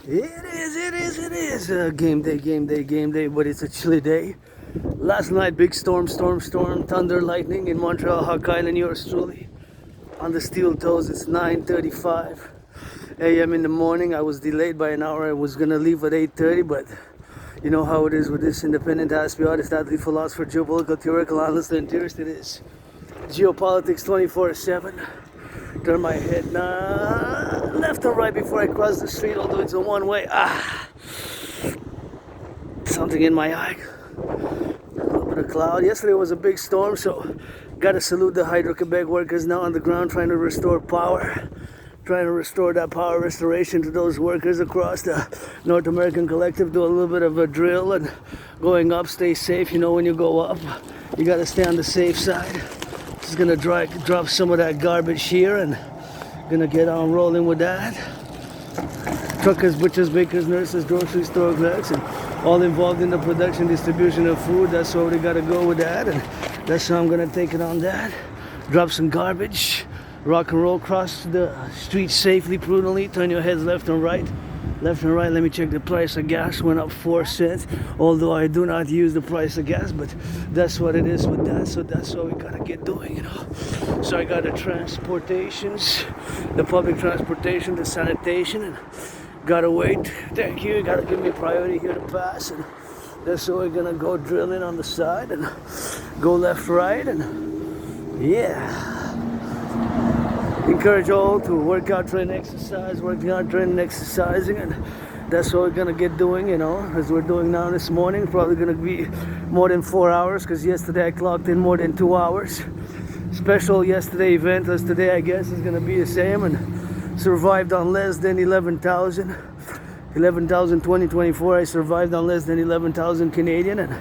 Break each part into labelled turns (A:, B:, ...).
A: It is. Game day, but it's a chilly day. Last night, big storm, thunder, lightning in Montreal, Hawk Island, yours truly. On the steel toes, it's 9:35 a.m. in the morning. I was delayed by an hour. I was gonna leave at 8:30, but you know how it is with this independent aspie artist, athlete, philosopher, geopolitical, theoretical, analyst, and theorist. It is geopolitics 24/7. Turn my head left or right before I cross the street, although it's a one-way. Something in my eye. A little bit of cloud. Yesterday was a big storm, so gotta salute the Hydro-Quebec workers now on the ground trying to restore power. Trying to restore that power restoration to those workers across the North American Collectif. Do a little bit of a drill and going up, stay safe. You know, when you go up, you gotta stay on the safe side. Just gonna drop some of that garbage here and gonna get on rolling with that. Truckers, butchers, bakers, nurses, grocery store clerks, and all involved in the production, distribution of food. That's where we gotta go with that, and that's how I'm gonna take it on that. Drop some garbage, rock and roll, cross the street safely, prudently, turn your heads left and right. Left and right. Let me check the price of gas. Went up 4 cents. Although I do not use the price of gas, but that's what it is with that. So that's what we gotta get doing, you know. So I got the transportations, the public transportation, the sanitation, and gotta wait. Thank you. Gotta give me priority here to pass, and that's why we're gonna go drilling on the side and go left, right, and yeah. Encourage all to work out, train, exercise, working out, training, exercising, and that's what we're gonna get doing, you know, as we're doing now this morning. Probably gonna be more than 4 hours, because yesterday I clocked in more than 2 hours. Special yesterday event as today, I guess, is gonna be the same, and survived on less than 11,000. 2024, I survived on less than 11,000 Canadian, and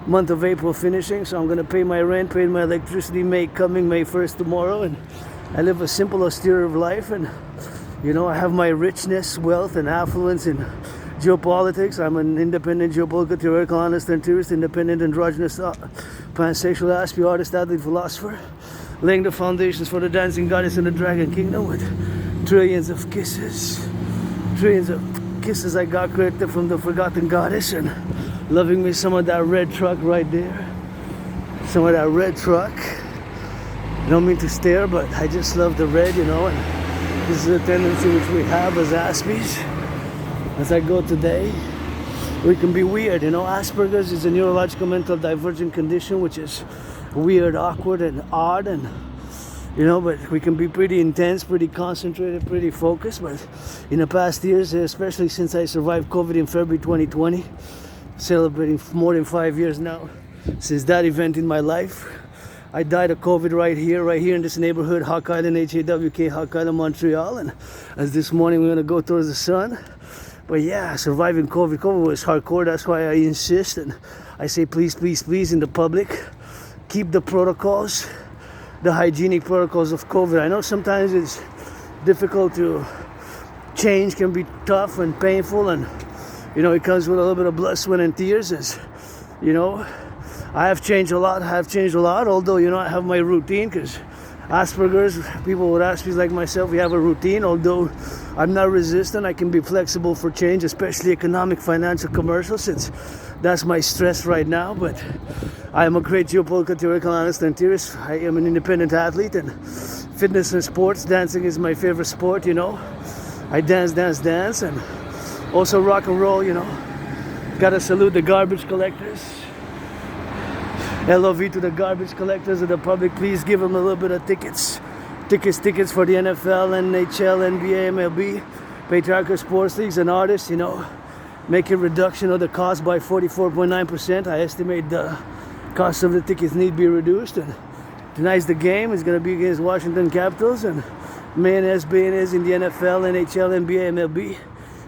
A: month of April finishing, so I'm gonna pay my rent, pay my electricity, May 1st tomorrow, and I live a simple, austere life, and you know, I have my richness, wealth, and affluence in geopolitics. I'm an independent geopolitical, theoretical, honest, and theorist, independent, androgynous, pansexual, aspie artist, athlete, philosopher, laying the foundations for the dancing goddess in the dragon kingdom with trillions of kisses I got created from the forgotten goddess, and loving me some of that red truck right there, some of that red truck. I don't mean to stare, but I just love the red, you know, and this is a tendency which we have as aspies. As I go today, we can be weird, you know. Asperger's is a neurological mental divergent condition, which is weird, awkward, and odd, and you know, but we can be pretty intense, pretty concentrated, pretty focused. But in the past years, especially since I survived COVID in February 2020, celebrating more than 5 years now since that event in my life. I died of COVID right here in this neighborhood, Hawk Island, HAWK, Hawk Island, Montreal. And as this morning we're gonna go towards the sun. But yeah, surviving COVID. COVID was hardcore. That's why I insist and I say please in the public, keep the protocols, the hygienic protocols of COVID. I know sometimes it's difficult to change, can be tough and painful, and you know, it comes with a little bit of blood, sweat, and tears. As you know, I have changed a lot, although, you know, I have my routine, because Asperger's, people with Asperger's like myself, we have a routine. Although I'm not resistant, I can be flexible for change, especially economic, financial, commercial, since that's my stress right now. But I am a great geopolitical, theoretical, honest, and theorist. I am an independent athlete, and fitness and sports, dancing is my favorite sport, you know. I dance, and also rock and roll, you know. Gotta salute the garbage collectors. LOV to the garbage collectors of the public. Please give them a little bit of tickets for the NFL, NHL, NBA, MLB, patriarchal sports leagues, and artists, you know. Make a reduction of the cost by 44.9%. I estimate the cost of the tickets need be reduced. And tonight's the game is going to be against Washington Capitals, and mayonnaise in the NFL, NHL, NBA, MLB.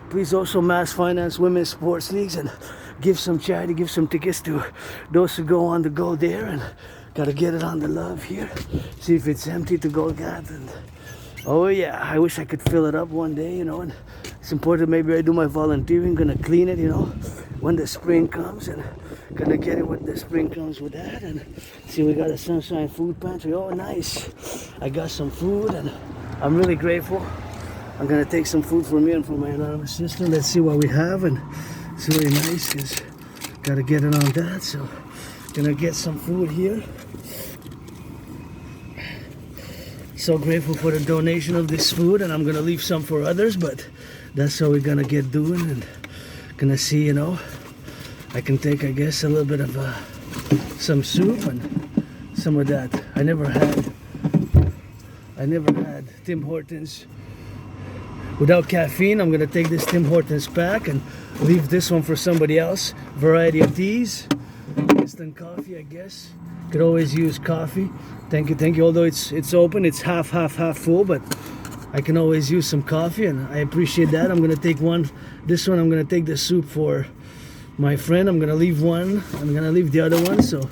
A: Please also mass finance women's sports leagues and give some charity, give some tickets to those who go on the go there, and gotta get it on the love here. See if it's empty to go get. And oh yeah, I wish I could fill it up one day, you know, and it's important. Maybe I do my volunteering, gonna clean it, you know, when the spring comes, and gonna get it when the spring comes with that. And see, we got a Sunshine food pantry. Oh nice, I got some food, and I'm really grateful I'm gonna take some food for me and for my anonymous sister. Let's see what we have, and it's really nice because gotta get it on that. So gonna get some food here. So grateful for the donation of this food, and I'm gonna leave some for others, but that's how we're gonna get doing, and gonna see, you know, I can take, I guess, a little bit of some soup and some of that. I never had Tim Hortons without caffeine. I'm gonna take this Tim Hortons pack and leave this one for somebody else. Variety of teas, instant coffee, I guess. Could always use coffee. Thank you. Although it's open, it's half full, but I can always use some coffee, and I appreciate that. I'm gonna take one. This one, I'm gonna take the soup for my friend. I'm gonna leave one. I'm gonna leave the other one. So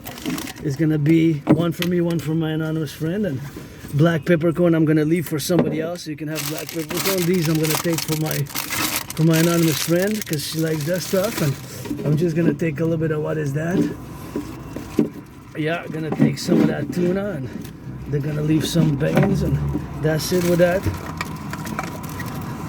A: it's gonna be one for me, one for my anonymous friend, and black peppercorn I'm gonna leave for somebody else. So you can have black peppercorn. These I'm gonna take for my anonymous friend because she likes that stuff, and I'm just gonna take a little bit of, what is that? Yeah, I'm gonna take some of that tuna, and they're gonna leave some beans, and that's it with that.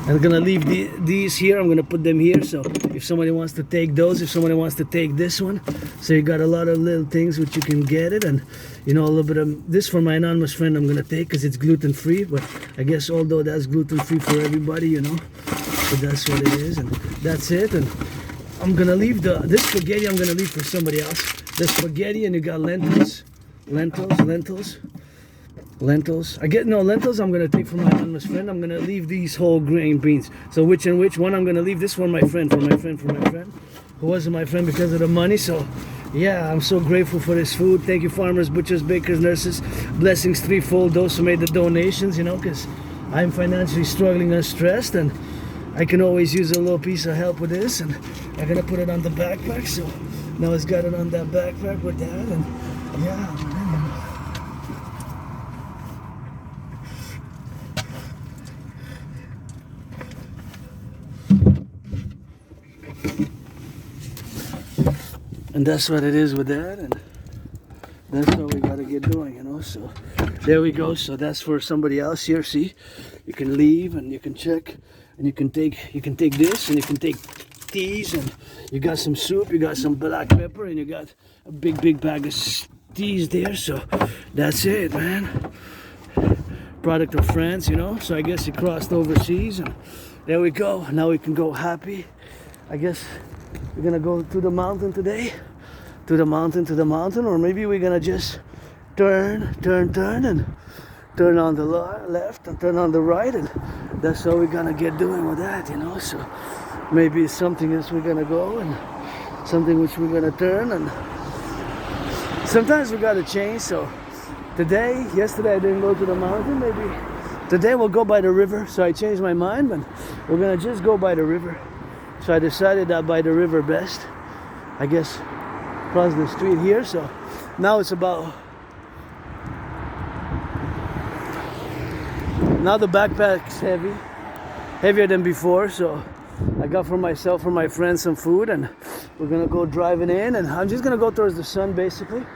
A: I'm gonna leave these here. I'm gonna put them here, so if somebody wants to take those, if somebody wants to take this one, so you got a lot of little things which you can get it. And you know, a little bit of this for my anonymous friend I'm gonna take because it's gluten free, but I guess although that's gluten free for everybody, you know, so that's what it is, and that's it. And I'm gonna leave this spaghetti I'm gonna leave for somebody else. The spaghetti, and you got lentils. I get no lentils. I'm gonna take from my anonymous friend. I'm gonna leave these whole grain beans. So which one I'm gonna leave? This for my friend, for my friend, who wasn't my friend because of the money. So yeah, I'm so grateful for this food. Thank you, farmers, butchers, bakers, nurses. Blessings threefold. Those who made the donations, you know, because I'm financially struggling and stressed, and I can always use a little piece of help with this. And I'm gonna put it on the backpack. So now it's got it on that backpack with that, and yeah. And that's what it is with that, and that's what we gotta get doing, you know. So there we go. So that's for somebody else here. See, you can leave and you can check, and you can take this, and you can take teas, and you got some soup, you got some black pepper, and you got a big bag of teas there. So that's it, man. Product of France, you know. So I guess he crossed overseas, and there we go. Now we can go happy. I guess we're gonna go to the mountain today, to the mountain, or maybe we're gonna just turn and turn on the left and turn on the right, and that's how we're gonna get doing with that, you know. So maybe it's something else we're gonna go, and something which we're gonna turn, and sometimes we gotta change. So yesterday I didn't go to the mountain. Maybe today we'll go by the river. So I changed my mind, but we're gonna just go by the river. So I decided that by the river best, I guess, across the street here. So now it's about, now the backpack's heavier than before. So I got for myself, for my friends, some food, and we're gonna go driving in, and I'm just gonna go towards the sun basically.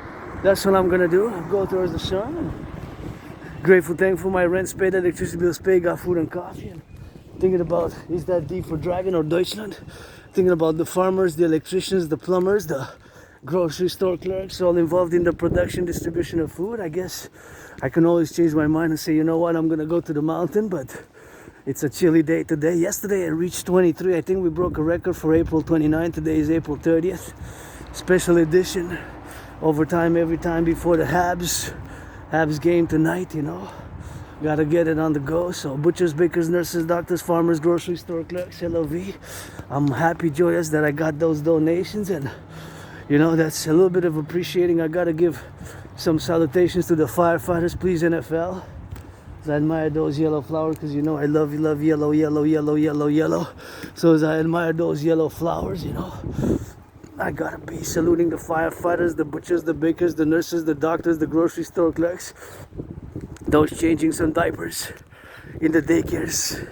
A: That's what I'm gonna do. I'll go towards the sun, and grateful, thankful, my rent's paid, electricity bills paid, got food and coffee, and thinking about, is that D for Dragon or Deutschland? Thinking about the farmers, the electricians, the plumbers, the grocery store clerks, all involved in the production, distribution of food. I guess I can always change my mind and say, you know what, I'm gonna go to the mountain, but it's a chilly day today. Yesterday I reached 23. I think we broke a record for April 29. Today is April 30th. Special edition. Overtime every time before the Habs game tonight, you know. Gotta get it on the go. So butchers, bakers, nurses, doctors, farmers, grocery store clerks, LOV. I'm happy, joyous that I got those donations, and you know, that's a little bit of appreciating. I gotta give some salutations to the firefighters, please, NFL. I admire those yellow flowers because you know I love yellow. So as I admire those yellow flowers, you know, I gotta be saluting the firefighters, the butchers, the bakers, the nurses, the doctors, the grocery store clerks, those changing some diapers in the daycares,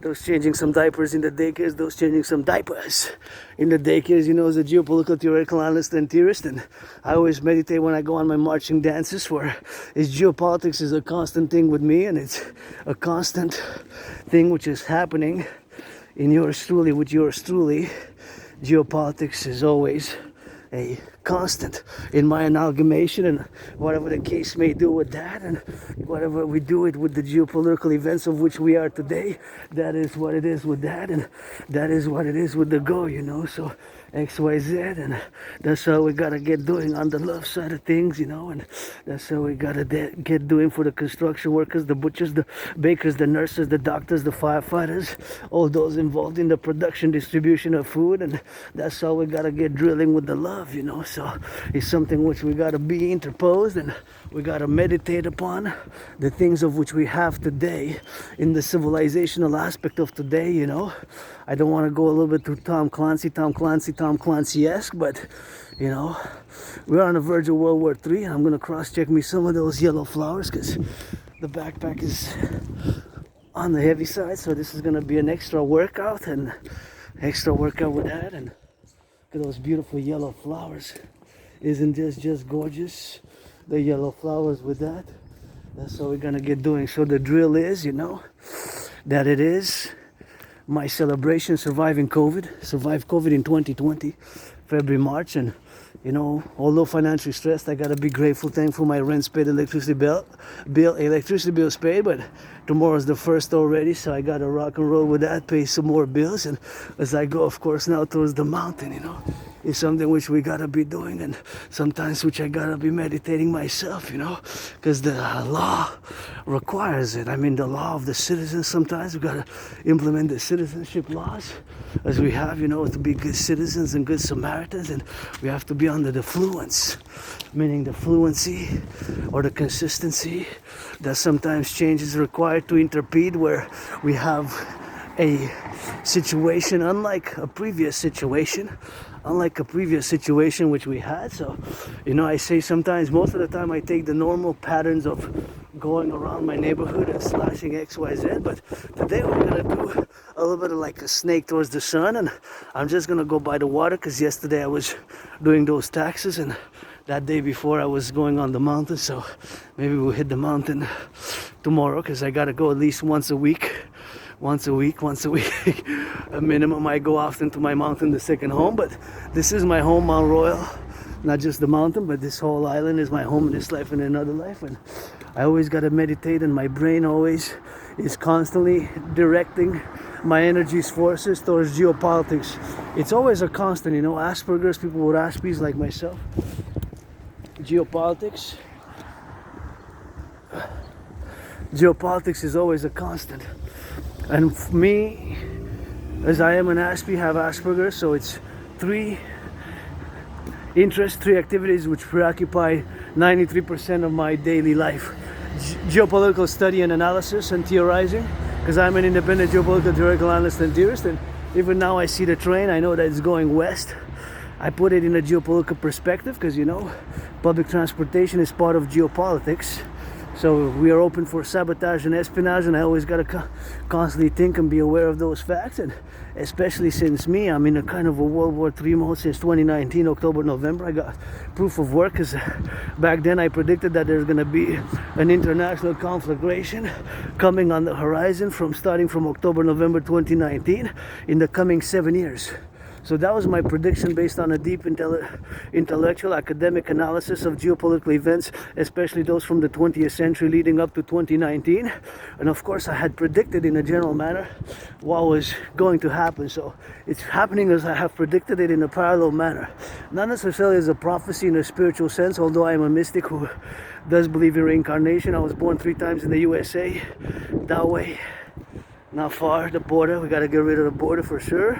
A: those changing some diapers in the daycares, those changing some diapers in the daycares. You know, as a geopolitical theoretical analyst and theorist, and I always meditate when I go on my marching dances, where geopolitics is a constant thing with me, and it's a constant thing which is happening in yours truly, with yours truly. Geopolitics is always a constant in my amalgamation, and whatever the case may do with that, and whatever we do it with the geopolitical events of which we are today, that is what it is with that, and that is what it is with the go, you know. So XYZ, and that's how we gotta get doing on the love side of things, you know, and that's how we gotta get doing for the construction workers, the butchers, the bakers, the nurses, the doctors, the firefighters, all those involved in the production, distribution of food, and that's how we gotta get drilling with the love, you know. So it's something which we gotta be interposed, and we gotta meditate upon the things of which we have today in the civilizational aspect of today, you know. I don't want to go a little bit too Tom Clancy-esque, but, you know, we're on the verge of World War III, and I'm going to cross-check me some of those yellow flowers, because the backpack is on the heavy side, so this is going to be an extra workout, and extra workout with that, and look at those beautiful yellow flowers. Isn't this just gorgeous? The yellow flowers with that. That's what we're going to get doing. So the drill is, you know, that it is my celebration survived COVID in 2020, February, March, and you know, although financially stressed, I gotta be grateful, thankful my rent's paid, electricity bill is paid, but tomorrow's the first already, so I gotta rock and roll with that, pay some more bills, and as I go, of course, now towards the mountain, you know, is something which we gotta be doing, and sometimes which I gotta be meditating myself, you know, because the law requires it. I mean, the law of the citizens, sometimes we gotta implement the citizenship laws as we have, you know, to be good citizens and good Samaritans, and we have to be under the fluence, meaning the fluency or the consistency that sometimes change is required to interpede where we have a situation unlike a previous situation which we had. So, you know, I say sometimes, most of the time I take the normal patterns of going around my neighborhood and slashing XYZ, but today we're gonna do a little bit of like a snake towards the sun, and I'm just gonna go by the water, because yesterday I was doing those taxes, and that day before I was going on the mountain, so maybe we'll hit the mountain tomorrow, because I gotta go at least once a week. A minimum. I go often to my mountain, the second home, but this is my home, Mount Royal. Not just the mountain, but this whole island is my home in this life and another life, and I always gotta meditate, and my brain always is constantly directing my energies, forces towards geopolitics. It's always a constant, you know, Asperger's, people with Aspies like myself. Geopolitics is always a constant. And for me, as I am an Aspie, have Asperger's, so it's three activities which preoccupy 93% of my daily life. Geopolitical study and analysis and theorizing, because I'm an independent geopolitical theoretical analyst and theorist, and even now I see the train, I know that it's going west. I put it in a geopolitical perspective, because, you know, public transportation is part of geopolitics. So we are open for sabotage and espionage, and I always got to constantly think and be aware of those facts. And especially since I'm in a kind of a World War III mode since 2019, October, November. I got proof of work, because back then I predicted that there's going to be an international conflagration coming on the horizon starting from October, November 2019 in the coming 7 years. So that was my prediction based on a deep intellectual academic analysis of geopolitical events, especially those from the 20th century leading up to 2019. And of course I had predicted in a general manner what was going to happen. So it's happening as I have predicted it in a parallel manner. Not necessarily as a prophecy in a spiritual sense, although I am a mystic who does believe in reincarnation. I was born 3 times in the USA, that way. Not far, the border. We gotta get rid of the border for sure.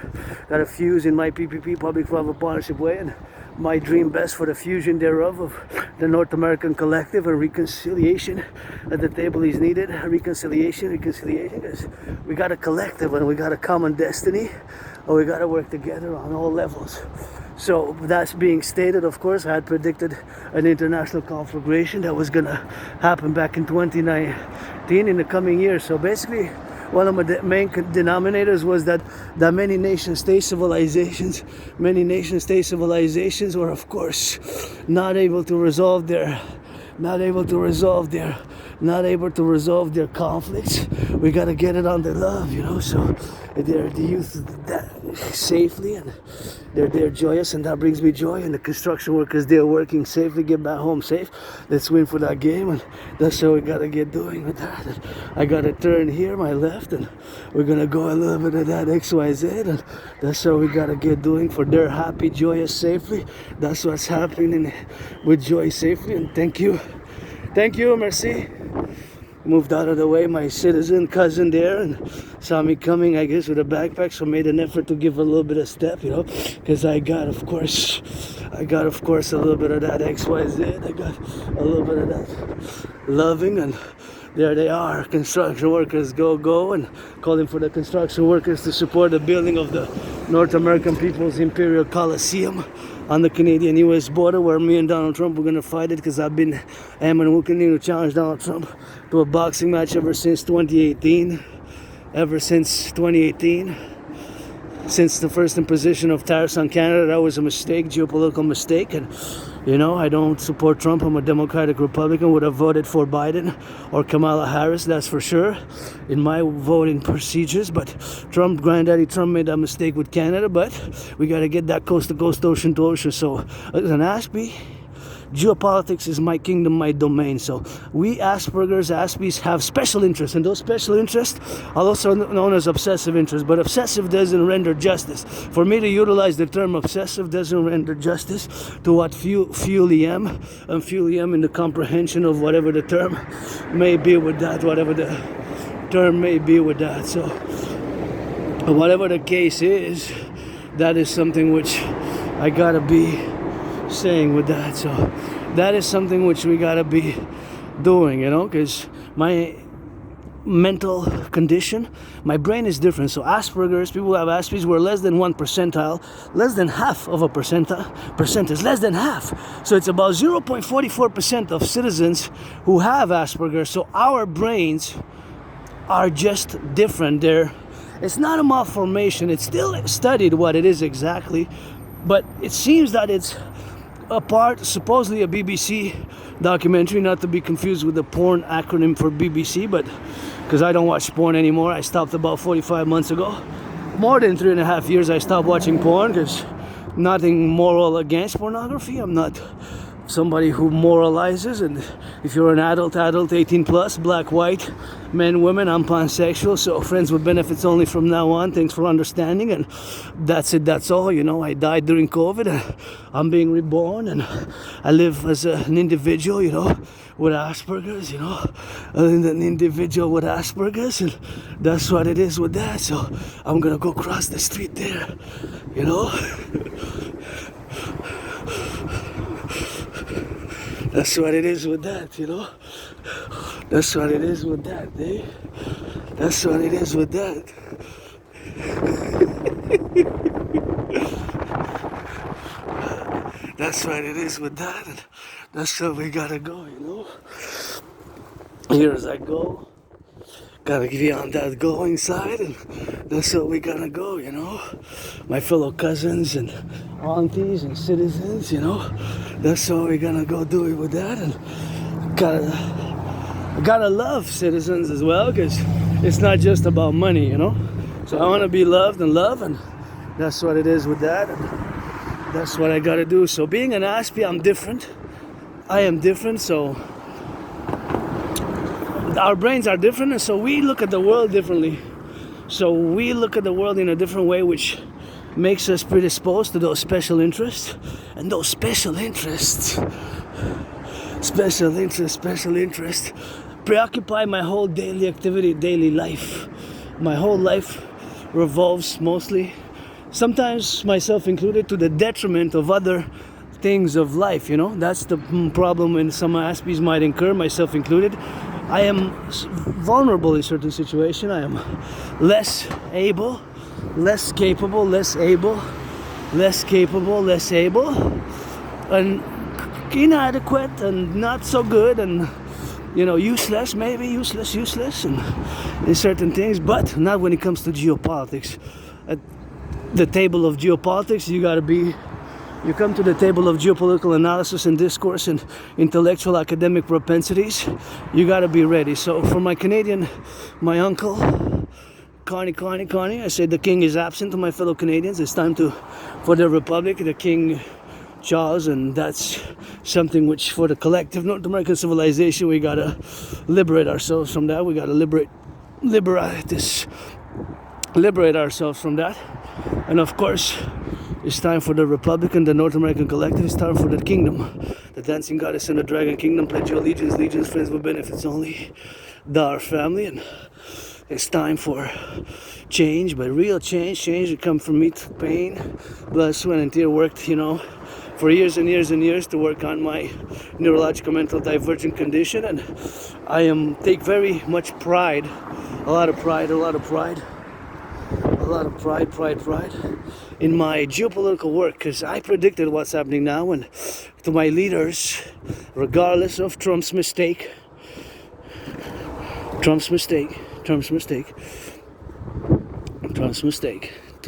A: Gotta fuse in my PPP, Public-Private Partnership way, and my dream best for the fusion thereof of the North American Collective, and reconciliation at the table is needed. Reconciliation, because we got a collective and we got a common destiny, and we gotta work together on all levels. So that's being stated, of course, I had predicted an international conflagration that was gonna happen back in 2019 in the coming years. So basically, one of my main denominators was that many nation-state civilizations were, of course, not able to resolve their conflicts. We gotta get it on their love, so the youth that safely, and they're joyous, and that brings me joy. And the construction workers, they're working safely, get back home safe. Let's win for that game, and that's what we gotta get doing with that. And I gotta turn here, my left, and we're gonna go a little bit of that XYZ, and that's what we gotta get doing for their happy, joyous, safely. That's what's happening with Joy Safely, and thank you, merci. Moved out of the way, my citizen cousin there, and saw me coming, I guess, with a backpack, so made an effort to give a little bit of step, because I got, of course, a little bit of that XYZ. I got a little bit of that loving, and there they are, construction workers, go, and calling for the construction workers to support the building of the North American People's Imperial Coliseum on the Canadian-US border, where me and Donald Trump were going to fight it, because am and will continue to challenge Donald Trump to a boxing match ever since 2018. Since the first imposition of tariffs on Canada, that was a mistake, geopolitical mistake, and I don't support Trump. I'm a Democratic Republican, would have voted for Biden or Kamala Harris, that's for sure, in my voting procedures. But Granddaddy Trump made that mistake with Canada, but we got to get that coast to coast, ocean to ocean. So as an Aspie, geopolitics is my kingdom, my domain. So we Aspies have special interests, and those special interests are also known as obsessive interests. But obsessive doesn't render justice. For me to utilize the term obsessive doesn't render justice to what fuelium, and fuelium in the comprehension of whatever the term may be with that, So whatever the case is, that is something which I gotta be saying with that. So that is something which we gotta be doing, because my mental condition, my brain is different. So Asperger's, people who have Aspies, were less than 1 percentile, less than half of a percentage, less than half. So it's about 0.44% of citizens who have Asperger's. So our brains are just different. It's not a malformation. It's still studied what it is exactly, but it seems that it's supposedly a BBC documentary, not to be confused with the porn acronym for BBC, but because I don't watch porn anymore. I stopped about 45 months ago. More than 3.5 years I stopped watching porn, because nothing moral against pornography. I'm not somebody who moralizes, and if you're an adult 18 plus, black, white, men, women, I'm pansexual, so friends with benefits only from now on. Thanks for understanding, and that's it, that's all. I died during COVID, and I'm being reborn, and I live as an individual, with Asperger's, an individual with Asperger's, and that's what it is with that. So I'm gonna go cross the street there, That's what it is with that, That's what it is with that, eh? That's what it is with that. That's what it is with that, and that's where we gotta go, Here as I go, gotta be on that going side, and that's where we gotta go, My fellow cousins and aunties and citizens, That's what we're gonna go do it with that, and gotta love citizens as well, because it's not just about money, So I want to be loved and and that's what it is with that, and that's what I gotta do. So being an Aspie, I'm different. I am different, so our brains are different, and so we look at the world differently. So we look at the world in a different way, which makes us predisposed to those special interests. And those special interests preoccupy my whole daily activity, daily life. My whole life revolves mostly, sometimes myself included, to the detriment of other things of life, That's the problem when some Aspies might incur, myself included. I am vulnerable in certain situations. I am less able, less capable, less able, and inadequate, and not so good, and useless, maybe useless in certain things, but not when it comes to geopolitics. At the table of geopolitics, you come to the table of geopolitical analysis and discourse and intellectual academic propensities, you gotta be ready. So for my uncle, Connie, I said the king is absent to my fellow Canadians. It's time for the Republic, the King Charles, and that's something which for the collective North American civilization, we gotta liberate ourselves from that. We gotta liberate ourselves from that. And of course, it's time for the Republic and the North American collective. It's time for the kingdom, the dancing goddess and the dragon kingdom. Pledge your allegiance, friends with benefits only, our family. And it's time for change, but real change that comes from me to pain, blood, sweat, and tear. Worked, for years and years to work on my neurological mental divergent condition, and I take very much pride, a lot of pride in my geopolitical work, because I predicted what's happening now, and to my leaders, regardless of Trump's mistake, to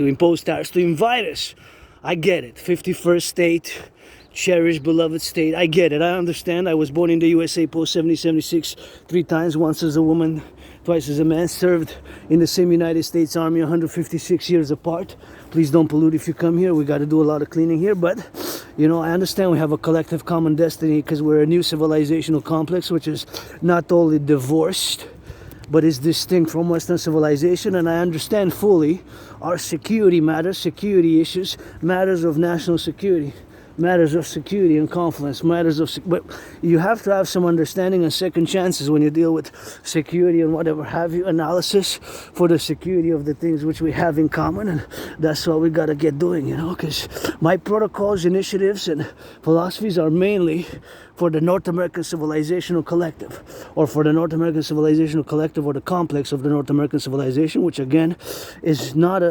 A: impose tariffs, to invite us. I get it. 51st state, cherished, beloved state. I get it. I understand. I was born in the USA post 76 3 times, once as a woman, twice as a man, served in the same United States Army 156 years apart. Please don't pollute if you come here. We got to do a lot of cleaning here, but I understand we have a collective common destiny because we're a new civilizational complex which is not only divorced but is distinct from Western civilization, and I understand fully our security matters, security issues, matters of national security, matters of security and confidence, but you have to have some understanding and second chances when you deal with security and whatever have you, analysis for the security of the things which we have in common, and that's what we got to get doing, because my protocols, initiatives, and philosophies are mainly for the North American Civilizational Collective, or for the North American Civilizational Collective, or the complex of the North American civilization, which again is not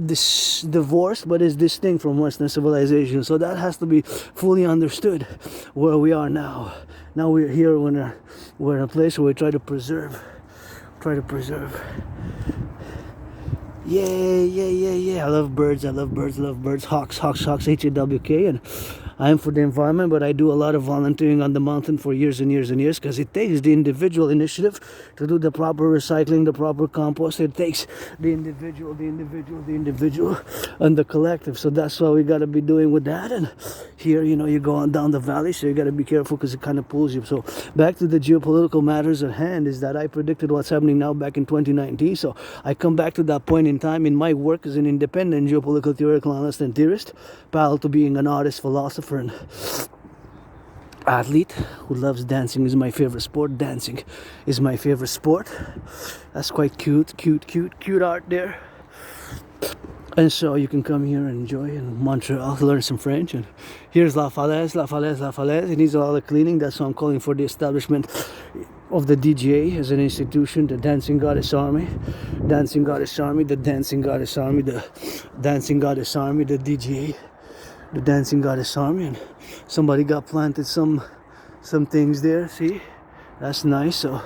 A: divorced, but is distinct from Western civilization. So that has to be fully understood where we are now. Now we're here, we're in a place where we try to preserve. Yeah. I love birds. Hawks, HAWK, and I am for the environment, but I do a lot of volunteering on the mountain for years and years because it takes the individual initiative to do the proper recycling, the proper compost. It takes the individual and the collective. So that's what we got to be doing with that. And here, you go on down the valley, so you got to be careful because it kind of pulls you. So back to the geopolitical matters at hand is that I predicted what's happening now back in 2019. So I come back to that point in time in my work as an independent geopolitical theoretical analyst and theorist, parallel to being an artist, philosopher, and athlete who loves dancing. Is my favorite sport. Dancing is my favorite sport. That's quite cute art there. And so you can come here and enjoy in Montreal, learn some French. And here's La Falaise. It needs a lot of cleaning. That's why I'm calling for the establishment of the DGA as an institution, the Dancing Goddess Army, the Dancing Goddess Army, the DGA, the Dancing Goddess Army. And somebody got planted some things there. See, that's nice. So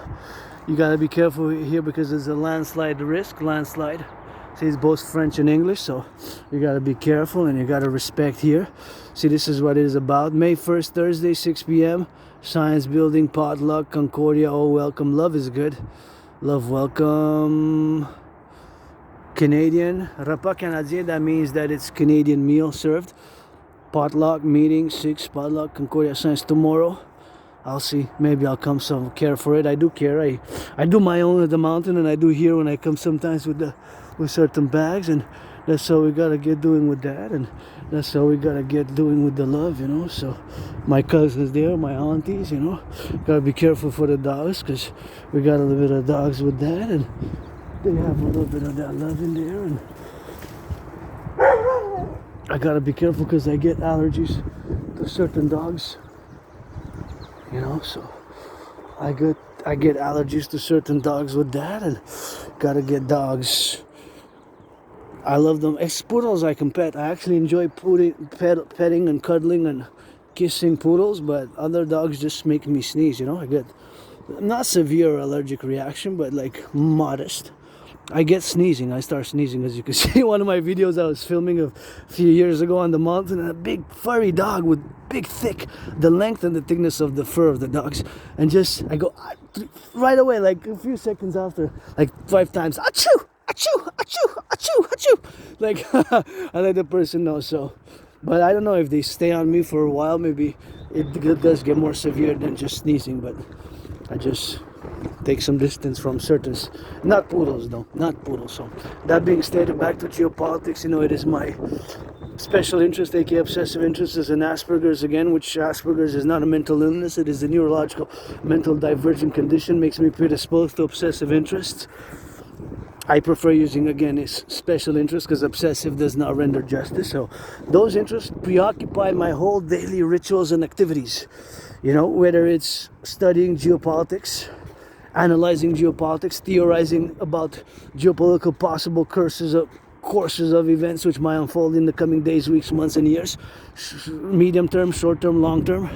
A: you gotta be careful here because there's a landslide risk. See, it's both French and English, so you gotta be careful and you gotta respect here. See, this is what it is about. May 1st, Thursday, 6 p.m. Science building, potluck, Concordia. Oh, welcome. Love is good. Love, welcome. Canadian. Repas Canadien, that means that it's Canadian meal served. Potluck meeting, 6, potluck, Concordia Science tomorrow. I'll see. Maybe I'll come some care for it. I do care. I do my own at the mountain, and I do here when I come sometimes with certain bags, and that's how we gotta get doing with that, and that's how we gotta get doing with the love, So my cousins there, my aunties, gotta be careful for the dogs because we got a little bit of dogs with that, and they have a little bit of that love in there, and I gotta be careful because I get allergies to certain dogs, so I get allergies to certain dogs with that, and gotta get dogs. I love them. Poodles I can pet. I actually enjoy petting and cuddling and kissing poodles, but other dogs just make me sneeze, I get not severe allergic reaction, but like modest. I get sneezing. I start sneezing, as you can see. One of my videos I was filming a few years ago on the mountain, and a big furry dog with big thick, the length and the thickness of the fur of the dogs, and just I go right away, like a few seconds after, like 5 times, achoo, achoo, achoo, achoo, achoo, like I let the person know. So, but I don't know if they stay on me for a while. Maybe it does get more severe than just sneezing, but I just take some distance from certain, not poodles though, not poodles. So that being stated, back to geopolitics, it is my special interest, aka obsessive interest, is in Asperger's again, which Asperger's is not a mental illness. It is a neurological mental divergent condition, makes me predisposed to obsessive interests. I prefer using, again, is special interest, because obsessive does not render justice. So those interests preoccupy my whole daily rituals and activities. Whether it's studying geopolitics, analyzing geopolitics, theorizing about geopolitical possible courses of events which might unfold in the coming days, weeks, months, and years, medium term, short term, long term,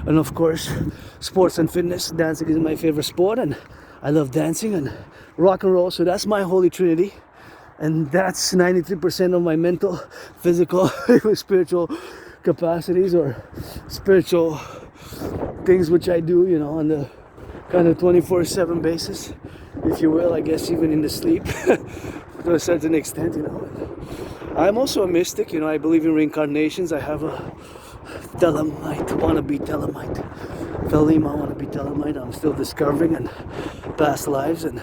A: and of course, sports and fitness. Dancing is my favorite sport, and I love dancing, and rock and roll. So that's my holy trinity, and that's 93% of my mental, physical, spiritual capacities, or spiritual things which I do, on the kind of 24/7 basis, if you will, I guess, even in the sleep to a certain extent. I'm also a mystic. I believe in reincarnations. I have a Telemite, wannabe Telemite, Thelema, wannabe Telemite. I'm still discovering, and past lives, and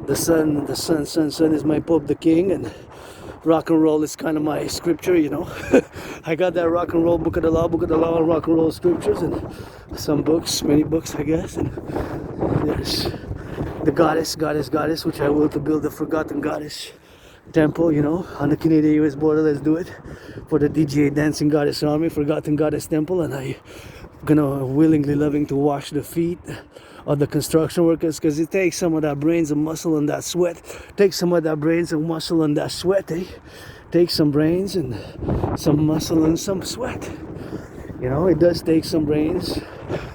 A: the sun is my Pope the King, and rock and roll is kind of my scripture. I got that rock and roll book of the law, and rock and roll scriptures, and some books, many books, I guess. And there's the goddess, which I will to build the forgotten goddess temple, on the Canadian-US border. Let's do it for the DJ Dancing Goddess Army, Forgotten Goddess Temple. And I'm gonna willingly loving to wash the feet of the construction workers, because it takes some of that brains and muscle and that sweat. Takes some of that brains and muscle and that sweat, Takes some brains and some muscle and some sweat. It does take some brains,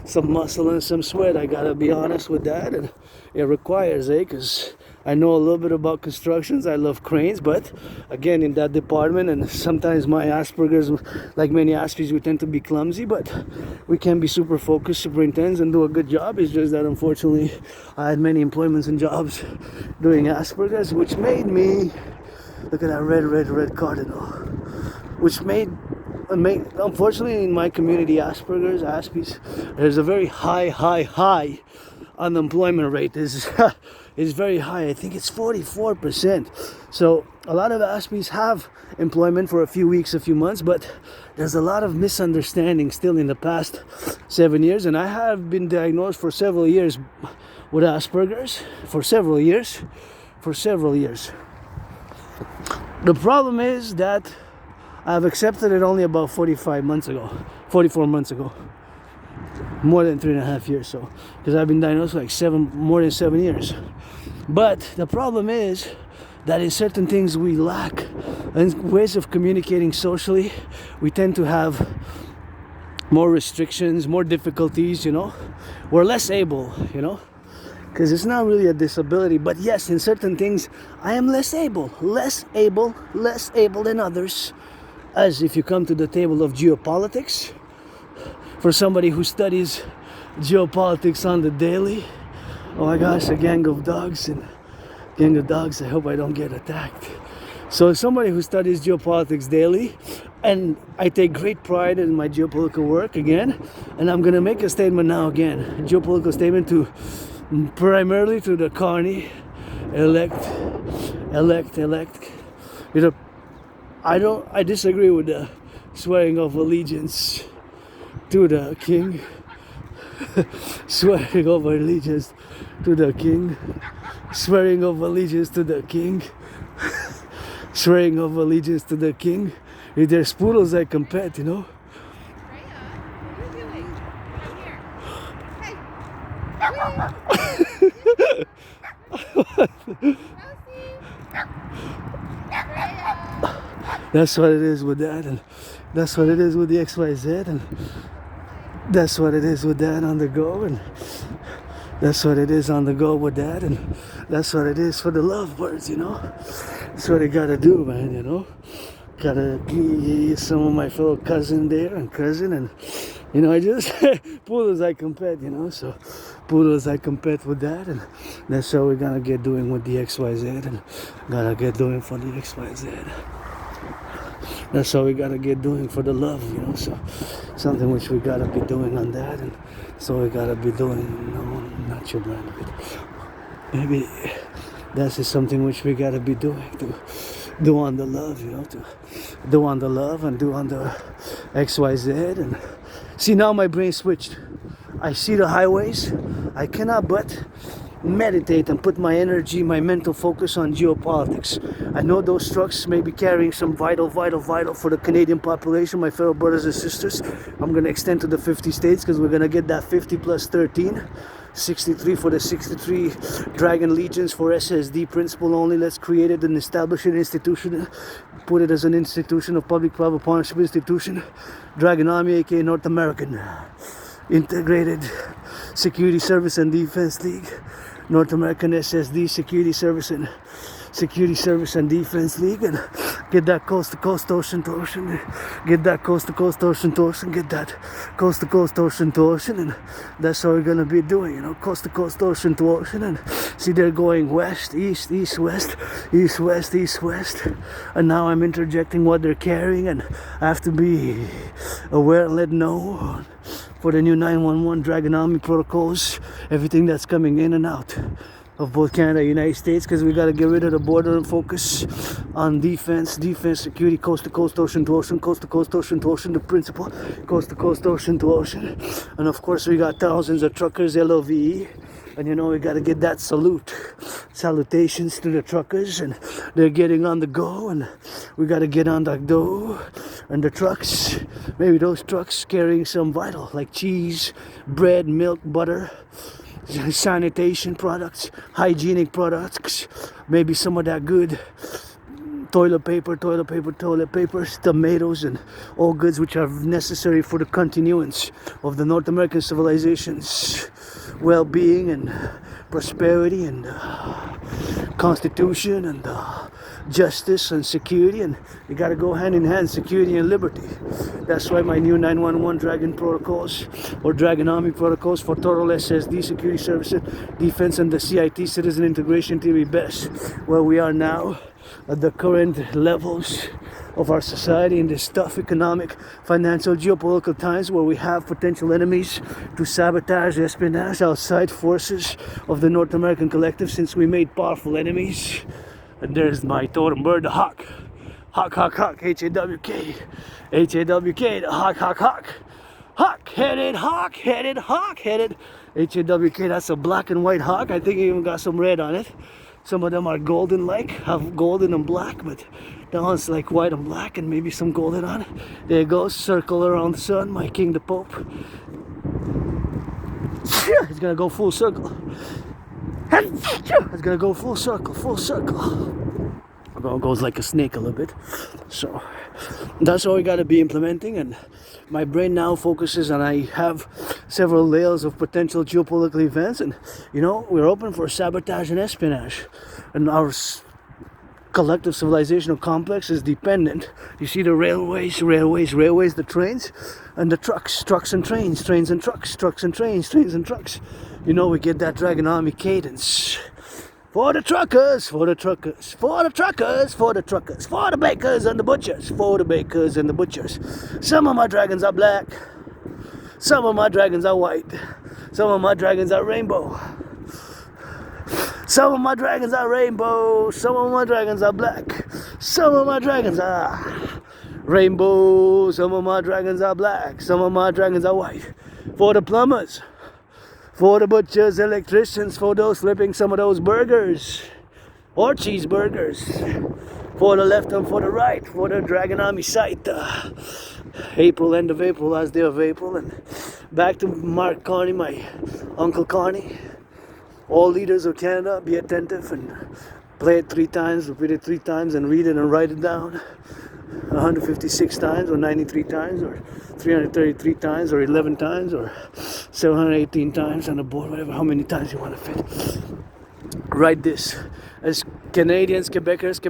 A: some muscle, and some sweat. I gotta be honest with that, and it requires, because I know a little bit about constructions. I love cranes, but again, in that department, and sometimes my Asperger's, like many Aspies, we tend to be clumsy, but we can be super focused, super intense, and do a good job. It's just that unfortunately, I had many employments and jobs doing Asperger's, which made me, look at that red cardinal, which made, unfortunately, in my community, Asperger's, Aspies, there's a very high unemployment rate. Is very high. I think it's 44%. So a lot of Aspies have employment for a few weeks, a few months, but there's a lot of misunderstanding still in the past 7 years, and I have been diagnosed for several years with Asperger's, for several years. The problem is that I've accepted it only about 44 months ago. More than 3.5 years, so, because I've been diagnosed like more than 7 years. But the problem is that in certain things we lack, and ways of communicating socially, we tend to have more restrictions, more difficulties. We're less able, because it's not really a disability, but yes, in certain things I am less able than others. As if you come to the table of geopolitics, for somebody who studies geopolitics on the daily, oh my gosh, a gang of dogs, I hope I don't get attacked. So somebody who studies geopolitics daily, and I take great pride in my geopolitical work again, and I'm gonna make a statement now again, a geopolitical statement primarily to the carny, elect. I disagree with the swearing of allegiance to the king. Swearing of allegiance to the king. Swearing of allegiance to the king. Swearing of allegiance to the king. If there's poodles I can pet,
B: Freya, what are you doing? Come here.
A: That's what it is with that, and that's what it is with the XYZ, and that's what it is with that on the go, and That's what it is on the go with that, and that's what it is for the lovebirds, you know. That's what they gotta do, man, you know. Gotta get some of my fellow cousin there and cousin, and you know, I just poodles I compete, you know. So poodles I compete with that, and that's how we're gonna get doing with the XYZ, and gotta get doing for the XYZ. That's how we gotta get doing for the love, you know. So something which we gotta be doing on that, and so we gotta be doing, you know, not your brand, but maybe that's just something which we gotta be doing to do on the love, you know, to do on the love and do on the XYZ. And see, now my brain switched. I see the highways. I cannot but meditate and put my energy, my mental focus on geopolitics. I know those trucks may be carrying some vital for the Canadian population, my fellow brothers and sisters. I'm going to extend to the 50 states because we're going to get that 50 plus 13. 63 for the 63 Dragon Legions for SSD principle only. Let's create it and establish an institution. Put it as an institution of public-private partnership institution. Dragon Army, aka North American Integrated Security Service and Defense League. North American SSD Security Service and Defense League, and get that coast to coast, ocean to ocean, get that coast to coast, ocean to ocean, get that coast to coast, ocean to ocean, and that's how we're gonna be doing, you know, coast to coast, ocean to ocean. And see, they're going west, east, east, west, east, west, east, west, and now I'm interjecting what they're carrying, and I have to be aware and let know for the new 911 Dragon Army protocols, everything that's coming in and out of both Canada and United States, because we got to get rid of the border and focus on defense, security, coast to coast, ocean to ocean, coast to coast, ocean to ocean, the principle, coast to coast, ocean to ocean. And of course we got thousands of truckers, LOVE, and you know, we got to get that salutations to the truckers, and they're getting on the go, and we got to get on the go. And the trucks, maybe those trucks carrying some vital like cheese, bread, milk, butter, sanitation products, hygienic products, maybe some of that good toilet paper, tomatoes, and all goods which are necessary for the continuance of the North American civilization's well-being and prosperity and constitution and justice and security. And you got to go hand in hand, security and liberty. That's why my new 911 Dragon protocols or Dragon Army protocols for total SSD security services, defense, and the CIT citizen integration to be best where we are now at the current levels of our society in this tough economic, financial, geopolitical times where we have potential enemies to sabotage, espionage, outside forces of the North American Collective, since we made powerful enemies. And there's my totem bird, the hawk. Hawk, H-A-W-K. H-A-W-K, the hawk. Hawk-headed, H-A-W-K, that's a black and white hawk. I think it even got some red on it. Some of them are golden-like, have golden and black, but that one's like white and black and maybe some golden on it. There it goes, circle around the sun, my king, the Pope. It's gonna go full circle. It's gonna go full circle. It goes like a snake a little bit. So that's what we gotta be implementing, and my brain now focuses, and I have several layers of potential geopolitical events, and you know, we're open for sabotage and espionage, and our collective civilizational complex is dependent. You see the railways, the trains, and the trucks and trains, trains and trucks, trucks and trains, trains and trucks. You know, we get that Dragon Army cadence. For the truckers, for the truckers, for the truckers, for the truckers, for the bakers and the butchers, for the bakers and the butchers. Some of my dragons are black, some of my dragons are white, some of my dragons are rainbow. Some of my dragons are rainbow, some of my dragons are black, some of my dragons are rainbow, some of my dragons are black, some of my dragons are white. For the plumbers, for the butchers, electricians, for those flipping some of those burgers or cheeseburgers, for the left and for the right, for the Dragon Army site. April, end of April, last day of April, and back to Mark Carney, my Uncle Carney. All leaders of Canada, be attentive and play it 3 times, repeat it 3 times, and read it and write it down. 156 times or 93 times or 333 times or 11 times or 718 times on the board, whatever, how many times you want to fit. Write this. As Canadians, Canadians, as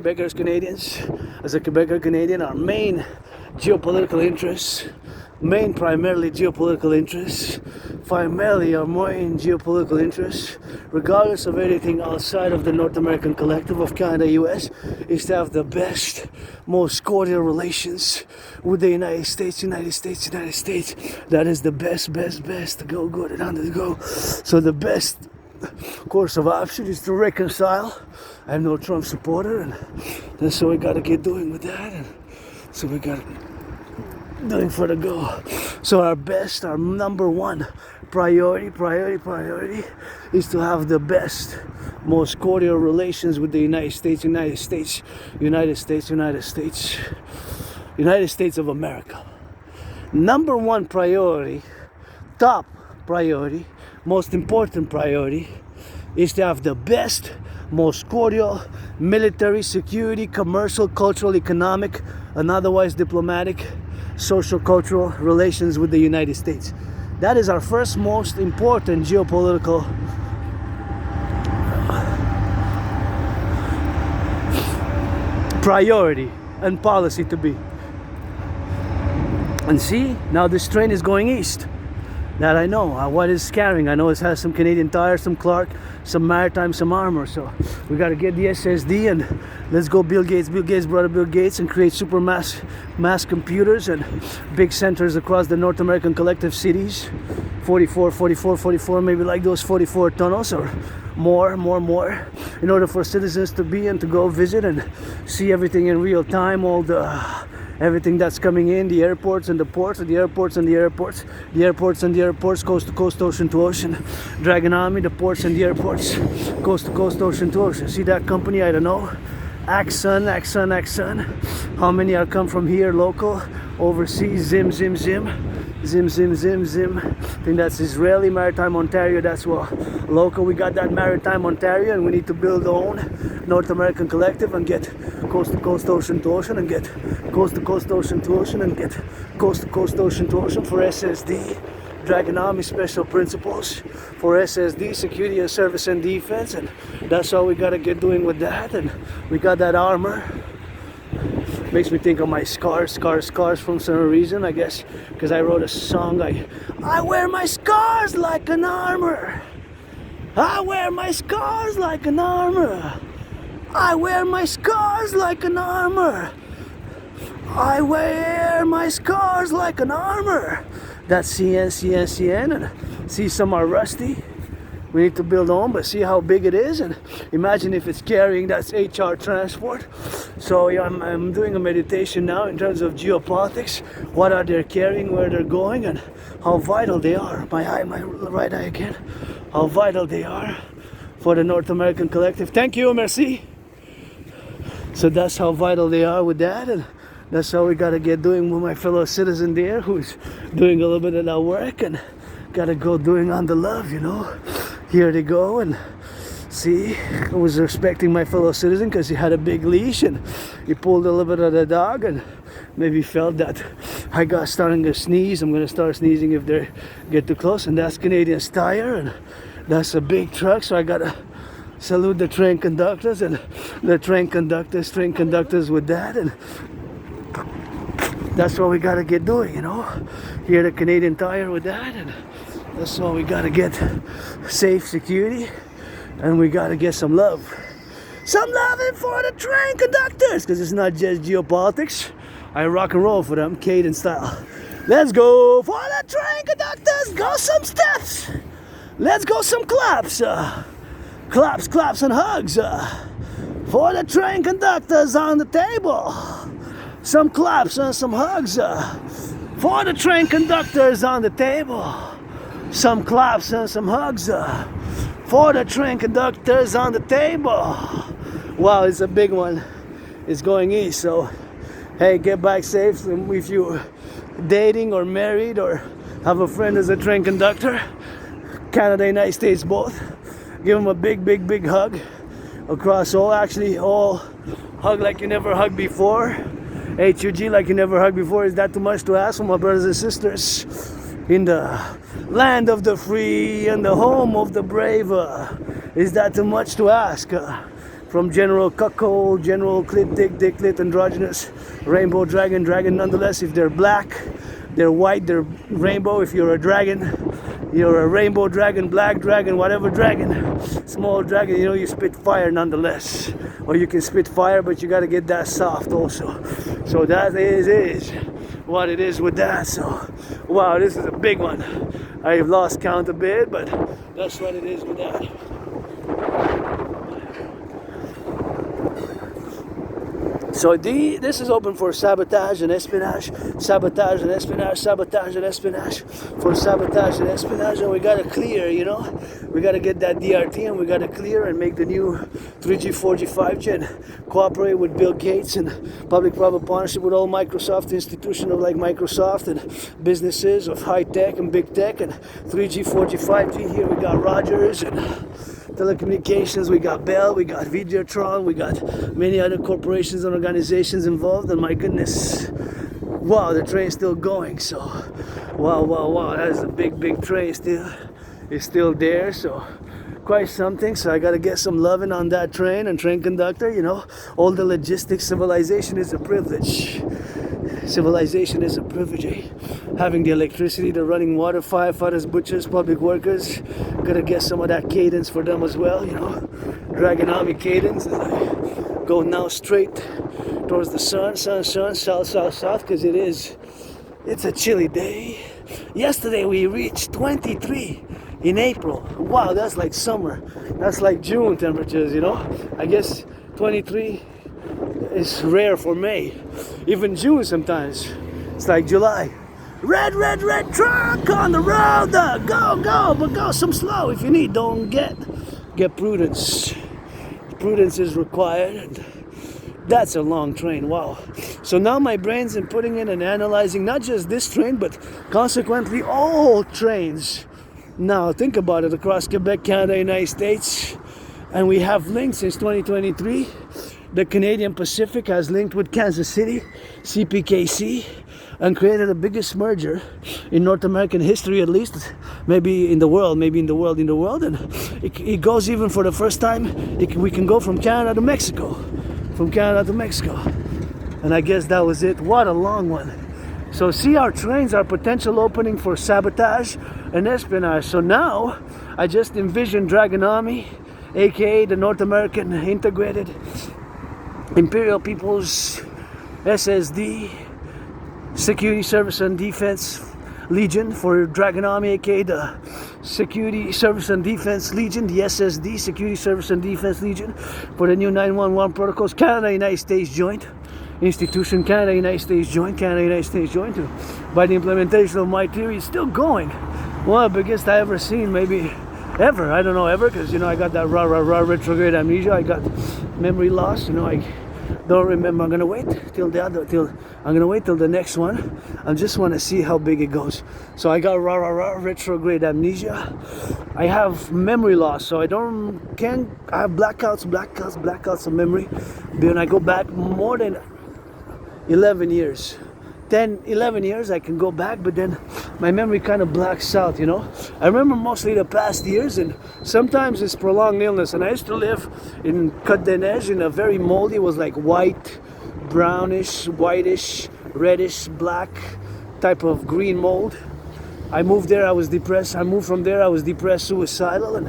A: a Quebecer Canadian, our main geopolitical interests, primarily geopolitical interests, primarily our main geopolitical interests, regardless of anything outside of the North American collective of Canada, US, is to have the best, most cordial relations with the United States. That is the best to go good and under the go. So the best course of action is to reconcile. I'm no Trump supporter, and that's what we got to get doing with that. And so we got doing for the go. So our number one priority is to have the best, most cordial relations with the United States of America. Number one priority, top priority, most important priority is to have the best, most cordial military, security, commercial, cultural, economic, and otherwise diplomatic, social, cultural relations with the United States. That is our first most important geopolitical priority and policy to be. And see, now this train is going east. That I know. What is carrying? I know it has some Canadian Tire, some Clark, some Maritime, some Armor. So we got to get the SSD and let's go Bill Gates. Bill Gates brought up Bill Gates and create super mass computers and big centers across the North American collective cities. 44, maybe like those 44 tunnels or more, in order for citizens to be and to go visit and see everything in real time, all the everything that's coming in, the airports and the ports, the airports and the airports, the airports and the airports, coast to coast, ocean to ocean, Dragon Army, the ports and the airports, coast to coast, ocean to ocean. See that company? I don't know. Axon. How many are come from here, local, overseas? Zim. I think that's Israeli Maritime Ontario. That's what local. We got that Maritime Ontario, and we need to build our own North American collective and get coast to coast, ocean to ocean, and get coast to coast, ocean to ocean, and get coast to coast, ocean to ocean for SSD. Dragon Army Special Principles for SSD, security and service and defense, and that's all we gotta get doing with that. And we got that armor. Makes me think of my scars from some reason, I guess, because I wrote a song. I wear my scars like an armor. I wear my scars like an armor. I wear my scars like an armor. I wear my scars like an armor. That's CN, and see, some are rusty. We need to build on, but see how big it is, and imagine if it's carrying, that's HR transport. So yeah, I'm doing a meditation now in terms of geopolitics. What are they carrying, where they're going, and how vital they are. My right eye again. How vital they are for the North American collective. Thank you, merci. So that's how vital they are with that, and that's how we gotta get doing with my fellow citizen there, who's doing a little bit of that work, and gotta go doing on the love, you know. Here they go, and see, I was respecting my fellow citizen because he had a big leash and he pulled a little bit of the dog and maybe felt that I got starting to sneeze. I'm gonna start sneezing if they get too close. And that's Canadian Tire, and that's a big truck, so I gotta salute the train conductors and the train conductors with that, and that's what we gotta get doing, you know. Here the Canadian Tire with that, and that's what we gotta get. Safe security, and we gotta get some love. Some loving for the train conductors, because it's not just geopolitics. I rock and roll for them, Caden style. Let's go for the train conductors. Go some steps. Let's go some claps. Claps and hugs. For the train conductors on the table. Some claps and some hugs. For the train conductors on the table. Some claps and some hugs for the train conductors on the table. Wow, it's a big one. It's going east, so hey, get back safe. If you're dating or married or have a friend as a train conductor, Canada, United States both, give them a big hug across all hug like you never hugged before. HUG like you never hugged before. Is that too much to ask for my brothers and sisters? In the land of the free and the home of the brave. Is that too much to ask? From General Cuckold, General Clit, Dick, Dicklet, Androgynous, Rainbow Dragon, Dragon nonetheless. If they're black, they're white, they're rainbow. If you're a dragon, you're a rainbow dragon, black dragon, whatever dragon, small dragon, you know, you spit fire nonetheless. Or you can spit fire, but you got to get that soft also. So that is what it is with that. So, wow, this is a big one. I've lost count a bit, but that's what it is with that. So this is open for sabotage and espionage, sabotage and espionage, sabotage and espionage, for sabotage and espionage, and we gotta clear, you know, we gotta get that DRT and we gotta clear and make the new 3G, 4G, 5G and cooperate with Bill Gates and public-private partnership with all Microsoft institutions like Microsoft and businesses of high tech and big tech and 3G, 4G, 5G. Here we got Rogers and telecommunications, we got Bell, we got Videotron, we got many other corporations and organizations involved, and my goodness, wow, the train's still going. So wow, that is a big train. Still, it's still there, so quite something. So I gotta get some loving on that train and train conductor, you know, all the logistics. Civilization is a privilege. Civilization is a privilege, eh? Having the electricity, the running water, firefighters, butchers, public workers. Gotta get some of that cadence for them as well, you know. Dragon Army cadence as I go now straight towards the sun, south, because it's a chilly day. Yesterday we reached 23 in April. Wow, that's like summer. That's like June temperatures, you know. I guess 23 is rare for May. Even June sometimes. It's like July. Red truck on the road. Go, but go some slow if you need. Don't get prudence. Prudence is required. And that's a long train. Wow. So now my brain's in putting in and analyzing not just this train, but consequently all trains. Now think about it, across Quebec, Canada, United States, and we have linked since 2023. The Canadian Pacific has linked with Kansas City, CPKC, and created the biggest merger in North American history, at least, maybe in the world, and it goes even for the first time, we can go from Canada to Mexico, and I guess that was it. What a long one. So see, our trains are potential opening for sabotage and espionage. So now, I just envision Dragon Army, aka the North American Integrated Imperial People's SSD, Security Service and Defense Legion for Dragon Army, aka the Security Service and Defense Legion, the SSD, Security Service and Defense Legion, for the new 911 protocols. Canada, United States joint institution, Canada, United States joint, by the implementation of my theory. It's still going. One of the biggest I ever seen, maybe ever. I don't know ever, because you know I got that retrograde amnesia. I got memory loss. You know, I don't remember. I'm gonna wait till the next one. I just want to see how big it goes. So I got retrograde amnesia. I have memory loss, so I have blackouts of memory. When I go back more than 11 years. 11 years I can go back, but then my memory kind of blacks out, you know. I remember mostly the past years, and sometimes it's prolonged illness. And I used to live in Côte des Neiges in a very moldy, it was like white, brownish, whitish, reddish, black type of green mold. I moved there, I was depressed. I moved from there, I was depressed, suicidal,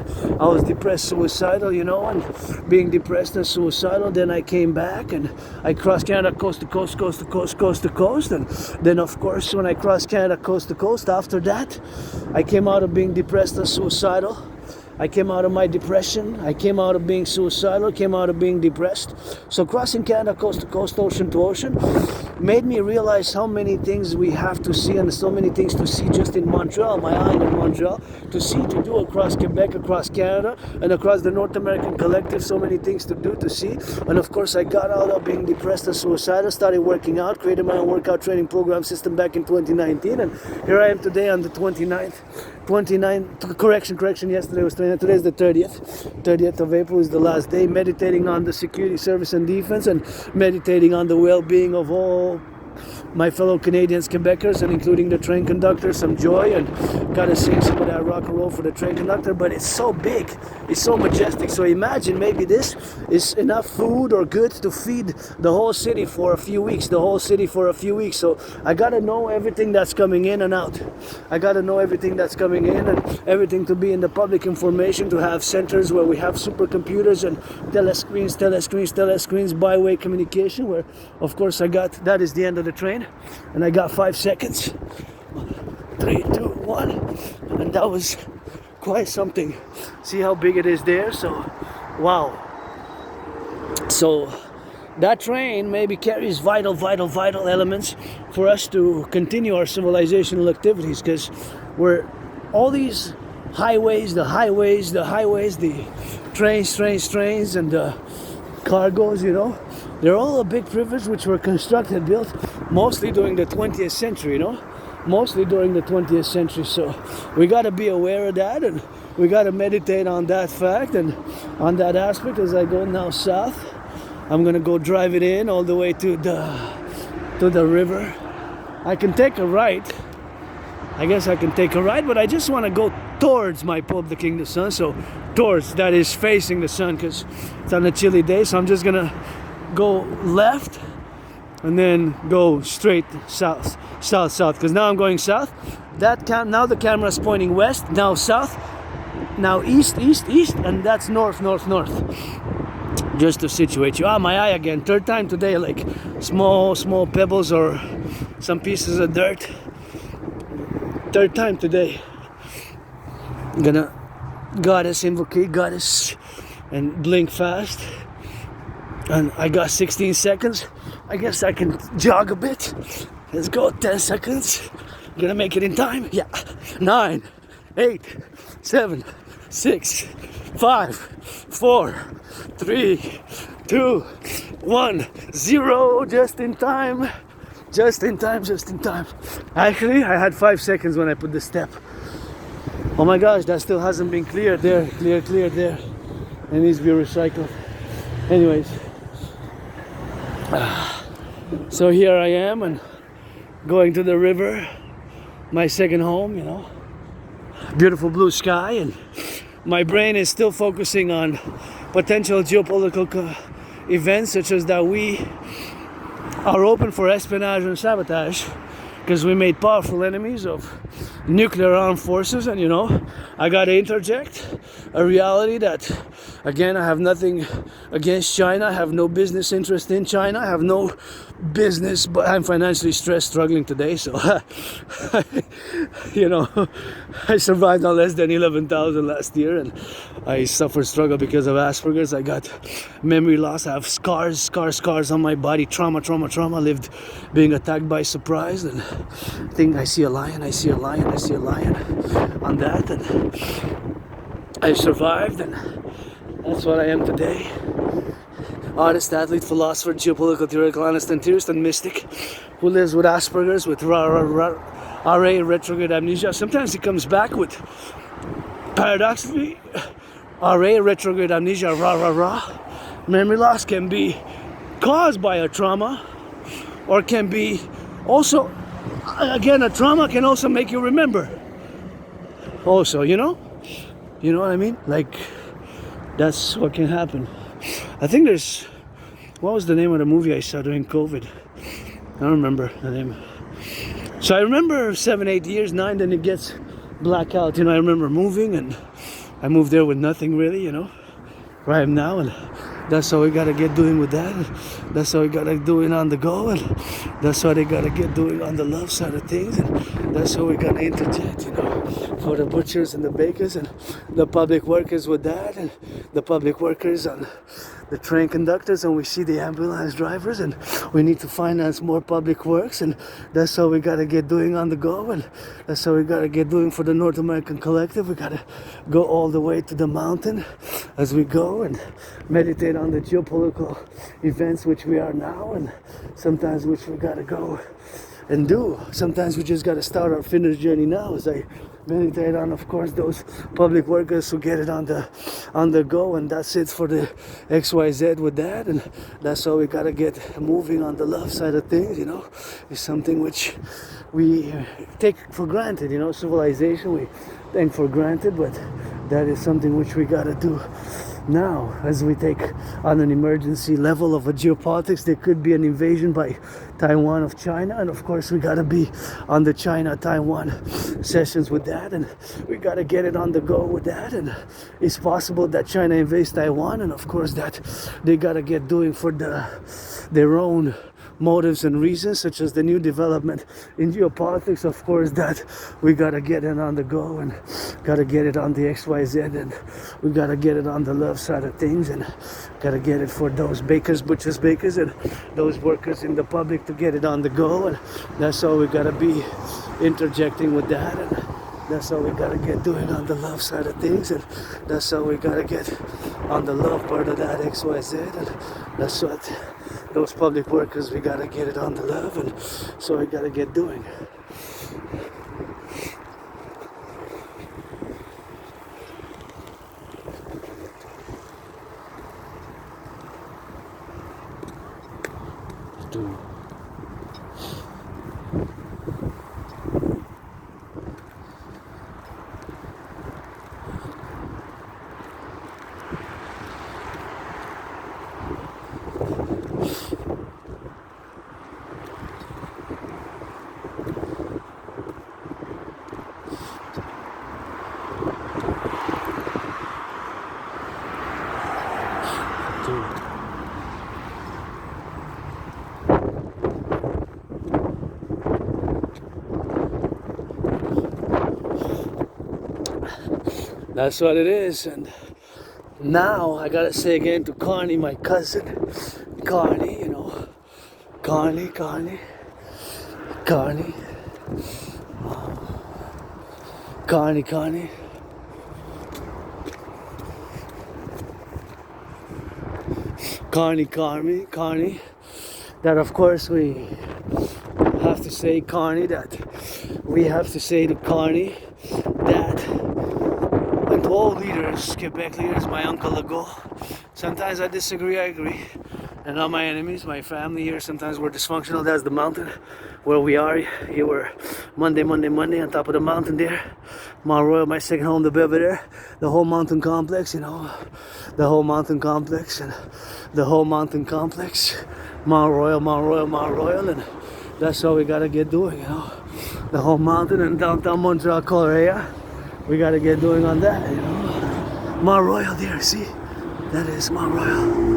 A: you know, and being depressed and suicidal. Then I came back and I crossed Canada coast to coast, and then of course when I crossed Canada coast to coast, after that, I came out of being depressed and suicidal. I came out of my depression. I came out of being suicidal, came out of being depressed. So crossing Canada coast to coast, ocean to ocean, made me realize how many things we have to see, and so many things to see just in Montreal, my island in Montreal, to do across Quebec, across Canada, and across the North American Collectif. So many things to do, to see. And of course, I got out of being depressed and suicidal, started working out, created my own workout training program system back in 2019, and here I am today on the 29th, correction, yesterday was 29th, today is the 30th of April is the last day, meditating on the security service and defense, and meditating on the well-being of all my fellow Canadians, Quebecers, and including the train conductor, some joy, and gotta sing some of that rock and roll for the train conductor. But it's so big, it's so majestic. So imagine maybe this is enough food or goods to feed the whole city for a few weeks, So I gotta know everything that's coming in and out. I gotta know everything that's coming in and everything to be in the public information, to have centers where we have supercomputers and telescreens, byway communication, where of course that is the end of the train, and I got 5 seconds. 3, 2, 1, and that was quite something. See how big it is there? So, wow. So that train maybe carries vital elements for us to continue our civilizational activities, because we're all these highways, the trains, and the cargoes, they're all a big privilege which were built mostly during the 20th century, So we got to be aware of that, and we got to meditate on that fact and on that aspect. As I go now south, I'm going to go drive it in all the way to the river. I can take a right. I guess I can take a right, but I just want to go towards my Publik in the sun. So towards, that is facing the sun, because it's on a chilly day. So I'm just going to go left and then go straight south, because now I'm going south. Now the camera's pointing west, now south, now east, and that's north. Just to situate you. My eye again, third time today, like small pebbles or some pieces of dirt. Third time today. I'm gonna invocate goddess and blink fast. And I got 16 seconds. I guess I can jog a bit. Let's go, 10 seconds. Gonna make it in time? Yeah. 9, 8, 7, 6, 5, 4, 3, 2, 1, 0. Just in time. Actually, I had 5 seconds when I put the step. Oh my gosh, that still hasn't been cleared there. Clear there. It needs to be recycled. Anyways. So here I am, and going to the river, my second home, Beautiful blue sky, and my brain is still focusing on potential geopolitical events, such as that we are open for espionage and sabotage, because we made powerful enemies of nuclear armed forces. And I gotta interject a reality that, again, I have nothing against China. I have no business interest in China. I have no business, but I'm financially struggling today. So, I survived on less than 11,000 last year, and I struggle because of Asperger's. I got memory loss. I have scars on my body. Trauma. Lived being attacked by surprise, and I think I see a lion on that, and I survived, and that's what I am today. Artist, athlete, philosopher, geopolitical theoretical, honest and theorist, and mystic who lives with Asperger's, with RA, retrograde amnesia. Sometimes it comes back with, paradoxically, RA, retrograde amnesia, memory loss can be caused by a trauma, or can be also, again, a trauma can also make you remember. Also, you know what I mean? Like, that's what can happen. I think what was the name of the movie I saw during COVID? I don't remember the name. So I remember 7, 8 years, 9, then it gets blackout. I remember moving, and I moved there with nothing really, where I am now, and that's how we gotta get doing with that. That's how we gotta doing on the go, and that's how they gotta get doing on the love side of things, and that's how we gotta interject, for the butchers and the bakers and the public workers with that, and the public workers on the train conductors, and we see the ambulance drivers, and we need to finance more public works, and that's how we gotta get doing on the go, and that's how we gotta get doing for the North American Collective. We gotta go all the way to the mountain as we go and meditate on the geopolitical events which we are now, and sometimes which we gotta go and do. Sometimes we just got to start our fitness journey now, as I meditate on, of course, those public workers who get it on the go, and that's it for the XYZ with that. And that's how we got to get moving on the love side of things, you know. It's something which we take for granted, you know. Civilization we take for granted, but that is something which we got to do now, as we take on an emergency level of a geopolitics. There could be an invasion by Taiwan of China, and of course we got to be on the China-Taiwan sessions with that, and we got to get it on the go with that. And it's possible that China invades Taiwan, and of course that they got to get doing for their own motives and reasons, such as the new development in geopolitics. Of course that we got to get it on the go, and got to get it on the XYZ, and we got to get it on the love side of things, and got to get it for those bakers, butchers, bakers, and those workers in the public to get it on the go. And that's how we got to be interjecting with that, and that's how we got to get doing on the love side of things, and that's how we got to get on the love part of that XYZ. And that's what those public workers, we got to get it on the love, and so we got to get doing. That's what it is. And now I gotta say again to Connie, my cousin, Connie, you know, Connie, Connie, Connie, Connie, Connie. Connie, Connie, Connie, that of course we have to say, Connie, that we have to say to Connie that, and to all leaders, Quebec leaders, my uncle ago, sometimes I disagree, I agree, and all my enemies, my family here, sometimes we're dysfunctional. That's the mountain where we are. Here we're Monday on top of the mountain there. Mount Royal, my second home, the Belvedere, the whole mountain complex, you know, the whole mountain complex, and the whole mountain complex, Mount Royal, and that's how we gotta get doing, you know, the whole mountain and downtown Montreal core area. We gotta get doing on that, you know. Mount Royal there, see, that is Mount Royal.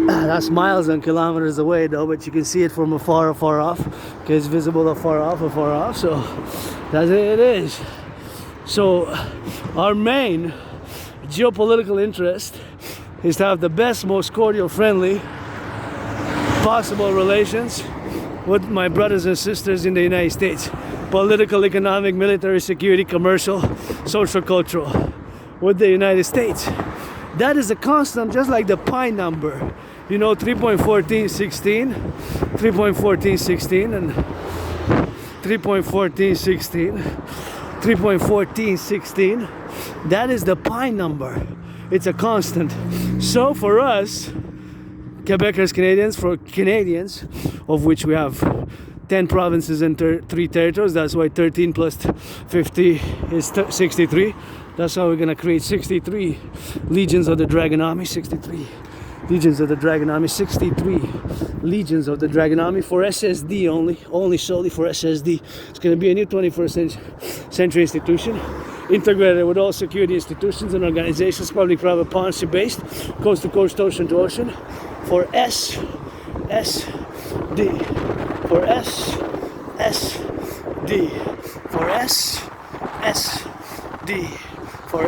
A: That's miles and kilometers away though, but you can see it from afar off, because it's visible afar off, so that's it is. So our main geopolitical interest is to have the best, most cordial, friendly possible relations with my brothers and sisters in the United States. Political, economic, military, security, commercial, social, cultural, with the United States. That is a constant, just like the pi number. You know, 3.1416, 3.1416, and 3.1416, 3.1416. That is the pi number. It's a constant. So for us, Quebecers, Canadians, of which we have 10 provinces and 3 territories, that's why 13 plus 50 is 63. That's how we're gonna create 63 legions of the Dragon Army, 63 legions of the Dragon Army, 63 legions of the Dragon Army for SSD only solely for SSD. It's gonna be a new 21st century institution, integrated with all security institutions and organizations, public-private partnership based, coast to coast, ocean to ocean, for SSD, for SSD, for SSD, for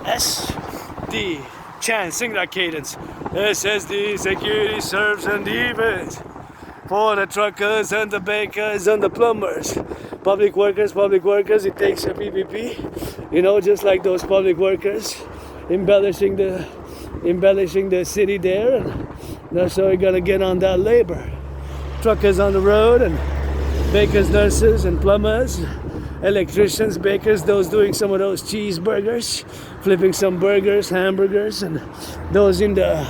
A: SSD. Chant, sing that cadence. SSD, security serves and events for the truckers and the bakers and the plumbers. Public workers, it takes a PPP, you know, just like those public workers embellishing the city there, and that's how we're gonna get on that labor. Truckers on the road and bakers, nurses, and plumbers, electricians, bakers, those doing some of those cheeseburgers, flipping some burgers, hamburgers, and those in the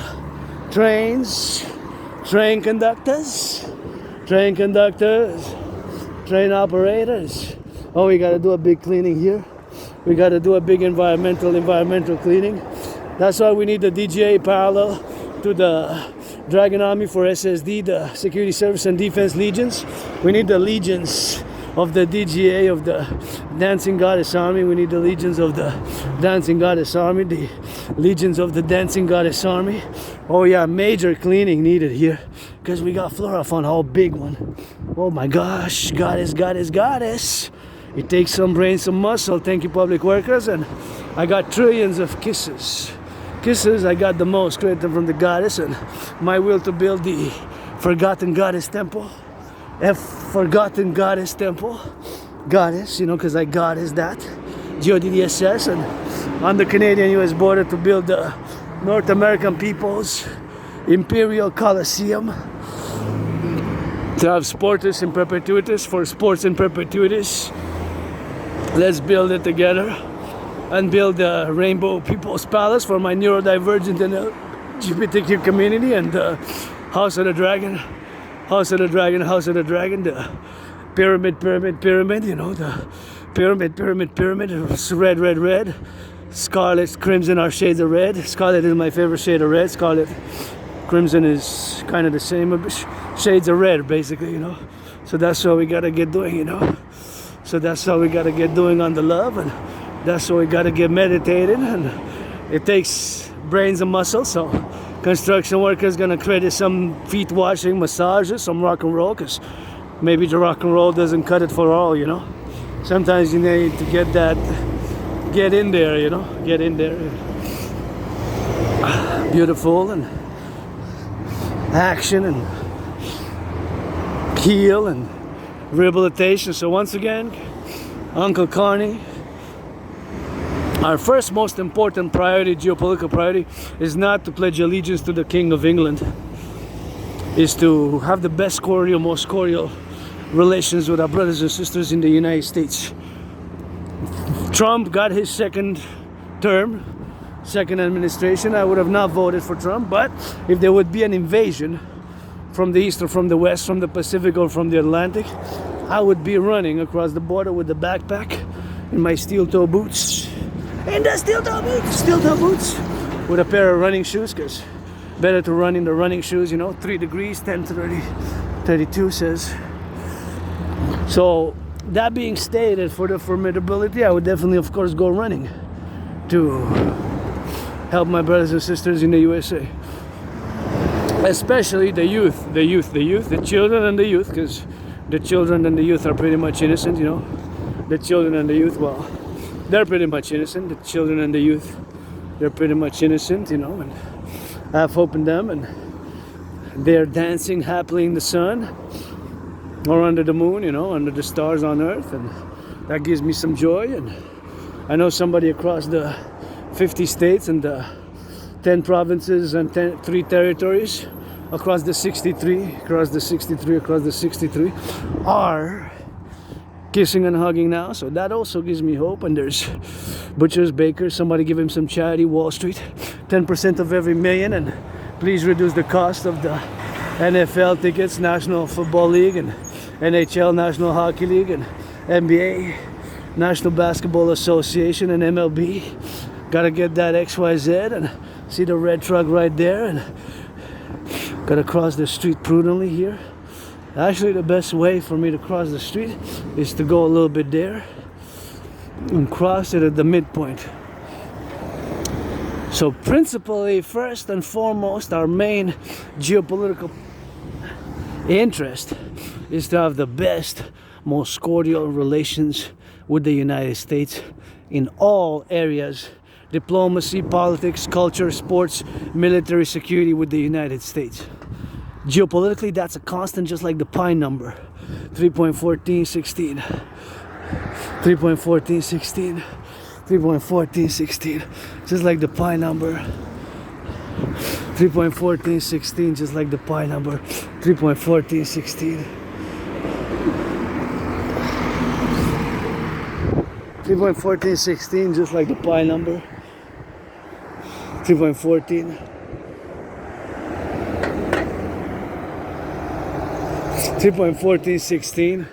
A: trains, train conductors, train operators. Oh, we gotta do a big cleaning here. We gotta do a big environmental cleaning. That's why we need the DGA parallel to the Dragon Army for SSD, the Security Service and Defense Legions. We need the legions of the DGA, of the Dancing Goddess Army. We need the legions of the Dancing Goddess Army, the legions of the Dancing Goddess Army. Oh yeah, major cleaning needed here because we got Fluorophon, a big one. Oh my gosh, goddess. It takes some brain, some muscle. Thank you, public workers. And I got trillions of kisses. I got the most credit from the goddess, and my will to build the Forgotten Goddess Temple. Forgotten Goddess Temple. Goddess, because I goddess that. GODDSS, and on the Canadian-US border to build the North American People's Imperial Coliseum. To have sportus in perpetuities, for sports in perpetuities. Let's build it together. And build the Rainbow People's Palace for my neurodivergent and LGBTQ community, and the House of the Dragon, the pyramid, the pyramid, it's red, scarlet, crimson are shades of red. Scarlet is my favorite shade of red. Scarlet, crimson is kind of the same, shades of red basically, So that's what we gotta get doing, So that's how we gotta get doing on the love, and that's what we gotta get meditating, and it takes brains and muscles. So construction workers gonna credit some feet washing, massages, some rock and roll, because maybe the rock and roll doesn't cut it for all, Sometimes you need to get in there, get in there. Beautiful, and action, and heal, and rehabilitation. So once again, Uncle Carney, our first most important priority, geopolitical priority, is not to pledge allegiance to the King of England. Is to have the best cordial, most cordial relations with our brothers and sisters in the United States. Trump got his second term, second administration. I would have not voted for Trump, but if there would be an invasion from the east or from the west, from the Pacific or from the Atlantic, I would be running across the border with the backpack in my steel toe boots. And the steel toe boots, with a pair of running shoes, because better to run in the running shoes, 3 degrees, 10 to 30, 32 says. So that being stated, for the formidability, I would definitely, of course, go running to help my brothers and sisters in the USA. Especially the youth, the children and the youth, because the children and the youth are pretty much innocent, The children and the youth, well, they're pretty much innocent. The children and the youth, they're pretty much innocent, and I have hope in them, and they're dancing happily in the sun or under the moon, under the stars on earth, and that gives me some joy. And I know somebody across the 50 states and the 10 provinces and 3 territories across the 63 are kissing and hugging now, so that also gives me hope. And there's butchers, bakers, somebody give him some charity, Wall Street, 10% of every million, and please reduce the cost of the NFL tickets, National Football League, and NHL, National Hockey League, and NBA, National Basketball Association, and MLB. Gotta get that XYZ, and see the red truck right there, and gotta cross the street prudently here. Actually, the best way for me to cross the street is to go a little bit there and cross it at the midpoint. So principally, first and foremost, our main geopolitical interest is to have the best, most cordial relations with the United States in all areas: diplomacy, politics, culture, sports, military, security, with the United States. Geopolitically, that's a constant, just like the pi number, 3.1416, 3.1416, 3.1416, just like the pi number, 3.1416, just like the pi number, 3.1416. 3.1416, just like the pi number. 3.14. 3.1416.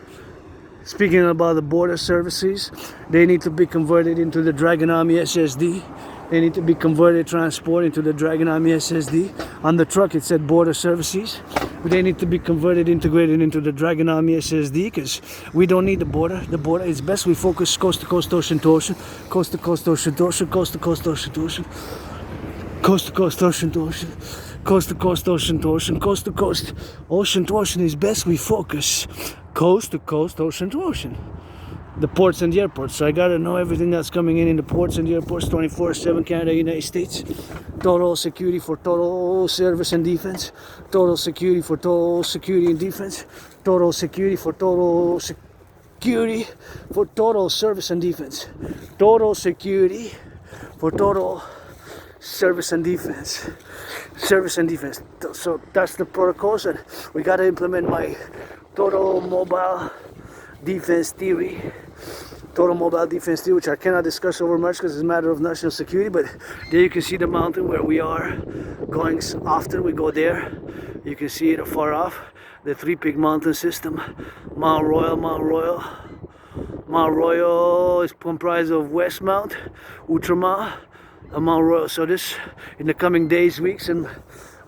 A: Speaking about the border services, they need to be converted into the Dragon Army SSD. They need to be converted, transport into the Dragon Army SSD. On the truck it said border services. They need to be converted, integrated into the Dragon Army SSD, because we don't need the border. The border is best we focus coast to coast, ocean to ocean, coast to coast, ocean to ocean, coast to coast, ocean to ocean, coast to coast, ocean to ocean, coast to coast, ocean to ocean, coast to coast, ocean to ocean is best we focus coast to coast, ocean to ocean. The ports and the airports. So I gotta know everything that's coming in the ports and the airports 24/7, Canada, United States. Total security for total service and defense. Total security for total security and defense. Total security for total security for total service and defense. Total security for total service and defense. Service and defense. So that's the protocols, and we gotta implement my total mobile defense theory. Total mobile defense theory, which I cannot discuss over much because it's a matter of national security. But there you can see the mountain where we are going. Often we go there. You can see it afar off. The Three Peak Mountain System. Mount Royal, Mount Royal. Mount Royal is comprised of Westmount, Outremer, and Mount Royal. So this, in the coming days, weeks, and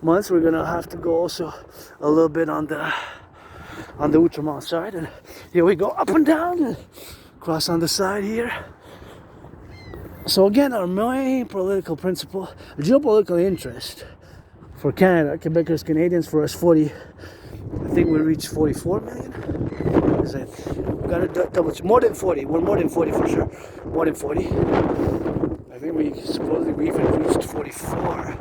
A: months, we're gonna have to go also a little bit on the Outremer side. And here we go up and down and cross on the side here. So again, our main political principle, geopolitical interest for Canada, Quebecers, Canadians, for us 40, I think we reached 44 million. Is it? We gotta double check. More than 40. We're more than 40 for sure. More than 40. I think we supposedly we even reached 44.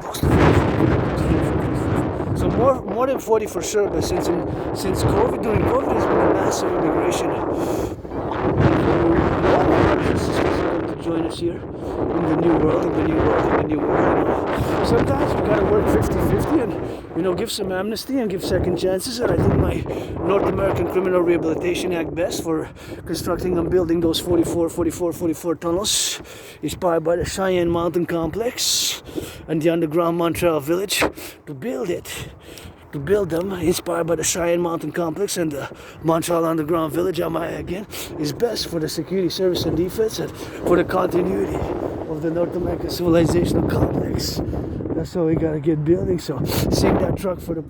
A: Close to 44. So more than 40 for sure. But since COVID, during COVID, there's been a massive immigration. To join us here in the new world, Sometimes we gotta work 50-50 and, give some amnesty and give second chances. And I think my North American Criminal Rehabilitation Act best for constructing and building those 44 tunnels, inspired by the Cheyenne Mountain Complex and the underground Montreal Village, to build them, inspired by the Cheyenne Mountain Complex and the Montreal Underground Village, again, is best for the security, service, and defense, and for the continuity of the North American civilizational complex. That's how we gotta get building. So, seeing that truck from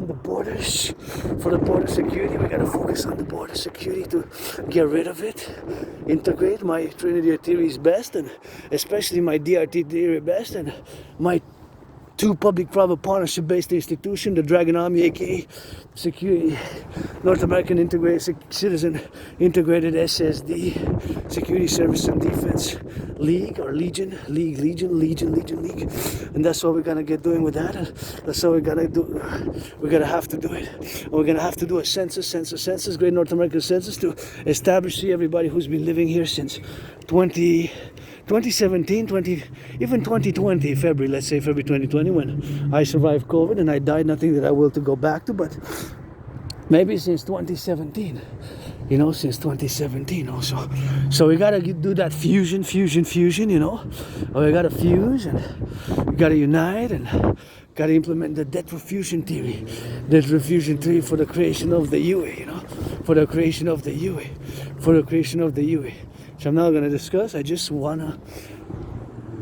A: the borders, for the border security, we gotta focus on the border security to get rid of it, integrate my Trinity theory is best, and especially my DRT theory best, and my two public-private partnership-based institution, the Dragon Army, aka Security, North American Integrated Citizen Integrated SSD, Security Service and Defense League, or Legion, and that's what we're gonna get doing with that. And that's what we're gonna do. We're gonna have to do it. And we're gonna have to do a census, Great North American Census, to establish everybody who's been living here since 2017, even 2020, February, let's say February 2020, when I survived COVID and I died, nothing that I will to go back to, but maybe since 2017, since 2017 also. So we gotta do that fusion, we gotta fuse and we gotta unite and gotta implement the debt refusion theory for the creation of the UA, for the creation of the UA. Which I'm not going to discuss. I just want to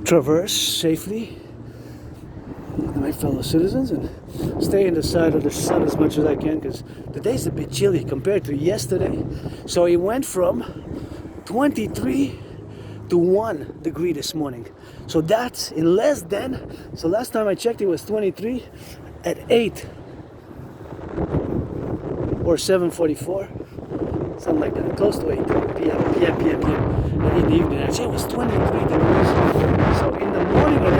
A: traverse safely my fellow citizens and stay in the side of the sun as much as I can, because today's a bit chilly compared to yesterday. So it went from 23 to 1 degree this morning. So that's in less than, so last time I checked it was 23 at 8 or 7:44. Something like that, close to 8 p.m. In the evening. Actually, it was 23 degrees. So in the morning at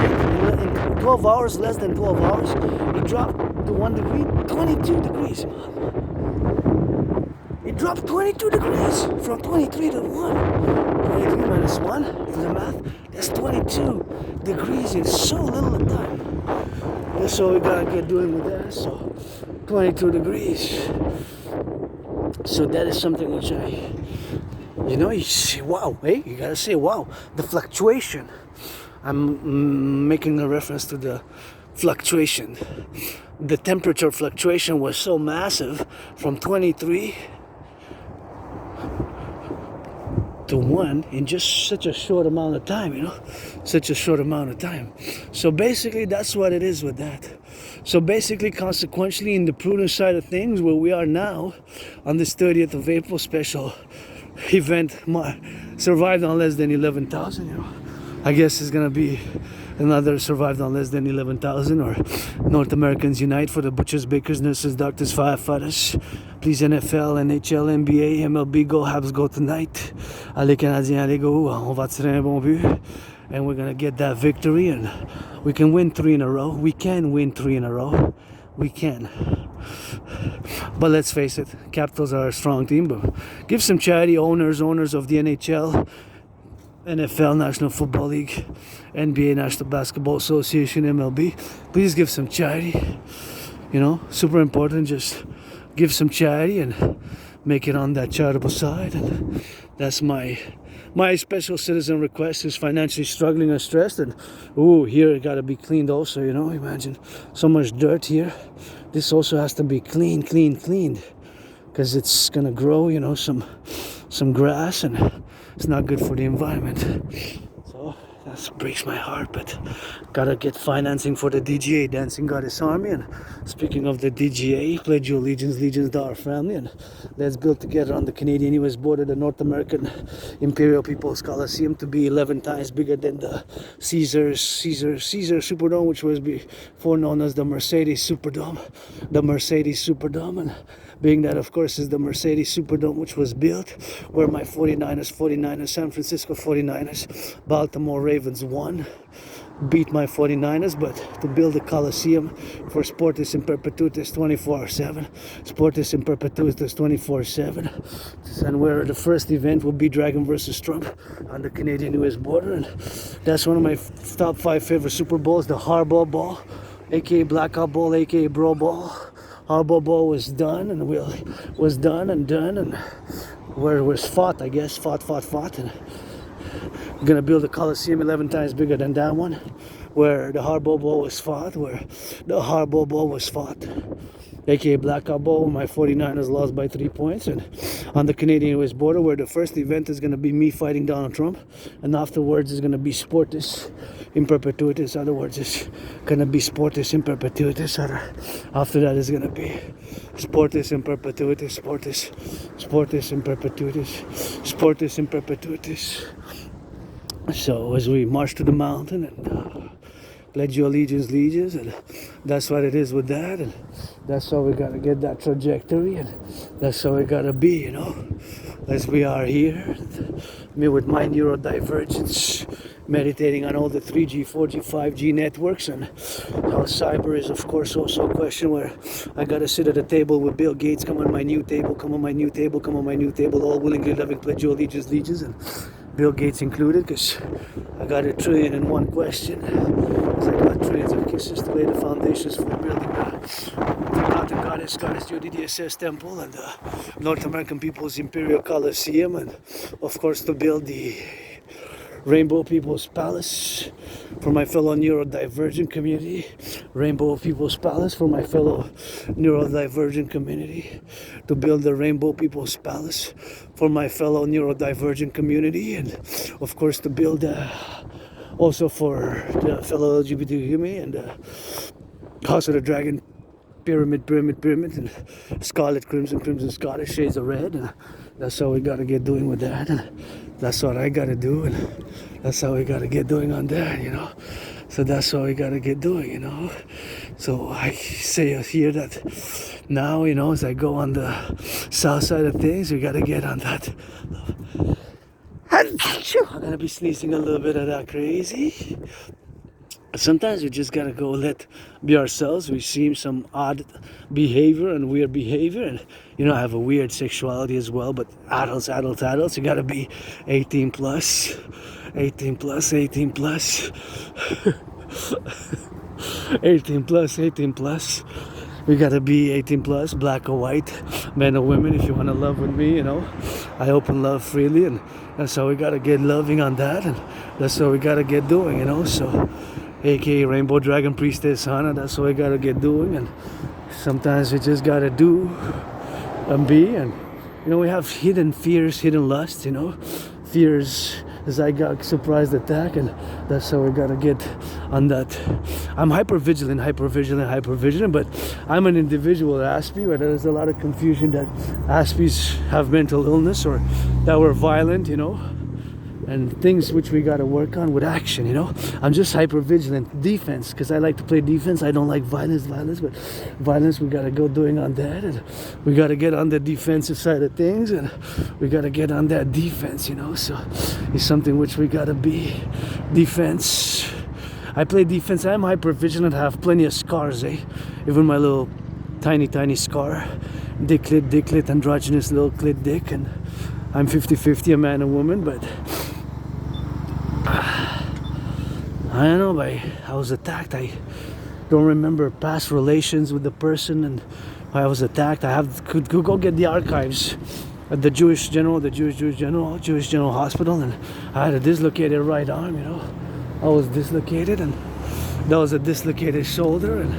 A: 8, in 12 hours, less than 12 hours, it dropped to 1 degree, 22 degrees. It dropped 22 degrees from 23 to 1. 23 minus 1, to the math, that's 22 degrees in so little time. That's what we gotta get doing with that. So 22 degrees. So that is something which You know, you see, wow, hey, you gotta say, wow, the fluctuation. I'm making a reference to the fluctuation. The temperature fluctuation was so massive from 23 to 1 in just such a short amount of time, you know, such a short amount of time. So basically, that's what it is with that. So basically, consequentially, in the prudent side of things, where we are now on this 30th of April special event, survived on less than 11,000, you know. I guess it's gonna be another survived on less than 11,000, or North Americans unite for the butchers, bakers, nurses, doctors, firefighters. Please NFL, NHL, NBA, MLB, go Habs, go tonight. Allez Canadiens, allez go. On va tirer un bon but. And we're gonna get that victory, and we can win 3 in a row. We can win 3 in a row. We can. But let's face it, Capitals are a strong team. But give some charity, owners of the NHL, NFL, National Football League, NBA, National Basketball Association, MLB. Please give some charity. You know, super important. Just give some charity and make it on that charitable side. And that's my special citizen request. Is financially struggling or stressed, and here it gotta be cleaned also. You know, imagine so much dirt here. This also has to be cleaned, because it's gonna grow. You know, some grass, and it's not good for the environment. So that breaks my heart, but gotta get financing for the DGA, Dancing Goddess Army. And speaking of the DGA, pledge your allegiance to our family, and let's build together on the Canadian-US border the North American Imperial People's Coliseum to be 11 times bigger than the Caesar Superdome, which was before known as the Mercedes Superdome. And being that, of course, is the Mercedes Superdome, which was built where my 49ers, San Francisco 49ers, Baltimore Ravens won, beat my 49ers, but to build a Coliseum for Sportis in Perpetuitas 24/7, Sportis in Perpetuitas 24/7, and where the first event will be Dragon versus Trump on the Canadian-US border. And that's one of my top 5 favorite Super Bowls, the Hardball Ball, aka Blackout Ball, aka Bro Ball. Hardball Ball was done and where it was fought, I guess, fought, and we're gonna build a Coliseum 11 times bigger than that one, where the Hardball Ball was fought, aka Blackout Ball, where my 49ers lost by 3 points, and on the Canadian-US border, where the first event is gonna be me fighting Donald Trump, and afterwards is gonna be Sportis in Perpetuitas. In other words, it's gonna be Sportis in Perpetuitas. After that is gonna be Sportis in Perpetuitas, Sportis in Perpetuitas. So as we march to the mountain and pledge your allegiance, and that's what it is with that, and that's how we gotta get that trajectory, and that's how we gotta be, you know, as we are here, me with my neurodivergence, meditating on all the 3G, 4G, 5G networks, and how cyber is, of course, also a question where I gotta sit at a table with Bill Gates, come on my new table, all willingly loving, pledge your allegiance, and Bill Gates included, because I got 1,000,000,001 question. Because I got trillions of kisses to lay the foundations for building the Goddess DDSS Temple and the North American People's Imperial Coliseum, and of course to build the Rainbow People's Palace for my fellow neurodivergent community. Rainbow People's Palace for my fellow neurodivergent community. To build the Rainbow People's Palace for my fellow neurodivergent community. And of course to build also for the fellow LGBT community, and House of the Dragon pyramid, and scarlet, crimson, scarlet, shades of red. And that's how we gotta get doing with that. And that's what I gotta do, and that's how we gotta get doing on that, you know. So that's how we gotta get doing, you know. So I say here that now, you know, as I go on the south side of things, we gotta get on that. I'm gonna be sneezing a little bit of that crazy. Sometimes we just gotta go be ourselves. We see some odd behavior and weird behavior, and you know, I have a weird sexuality as well, but adults, you gotta be 18 plus 18 plus 18 plus We gotta be 18 plus, black or white, men or women. If you wanna love with me, I open love freely, and that's how we gotta get loving on that, and that's what we gotta get doing, So, aka Rainbow Dragon Priestess Hana, that's what we gotta get doing, and sometimes we just gotta do and be, and we have hidden fears, hidden lusts, fears. As I got surprised attack, and that's how we gotta get on that. I'm hyper vigilant, but I'm an individual Aspie, where there's a lot of confusion that Aspies have mental illness or that we're violent, and things which we gotta work on with action, I'm just hyper vigilant. Defense, because I like to play defense. I don't like violence, but violence we gotta go doing on that, and we gotta get on the defensive side of things, and we gotta get on that defense, So it's something which we gotta be. Defense. I play defense. I'm hyper vigilant. I have plenty of scars, even my little tiny scar, dicklet, androgynous little clit dick, and I'm 50-50, a man and woman, but I don't know, I was attacked. I don't remember past relations with the person, and I was attacked. Could go get the archives at the Jewish General Hospital, and I had a dislocated right arm, I was dislocated, and that was a dislocated shoulder, and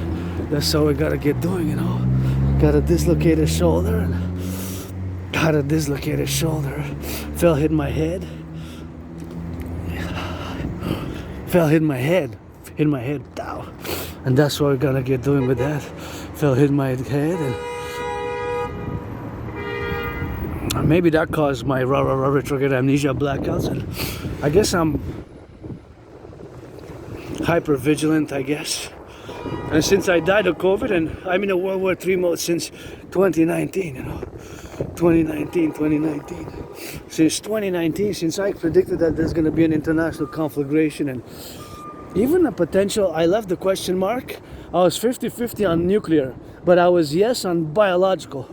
A: that's how we gotta get doing, Got a dislocated shoulder, and got a dislocated shoulder. Fell, hit my head. Hit my head, dow. And that's what we're gonna get doing with that. Fell, hit my head, and maybe that caused my retrograde amnesia blackouts. And I guess I'm hyper vigilant, I guess. And since I died of COVID, and I'm in a World War III mode since 2019, 2019. Since 2019, since I predicted that there's going to be an international conflagration, and even a potential, I left the question mark. I was 50-50 on nuclear, but I was yes on biological.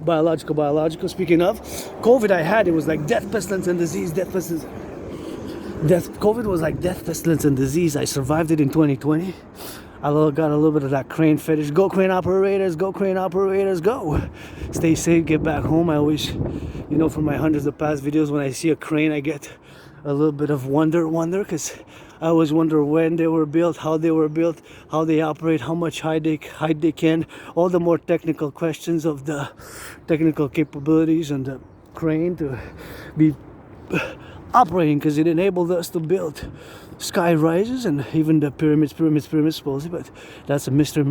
A: Speaking of, COVID I had, it was like death, pestilence, and disease. COVID was like death, pestilence, and disease. I survived it in 2020. I got a little bit of that crane fetish. Go crane operators, go. Stay safe, get back home. I always, from my hundreds of past videos, when I see a crane, I get a little bit of wonder, because I always wonder when they were built, how they were built, how they operate, how much height they can, all the more technical questions of the technical capabilities and the crane to be operating, because it enabled us to build sky rises and even the pyramids supposedly, but that's a mystery,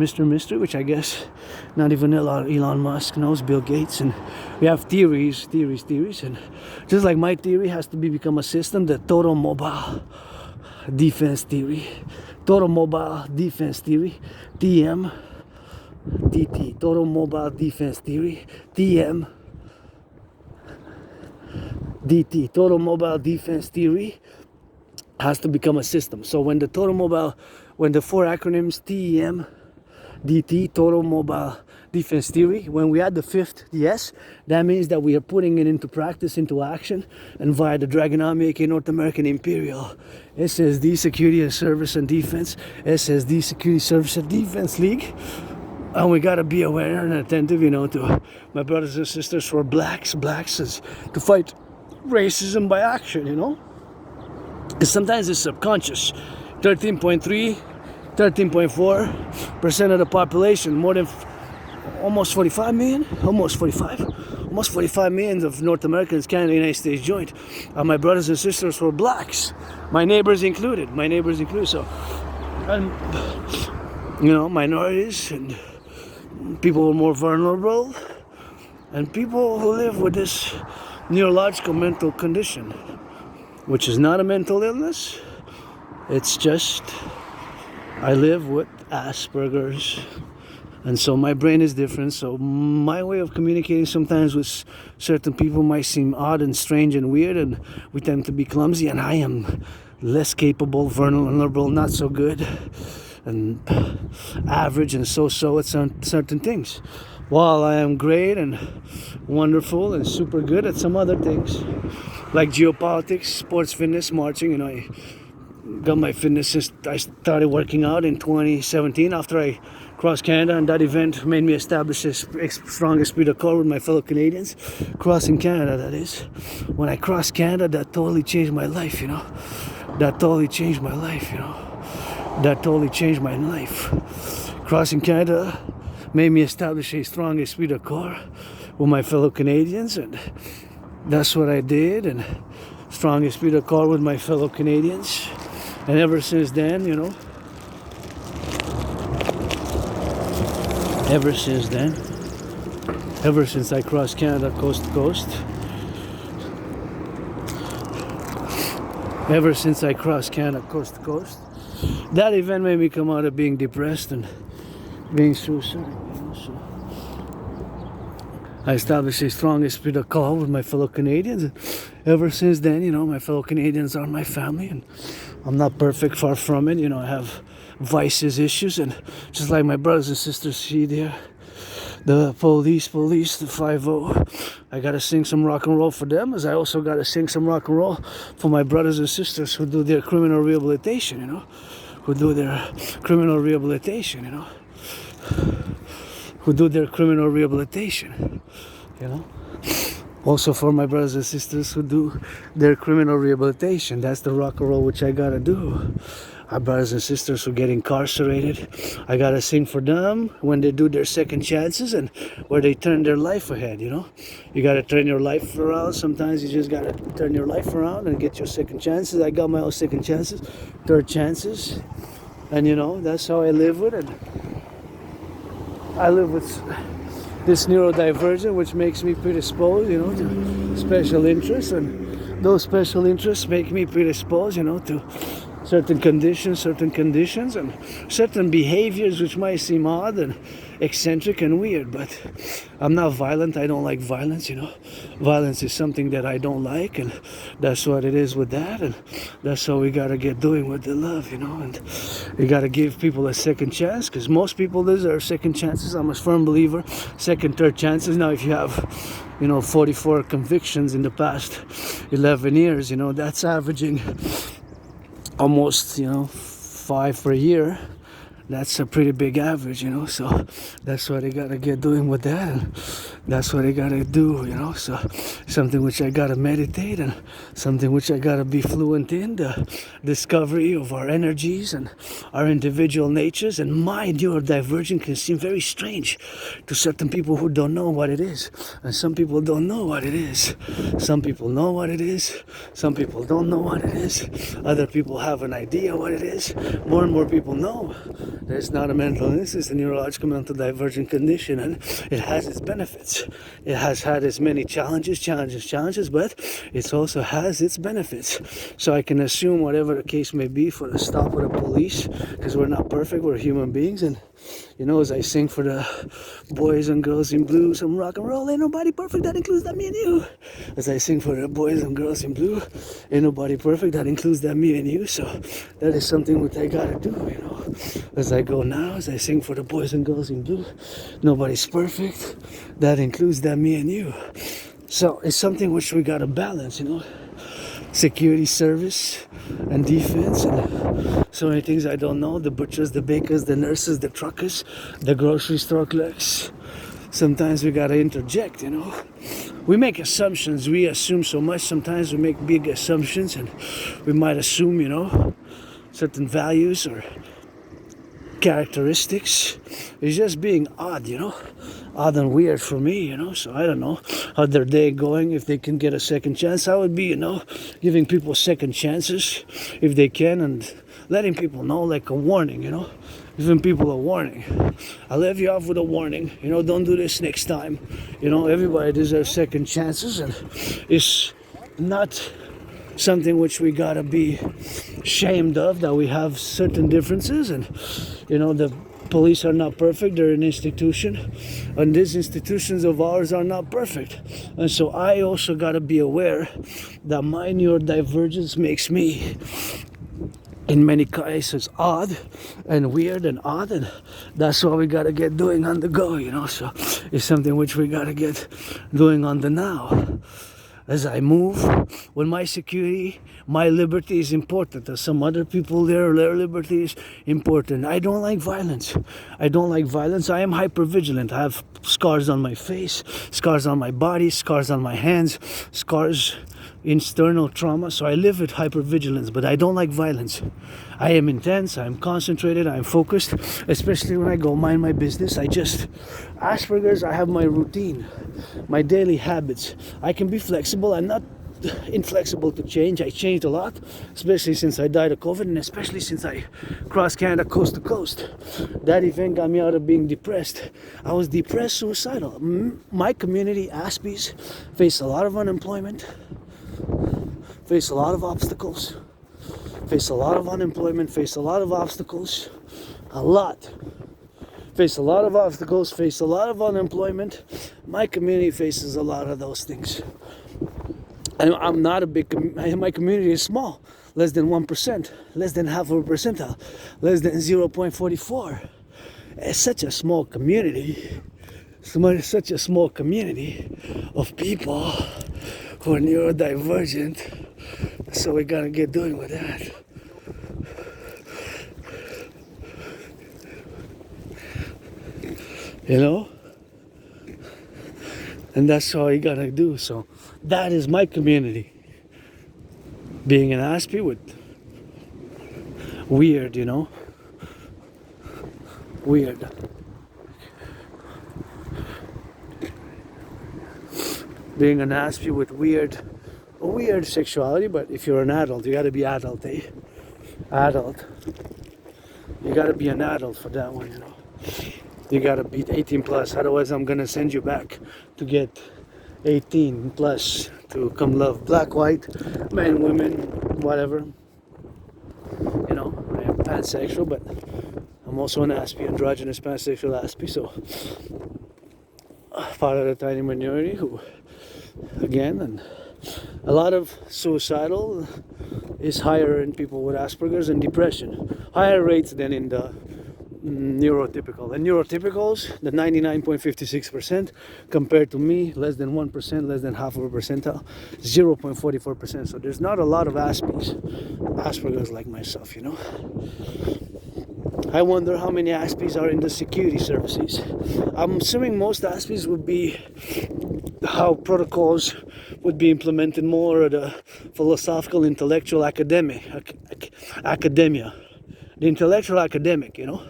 A: which I guess not even Elon Musk knows, Bill Gates, and we have theories, and just like my theory has to become a system, the total mobile defense theory, TM, TT, total mobile defense theory, TM, DT, total mobile defense theory, has to become a system. So when the four acronyms TEM, DT, total mobile defense theory, when we add the fifth, the S, that means that we are putting it into practice, into action, and via the Dragon Army, aka North American Imperial, SSD, Security and Service and Defense, SSD, Security, Service and Defense League. And we gotta be aware and attentive, to my brothers and sisters who are blacks, is to fight racism by action, Because sometimes it's subconscious. 13.4% of the population, more than almost 45 million of North Americans, Canada, United States joint, are my brothers and sisters who are blacks, my neighbors included. So, and minorities and people who are more vulnerable, and people who live with this neurological mental condition, which is not a mental illness. It's just I live with Asperger's, and so my brain is different. So my way of communicating sometimes with certain people might seem odd and strange and weird, and we tend to be clumsy, and I am less capable, vulnerable, not so good, and average and so at certain things, while I am great and wonderful and super good at some other things, like geopolitics, sports, fitness, marching. got my fitness since I started working out in 2017 after I crossed Canada, and that event made me establish a strong esprit de corps with my fellow Canadians. Crossing Canada, that is. When I crossed Canada, that totally changed my life, you know. That totally changed my life, you know. That totally changed my life. Crossing Canada made me establish a strong esprit de corps with my fellow Canadians, and that's what I did, and strong esprit de corps with my fellow Canadians. And ever since then, you know, ever since I crossed Canada coast to coast, ever since I crossed Canada coast to coast, that event made me come out of being depressed and being suicidal. You know, so I established a strong esprit de corps with my fellow Canadians. And ever since then, you know, my fellow Canadians are my family, and I'm not perfect, far from it. You know, I have vices, issues, and just like my brothers and sisters see there, the police, the 5-0. I gotta sing some rock and roll for them, as I also gotta sing some rock and roll for my brothers and sisters who do their criminal rehabilitation, you know, who do their criminal rehabilitation, you know, who do their criminal rehabilitation, you know. Also for my brothers and sisters who do their criminal rehabilitation. That's the rock and roll which I gotta do. Our brothers and sisters who get incarcerated, I gotta sing for them when they do their second chances and where they turn their life ahead, you know. You gotta turn your life around. Sometimes you just gotta turn your life around and get your second chances. I got my own second chances, third chances. And you know, that's how I live with it. I live with this neurodivergent, which makes me predisposed, you know, to special interests, and those special interests make me predisposed, you know, to certain conditions, and certain behaviors which might seem odd and eccentric and weird, but I'm not violent. I don't like violence, you know. Violence is something that I don't like, and that's what it is with that, and that's how we gotta get doing with the love, you know, and we gotta give people a second chance, because most people deserve second chances. I'm a firm believer, second, third chances. Now, if you have, you know, 44 convictions in the past 11 years, you know, that's averaging almost, you know, 5 per year. That's a pretty big average, you know, so that's what I gotta get doing with that, and that's what I gotta do, you know, so something which I gotta meditate, and something which I gotta be fluent in, the discovery of our energies and our individual natures. And my neurodivergent can seem very strange to certain people who don't know what it is, and some people don't know what it is. Some people know what it is, some people don't know what it is, other people have an idea what it is. More and more people know that it's not a mental illness, it's a neurological mental divergent condition, and it has its benefits. It has had its many challenges, but it also has its benefits. So I can assume whatever the case may be for the stop of the police, because we're not perfect, we're human beings. And you know, as I sing for the boys and girls in blue, some rock and roll, ain't nobody perfect, that includes that me and you. As I sing for the boys and girls in blue, ain't nobody perfect, that includes that me and you. So that is something what I gotta do, you know. As I go now, as I sing for the boys and girls in blue, nobody's perfect, that includes that me and you. So it's something which we gotta balance, you know. Security, service, and defense, and so many things I don't know. The butchers, the bakers, the nurses, the truckers, the grocery store clerks. Sometimes we gotta interject, you know. We make assumptions, we assume so much. Sometimes we make big assumptions, and we might assume, you know, certain values or characteristics. It's just being odd, you know, odd and weird for me, you know. So I don't know how their day going, if they can get a second chance. I would be, you know, giving people second chances if they can, and letting people know, like a warning, you know, giving people a warning. I'll let you off with a warning, you know, don't do this next time. You know, everybody deserves second chances, and it's not something which we gotta be ashamed of, that we have certain differences. And you know, the police are not perfect, they're an institution, and these institutions of ours are not perfect. And so I also gotta be aware that my neurodivergence makes me in many cases odd and weird and odd, and that's what we gotta get doing on the go, you know. So it's something which we gotta get doing on the now. as I move, when my security, my liberty is important. There's some other people there, their liberty is important. I don't like violence. I don't like violence. I am hypervigilant. I have scars on my face, scars on my body, scars on my hands, scars, external trauma. So I live with hypervigilance, but I don't like violence. I am intense, I'm concentrated, I'm focused, especially when I go mind my business. Asperger's, I have my routine, my daily habits. I can be flexible. I'm not inflexible to change. I changed a lot, especially since I died of COVID, and especially since I crossed Canada coast to coast. That event got me out of being depressed. I was depressed, suicidal. My community, Aspies, face a lot of unemployment, face a lot of obstacles, face a lot of unemployment, face a lot of obstacles, face a lot of obstacles, face a lot of unemployment. My community faces a lot of those things. And I'm not a big, my community is small, less than 1%, less than half of a percentile, less than 0.44. It's such a small community, such a small community of people who are neurodivergent. So we gotta get doing with that. You know? And that's all you gotta do. So that is my community. Being an Aspie with weird, you know? Weird. Being an Aspie with weird sexuality, but if you're an adult, you gotta be adult, eh? Adult. You gotta be an adult for that one, you know? You gotta be 18 plus, otherwise I'm gonna send you back to get 18 plus to come love black, white, men, women, whatever. You know, I am pansexual, but I'm also an Aspie, androgynous pansexual Aspie, so part of the tiny minority who, again, and a lot of suicidal is higher in people with Asperger's and depression, higher rates than in the neurotypical. And neurotypicals, the 99.56% compared to me, less than 1%, less than half of a percentile, 0.44%. So there's not a lot of Asperger's like myself, you know. I wonder how many Aspies are in the security services. I'm assuming most Aspies would be how protocols would be implemented more at a philosophical, intellectual, academia. The intellectual academic, you know,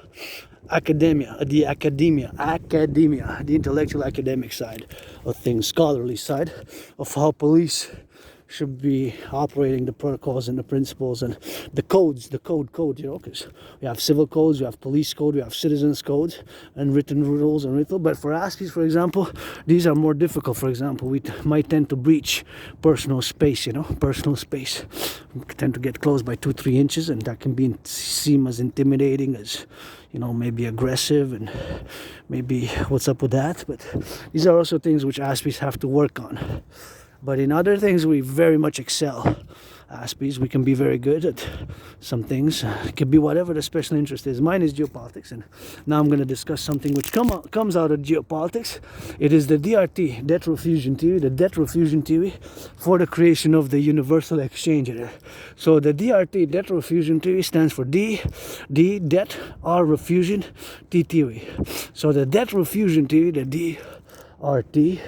A: the intellectual academic side of things, scholarly side of how police should be operating, the protocols and the principles and the codes, you know, because we have civil codes, we have police code, we have citizens codes and written rules and ritual. But for Aspies, for example, these are more difficult. For example, we might tend to breach personal space, you know, personal space. We tend to get close by 2-3 inches, and that can seem as intimidating as, you know, maybe aggressive, and maybe what's up with that. But these are also things which Aspies have to work on. But in other things, we very much excel. Aspies, we can be very good at some things. It could be whatever the special interest is. Mine is geopolitics, and now I'm going to discuss something which comes out of geopolitics. It is the DRT, debt refusion theory, the debt refusion theory for the creation of the universal exchange rate. So the DRT, debt refusion theory, stands for D, debt, R, refusion, T, theory. So the debt refusion theory, the DRT,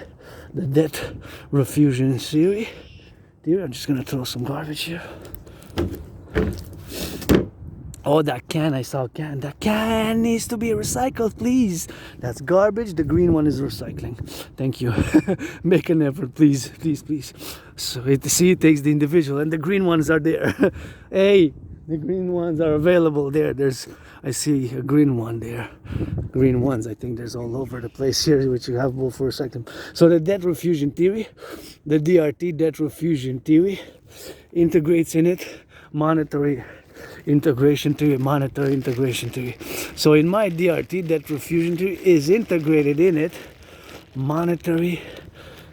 A: the debt refusion theory. I'm just gonna throw some garbage here. Oh, that can, I saw a can. That can needs to be recycled, please. That's garbage. The green one is recycling. Thank you. Make an effort, please. So it takes the individual, and the green ones are there. Hey, the green ones are available there. I see a green one there. Green ones, I think there's all over the place here, which you have both for recycling. So the debt refusion theory, the DRT, debt refusion theory, integrates in it monetary integration theory, monetary integration theory. So in my DRT, debt refusion theory is integrated in it monetary.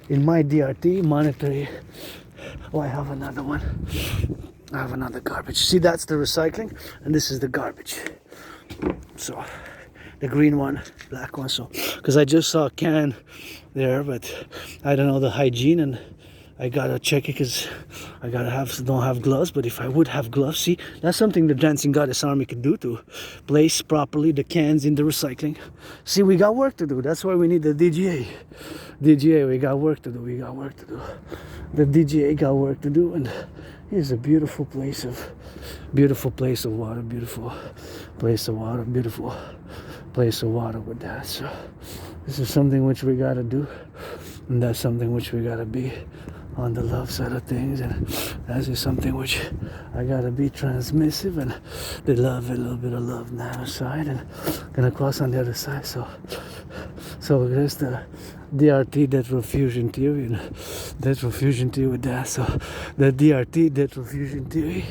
A: In my DRT, monetary. Oh, I have another one. I have another garbage. See, that's the recycling, and this is the garbage. So the green one, black one. So because I just saw a can there, but I don't know the hygiene, and I gotta check it because I don't have gloves. But if I would have gloves, see, that's something the Dancing Goddess Army could do to place properly the cans in the recycling. See, we got work to do. That's why we need the DGA. DGA, we got work to do. The DGA got work to do, and here's a beautiful place of water, beautiful place of water with that. So this is something which we gotta do, and that's something which we gotta be on the love side of things, and that is something which I gotta be transmissive, and they love a little bit of love on the other side, and gonna cross on the other side. So there's the DRT, death fusion theory, and death fusion theory with that. So the DRT, death fusion theory,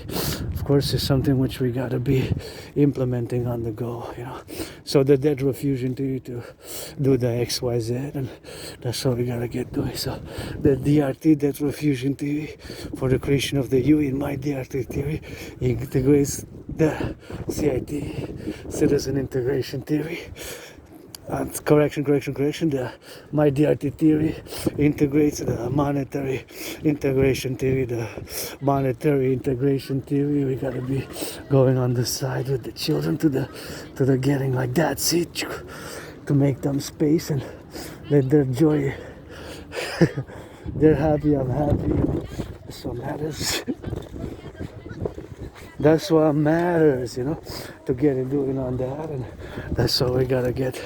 A: of course, is something which we gotta be implementing on the go, you know. So the death fusion theory to do the XYZ, and that's what we gotta get doing. So the DRT, death fusion theory for the creation of the U in my DRT theory integrates the CIT, citizen integration theory. Correction. My DRT theory integrates the monetary integration theory. The monetary integration theory, we gotta be going on the side with the children to the getting like that, see, to make them space and let their joy. They're happy, I'm happy. That's what matters. That's what matters, you know, to get it doing on that, and that's what we gotta get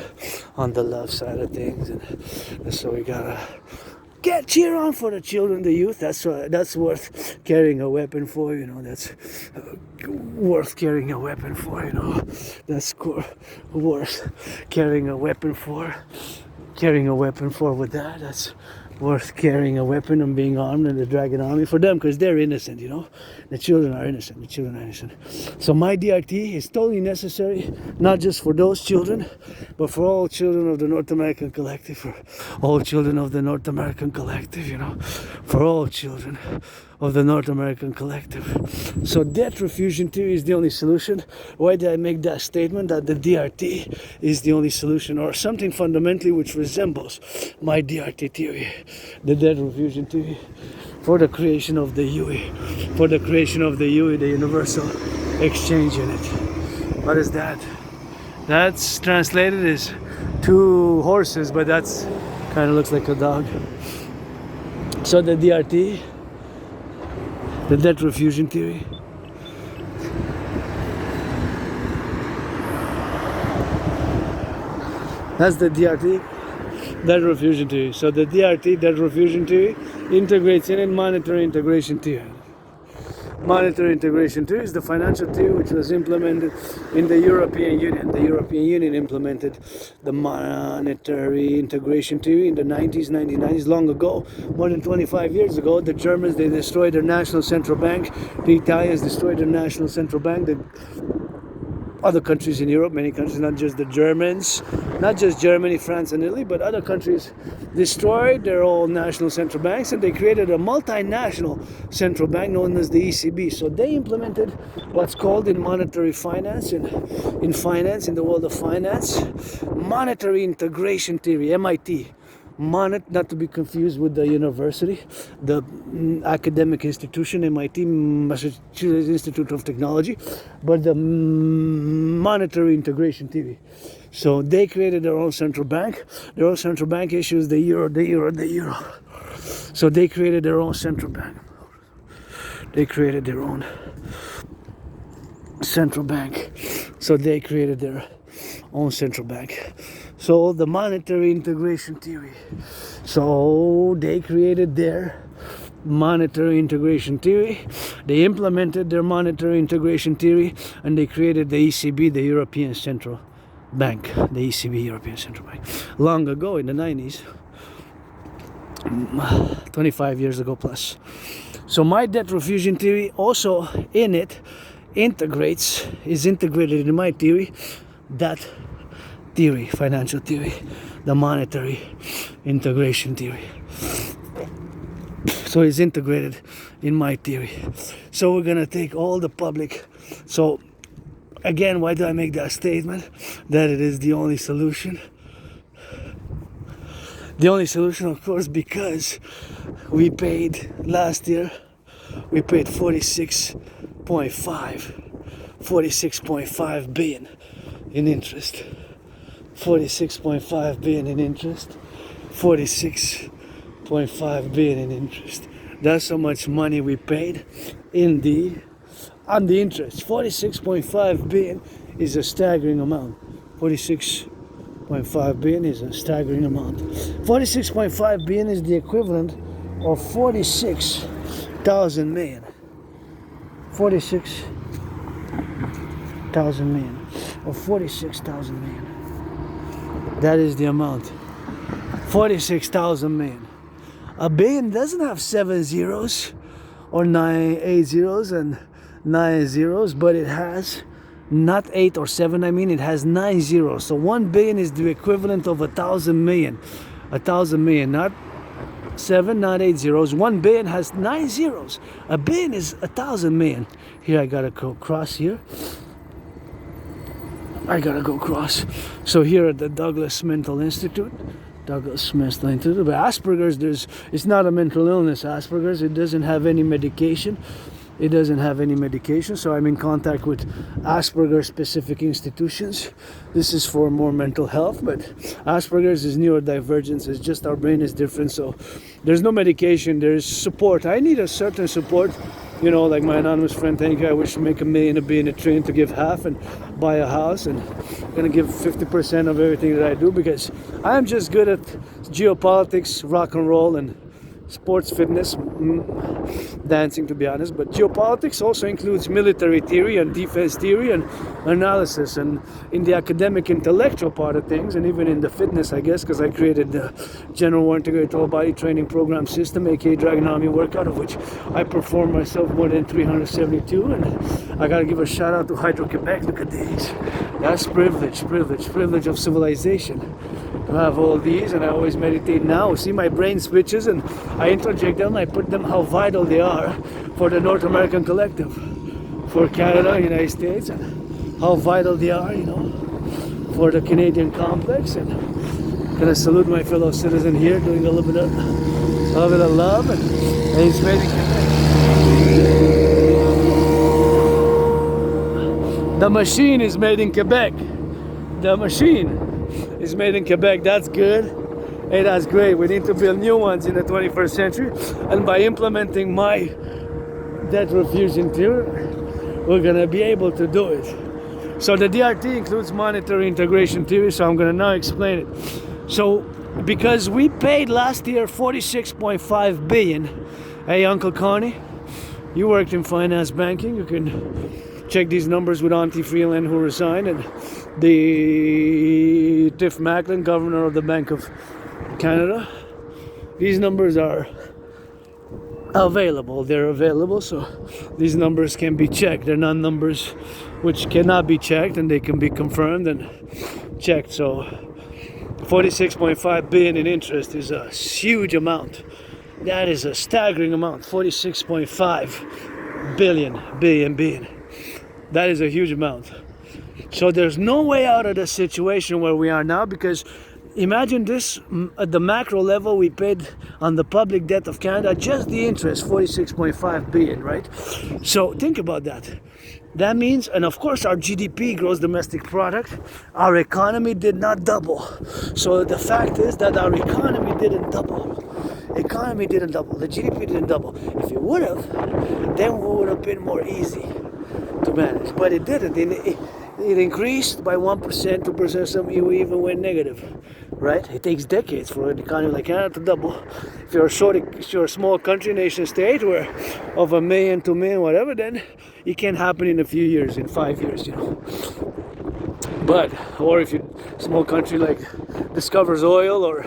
A: on the love side of things, and that's what we gotta cheer on for the children, the youth. That's worth carrying a weapon for, you know. That's worth carrying a weapon for, you know. That's worth carrying a weapon for. With that, that's worth carrying a weapon and being armed in the Dragon Army for them, because they're innocent, you know. The children are innocent. So my DRT is totally necessary, not just for those children, but for all children of the North American Collective, for all children of the North American Collective, you know, for all children of the North American Collective. So death refusion theory is the only solution. Why did I make that statement that the DRT is the only solution, or something fundamentally which resembles my DRT theory, the death refusion theory, for the creation of the UE, the Universal Exchange Unit. What is that? That's translated as two horses, but that's kind of looks like a dog. So the DRT, the death refusion theory, that's the DRT, death refusion theory. So the DRT, death refusion theory, integrates in monetary integration theory. Monetary integration theory is the financial theory which was implemented in the European Union. The European Union implemented the monetary integration theory in the 1990s, long ago, more than 25 years ago. The Germans, they destroyed their national central bank. The Italians destroyed their national central bank. The other countries in Europe, many countries, not just the Germans, not just Germany, France and Italy, but other countries destroyed their own national central banks, and they created a multinational central bank known as the ECB. So they implemented what's called in monetary finance, in the world of finance, monetary integration theory, MIT. Not to be confused with the university, the academic institution, MIT, Massachusetts Institute of Technology, but the monetary integration theory. So they created their own central bank. Their own central bank issues the euro. So they created their own central bank. So the monetary integration theory. So they created their monetary integration theory. They implemented their monetary integration theory, and they created the ECB, the European Central Bank. The ECB, European Central Bank. Long ago in the 90s, 25 years ago plus. So my debt refusion theory also in it is integrated in my theory, that theory, financial theory, the monetary integration theory. So it's integrated in my theory. So we're gonna take all the public. So again, why do I make that statement? That it is the only solution. The only solution, of course, because we paid last year, we paid 46.5 billion in interest. 46.5 billion in interest. 46.5 billion in interest. That's how much money we paid on the interest. 46.5 billion is a staggering amount. 46.5 billion is a staggering amount. 46.5 billion is the equivalent of 46,000 million. 46,000 million or 46,000 million. That is the amount. 46,000 million. A billion doesn't have 7 zeros or 8 zeros and 9 zeros, but it has not 8 or 7, it has 9 zeros. So 1 billion is the equivalent of 1,000 million. 1,000 million, not 7, not 8 zeros. 1 billion has 9 zeros. A billion is 1,000 million. Here I gotta go cross here. I gotta go cross. So here at the Douglas Mental Institute. But Asperger's, it's not a mental illness. Asperger's, it doesn't have any medication. So I'm in contact with Asperger's specific institutions. This is for more mental health, but Asperger's is neurodivergence. It's just our brain is different. So there's no medication. There's support. I need a certain support. Like my anonymous friend, thank you. I wish to make $1 million, $1 billion, $1 trillion to give half and buy a house, and I'm gonna give 50% of everything that I do because I'm just good at geopolitics, rock and roll, and sports, fitness, dancing, to be honest. But geopolitics also includes military theory and defense theory and analysis, and in the academic intellectual part of things, and even in the fitness, I guess, because I created the General War Integrated Total Body Training Program System, aka Dragon Army Workout, of which I performed myself more than 372. And I gotta give a shout out to Hydro-Quebec. Look at these. That's privilege of civilization. To have all these, and I always meditate now. See, my brain switches and I interject them, I put them how vital they are for the North American Collective, for Canada, United States, and how vital they are, for the Canadian complex. And gonna salute my fellow citizen here, doing a little bit of love, and he's making the machine is made in Quebec. The machine is made in Quebec. That's good. Hey, that's great. We need to build new ones in the 21st century, and by implementing my debt refusion theory, we're gonna be able to do it. So the DRT includes monetary integration theory, so I'm gonna now explain it. So because we paid last year 46.5 billion, hey Uncle Connie, you worked in finance banking, you can check these numbers with Auntie Freeland, who resigned, and the Tiff Macklin, governor of the Bank of Canada. These numbers are available. They're available, so these numbers can be checked. They're not numbers which cannot be checked, and they can be confirmed and checked. So 46.5 billion in interest is a huge amount. That is a staggering amount. 46.5 billion. That is a huge amount. So there's no way out of the situation where we are now, because imagine this, at the macro level, we paid on the public debt of Canada, just the interest, 46.5 billion, right? So think about that. That means, and of course our GDP, gross domestic product, our economy did not double. So the fact is that our economy didn't double. The GDP didn't double. If it would have, then it would have been more easy to manage. But it didn't. It increased by 1%, 2%, some even went negative, right? It takes decades for an economy like Canada to double. If you're a small country, nation state, where of 1 million, 2 million, whatever, then it can happen in a few years, in 5 years, But, or if you're a small country like discovers oil, or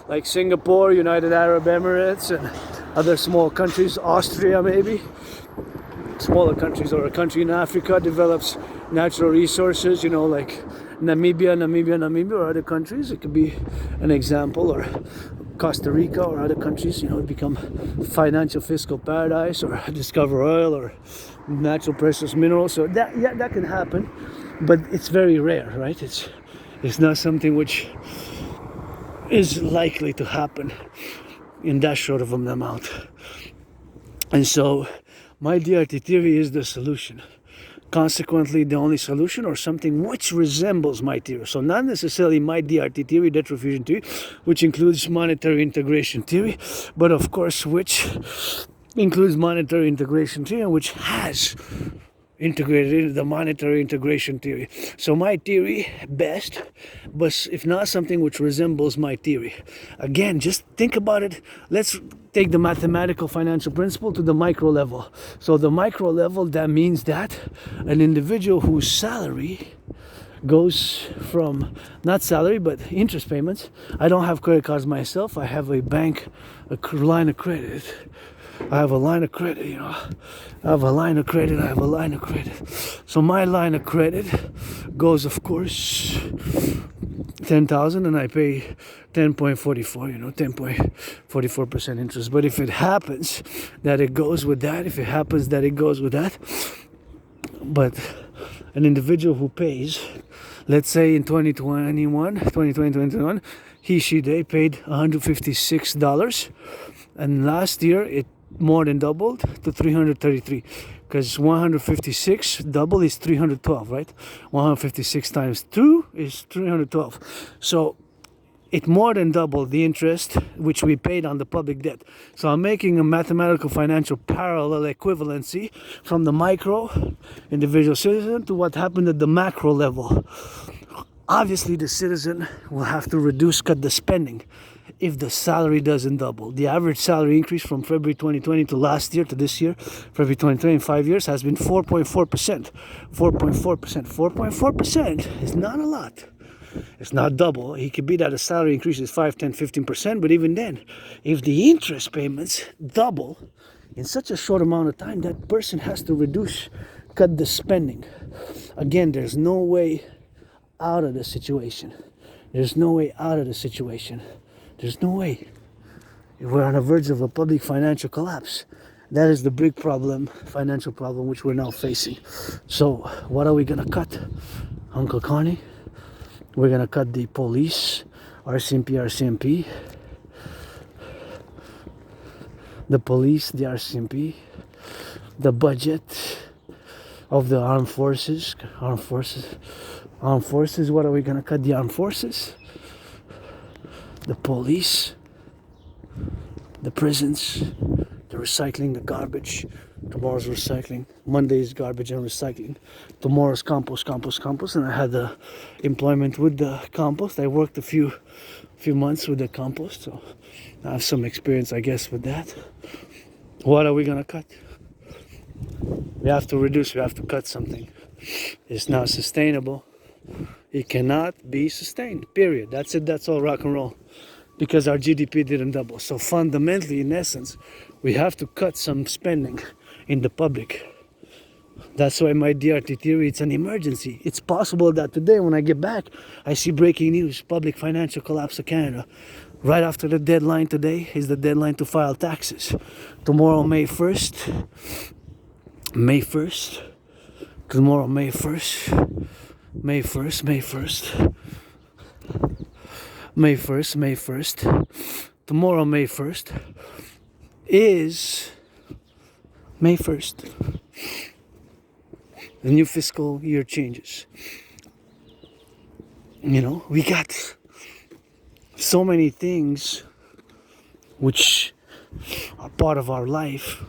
A: like Singapore, United Arab Emirates, and other small countries, Austria maybe, smaller countries, or a country in Africa develops natural resources, like Namibia, or other countries. It could be an example, or Costa Rica, or other countries, become financial fiscal paradise, or discover oil or natural precious minerals. So that can happen, but it's very rare, right? It's not something which is likely to happen in that short of an amount. And so my DRT theory is the solution. Consequently, the only solution, or something which resembles my theory. So not necessarily my DRT theory, debt refusion theory, which includes monetary integration theory, but of course which includes monetary integration theory, which has integrated into the monetary integration theory. So my theory best, but if not something which resembles my theory. Again, just think about it. Let's take the mathematical financial principle to the micro level. So the micro level, that means that an individual whose salary goes from, not salary, but interest payments. I don't have credit cards myself. I have a bank, a line of credit. I have a line of credit, you know. I have a line of credit. So my line of credit goes, of course, 10,000, and I pay 10.44, you know, 10.44% interest. But if it happens that it goes with that, but an individual who pays, let's say in 2021, they paid $156, and last year it more than doubled to 333, because 156 double is 312, right? 156 times 2 is 312. So it more than doubled the interest which we paid on the public debt. So I'm making a mathematical financial parallel equivalency from the micro individual citizen to what happened at the macro level. Obviously the citizen will have to cut the spending if the salary doesn't double. The average salary increase from February 2020 to last year to this year, February 2020, in 5 years, has been 4.4%. 4.4% is not a lot. It's not double. It could be that a salary increase is 5, 10, 15%, but even then, if the interest payments double in such a short amount of time, that person has to cut the spending. Again, there's no way out of the situation. There's no way. We're on the verge of a public financial collapse. That is the big problem, financial problem, which we're now facing. So what are we going to cut, Uncle Connie? We're going to cut the police, RCMP, the police, the RCMP, the budget of the armed forces. What are we going to cut? The armed forces, the police, the prisons, the recycling, the garbage. Tomorrow's recycling. Monday's garbage and recycling. Tomorrow's compost. And I had the employment with the compost. I worked a few months with the compost, so I have some experience, I guess, with that. What are we gonna cut? We have to reduce. We have to cut something. It's not sustainable. It cannot be sustained. Period. That's it. That's all. Rock and roll. Because our GDP didn't double. So fundamentally, in essence, we have to cut some spending in the public. That's why my DRT theory, it's an emergency. It's possible that today when I get back, I see breaking news, public financial collapse of Canada. Right after the deadline today is the deadline to file taxes. Tomorrow, May 1st. Tomorrow, May 1st. Tomorrow, May 1st, is May 1st. The new fiscal year changes. You know, we got so many things which are part of our life,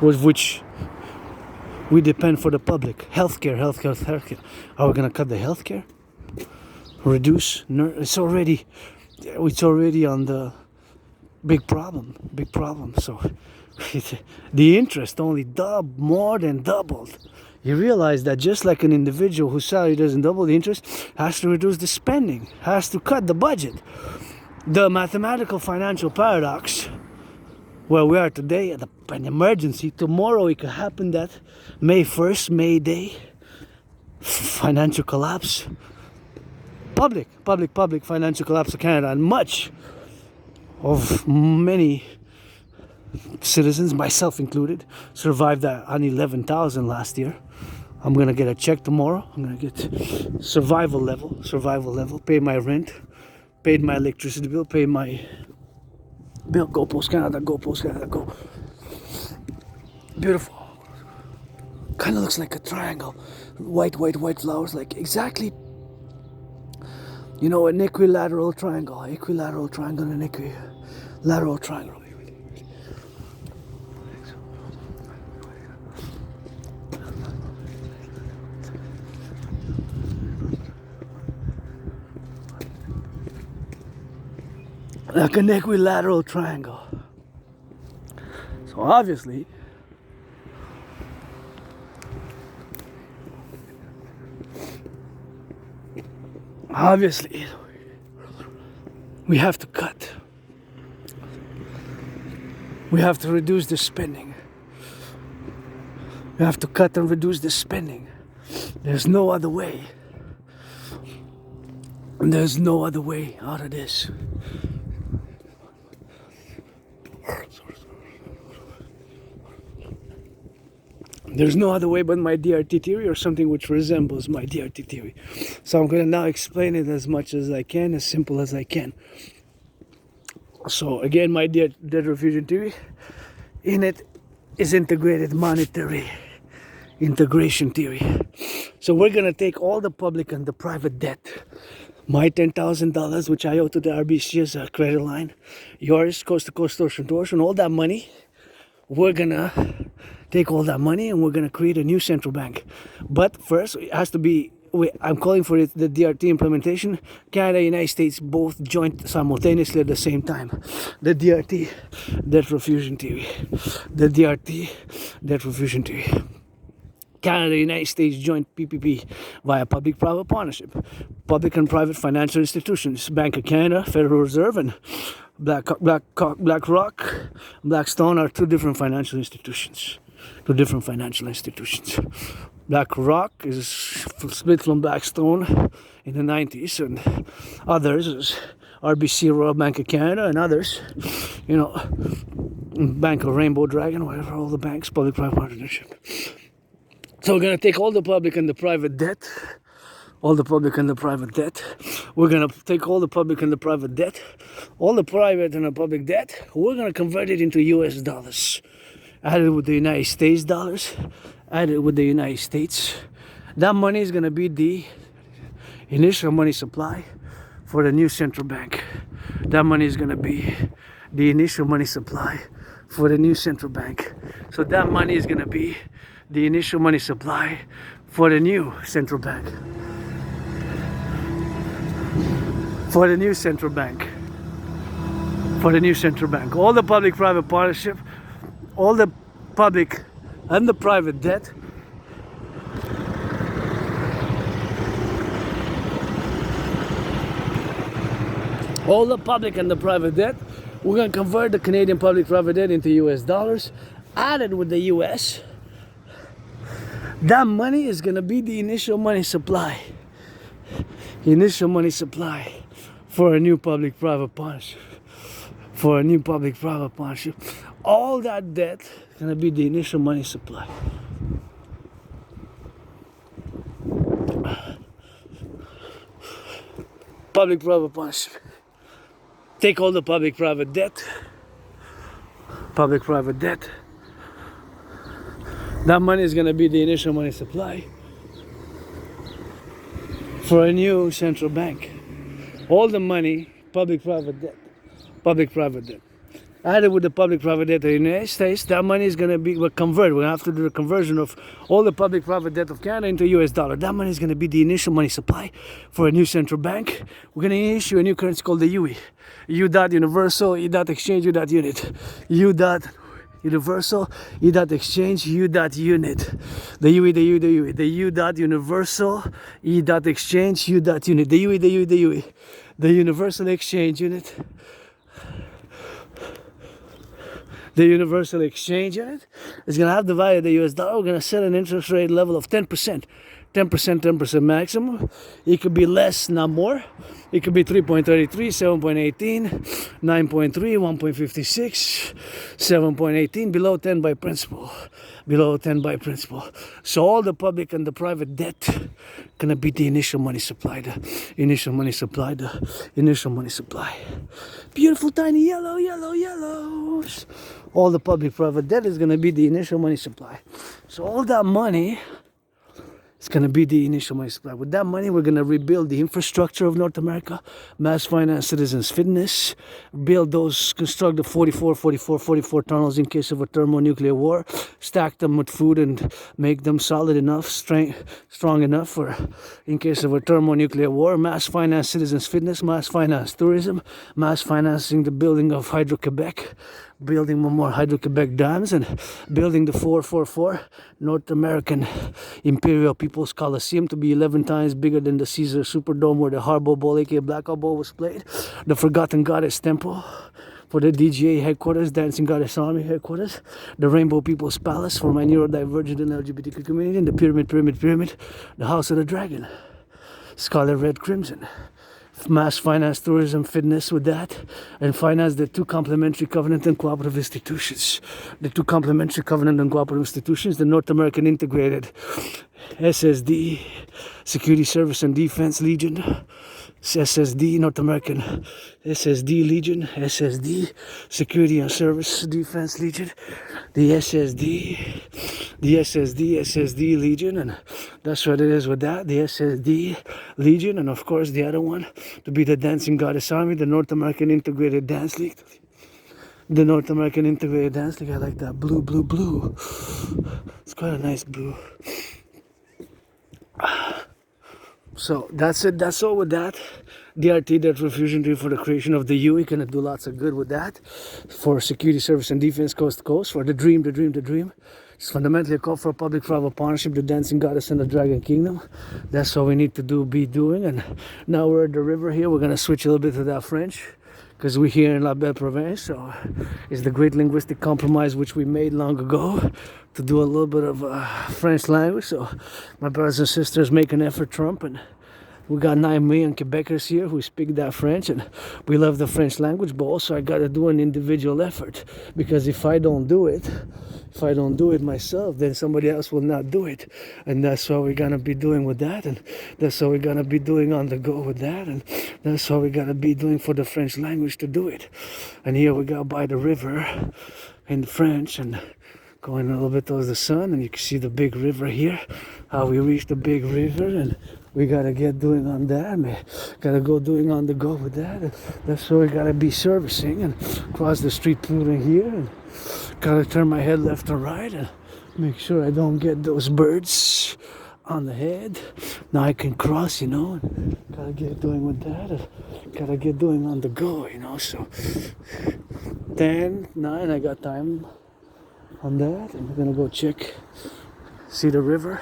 A: with which we depend for the public. Healthcare. Are we gonna cut the healthcare? Reduce? It's already on the big problem. So the interest only more than doubled. You realize that just like an individual whose salary doesn't double, the interest has to reduce the spending, has to cut the budget. The mathematical financial paradox, where we are today at an emergency. Tomorrow it could happen that May 1st, May Day, financial collapse. Public financial collapse of Canada, and many citizens, myself included, survived that on 11,000 last year. I'm gonna get a check tomorrow. I'm gonna get survival level, pay my rent, paid my electricity bill, pay my bill, go Post Canada, go Post Canada, go. Beautiful. Kind of looks like a triangle. White flowers, like exactly, you know, an equilateral triangle and an equilateral triangle. Like an equilateral triangle. So obviously, we have to cut. We have to reduce the spending. We have to cut and reduce the spending. There's no other way. There's no other way out of this. There's no other way but my DRT theory, or something which resembles my DRT theory. So I'm going to now explain it as much as I can, as simple as I can. So again, my debt refusion theory, in it is integrated monetary integration theory. So we're going to take all the public and the private debt. My $10,000, which I owe to the RBC as a credit line, yours, coast to coast, ocean to ocean, all that money, we're going to take all that money and we're going to create a new central bank. But first, it has to be, I'm calling for it the DRT implementation. Canada and United States both joined simultaneously at the same time. The DRT, debt refusion theory. The DRT, debt refusion theory. Canada and United States joint PPP via public-private partnership. Public and private financial institutions. Bank of Canada, Federal Reserve, and BlackRock, Blackstone are two different financial institutions. BlackRock is split from Blackstone in the 90s, and others is RBC, Royal Bank of Canada, and others, you know, Bank of Rainbow Dragon, whatever, all the banks, public-private partnership. So we're going to take all the public and the private debt. We're going to take all the public and the private debt, all the private and the public debt. We're going to convert it into US dollars. Added with the United States dollars. Added with the United States. That money is going to be the initial money supply for the new central bank. That money is going to be the initial money supply for the new central bank. So that money is going to be the initial money supply for the new central bank. For the new central bank. All the public-private partnership, all the public and the private debt, we're going to convert the Canadian public-private debt into US dollars, added with the US. That money is going to be the initial money supply. For a new public-private partnership. All that debt is going to be the initial money supply. Public-private partnership. Take all the public-private debt. That money is going to be the initial money supply for a new central bank. All the money, public-private debt. Added with the public-private debt of the United States, that money is going to be, we're going to have to do the conversion of all the public-private debt of Canada into US dollar. That money is going to be the initial money supply for a new central bank. We're going to issue a new currency called the UE. U.Universal, E.Exchange, U.Unit. U.Universal, E.Exchange, U.Unit. The UE. The U.Universal, E.Exchange, U.Unit. The UE. The Universal Exchange Unit. The Universal Exchange Unit is going to have the value of the US dollar. We're going to set an interest rate level of 10%. 10% maximum. It could be less, not more. It could be 3.33, 7.18, 9.3, 1.56, 7.18, below 10 by principle. below 10 by principal. So all the public and the private debt gonna be the initial money supply, the initial money supply, the initial money supply. Beautiful tiny yellows. All the public private debt is gonna be the initial money supply. So all that money, it's going to be the initial money supply. With that money, we're going to rebuild the infrastructure of North America, mass finance citizens' fitness, build those, construct the 44 tunnels in case of a thermonuclear war, stack them with food and make them solid enough, strong enough for in case of a thermonuclear war, mass finance citizens' fitness, mass finance tourism, mass financing the building of Hydro-Quebec, building more Hydro-Quebec dams, and building the 444 North American Imperial People's Coliseum to be 11 times bigger than the Caesar Superdome where the Harbaugh Bowl, aka Blackout Bowl, was played. The Forgotten Goddess Temple for the DGA headquarters, Dancing Goddess Army headquarters. The Rainbow People's Palace for my neurodivergent and LGBTQ community. And the Pyramid, the House of the Dragon. Scarlet, Red, Crimson. Mass finance tourism fitness with that, and finance the two complementary covenant and cooperative institutions. The two complementary covenant and cooperative institutions, the North American Integrated SSD, Security Service and Defense Legion, SSD, North American SSD Legion, SSD, Security and Service Defense Legion, the SSD Legion, and that's what it is with that, the SSD Legion, and of course the other one to be the Dancing Goddess Army, the North American Integrated Dance League. The North American Integrated Dance League, I like that blue. It's quite a nice blue. So that's it, that's all with that. DRT, that refusion tree for the creation of the U. We're gonna do lots of good with that. For security service and defense coast to coast. For the dream. It's fundamentally a call for a public-private partnership, the Dancing Goddess and the Dragon Kingdom. That's what we need to be doing. And now we're at the river here. We're gonna switch a little bit to that French, because we're here in La Belle Province. So it's the great linguistic compromise which we made long ago to do a little bit of French language. So my brothers and sisters make an effort, Trump, and we got 9 million Quebecers here who speak that French, and we love the French language, but also I got to do an individual effort, because if I don't do it myself, then somebody else will not do it. And that's what we're going to be doing with that, and that's what we're going to be doing on the go with that, and that's what we're going to be doing for the French language to do it. And here we got by the river in French, and going a little bit towards the sun, and you can see the big river here, how we reach the big river, and we gotta get doing on that, man. Gotta go doing on the go with that. And that's what we gotta be servicing, and cross the street pooling here, and gotta turn my head left and right, and make sure I don't get those birds on the head. Now I can cross, you know, and gotta get doing with that, and gotta get doing on the go, you know. So 10, 9, I got time on that, and we're gonna go check, see the river.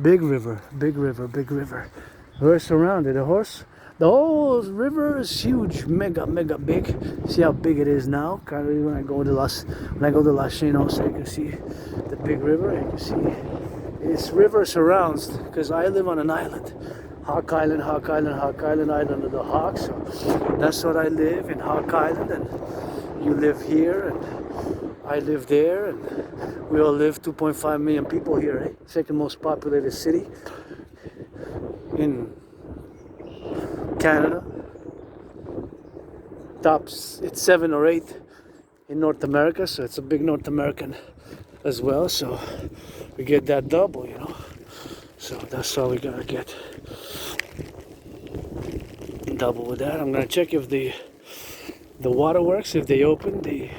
A: Big river. We're surrounded. The whole river is huge, mega big. See how big it is now. Kind of when I go to La Chine, so you can see the big river. You can see this river surrounds, because I live on an island, Hawk Island, island of the Hawks. So that's what I live in, Hawk Island, and you live here, and I live there, and we all live 2.5 million people here, eh? Second most populated city in Canada. Tops, it's 7 or 8 in North America, so it's a big North American as well. So we get that double, you know. So that's all we gotta get. Double with that. I'm gonna check if the waterworks, if they opened it.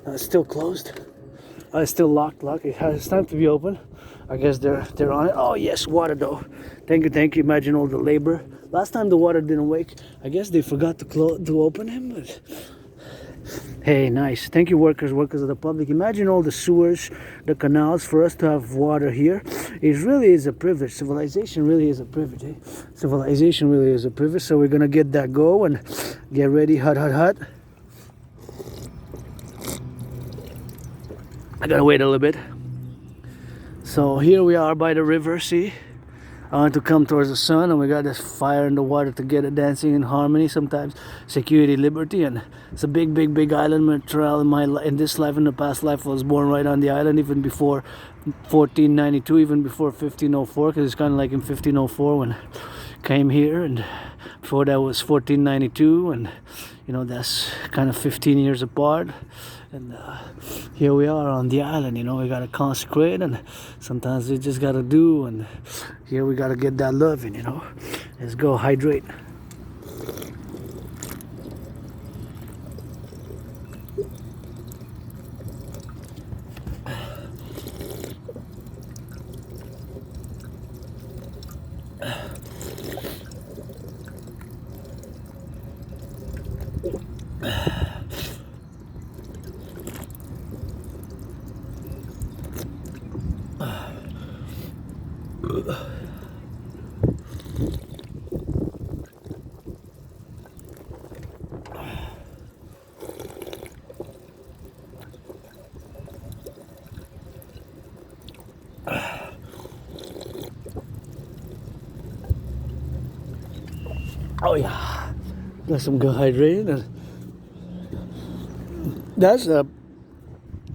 A: It's still closed. It's still locked. It's time to be open. I guess they're on it. Oh yes, water though. Thank you. Imagine all the labor. Last time the water didn't wake. I guess they forgot to open him. But hey, nice. Thank you, workers of the public. Imagine all the sewers, the canals. For us to have water here, it really is a privilege. Civilization really is a privilege. Eh? Civilization really is a privilege. So we're gonna get that go and get ready. Hot. I gotta wait a little bit. So here we are by the river, see? I want to come towards the sun, and we got this fire in the water together, dancing in harmony. Sometimes security, liberty, and it's a big, big, big island material in this life. In the past life, I was born right on the island, even before 1492, even before 1504, because it's kind of like in 1504 when I came here, and before that was 1492, and that's kind of 15 years apart. And here we are on the island, we gotta consecrate, and sometimes we just gotta do, and here we gotta get that loving, Let's go hydrate. Oh yeah, got some good hydrating, and that's a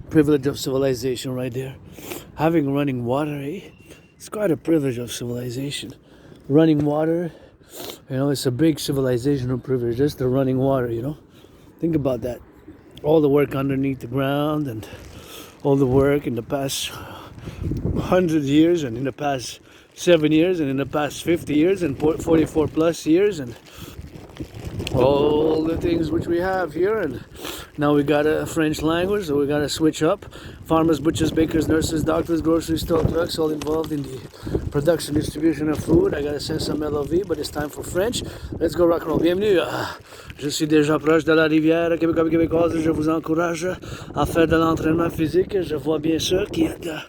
A: privilege of civilization right there. Having running water, it's quite a privilege of civilization. Running water, it's a big civilizational privilege, just the running water, Think about that. All the work underneath the ground, and all the work in the past 100 years, and in the past 7 years, and in the past 50 years, and 44 plus years, and all the things which we have here. And now we got a French language, so we got to switch up. Farmers, butchers, bakers, nurses, doctors, grocery store clerks, all involved in the production, distribution of food. I got to send some LOV, but it's time for French. Let's go rock and roll. Bienvenue. Je suis déjà proche de la rivière québécoise. Je vous encourage à faire de l'entraînement physique. Je vois bien sûr qu'il y a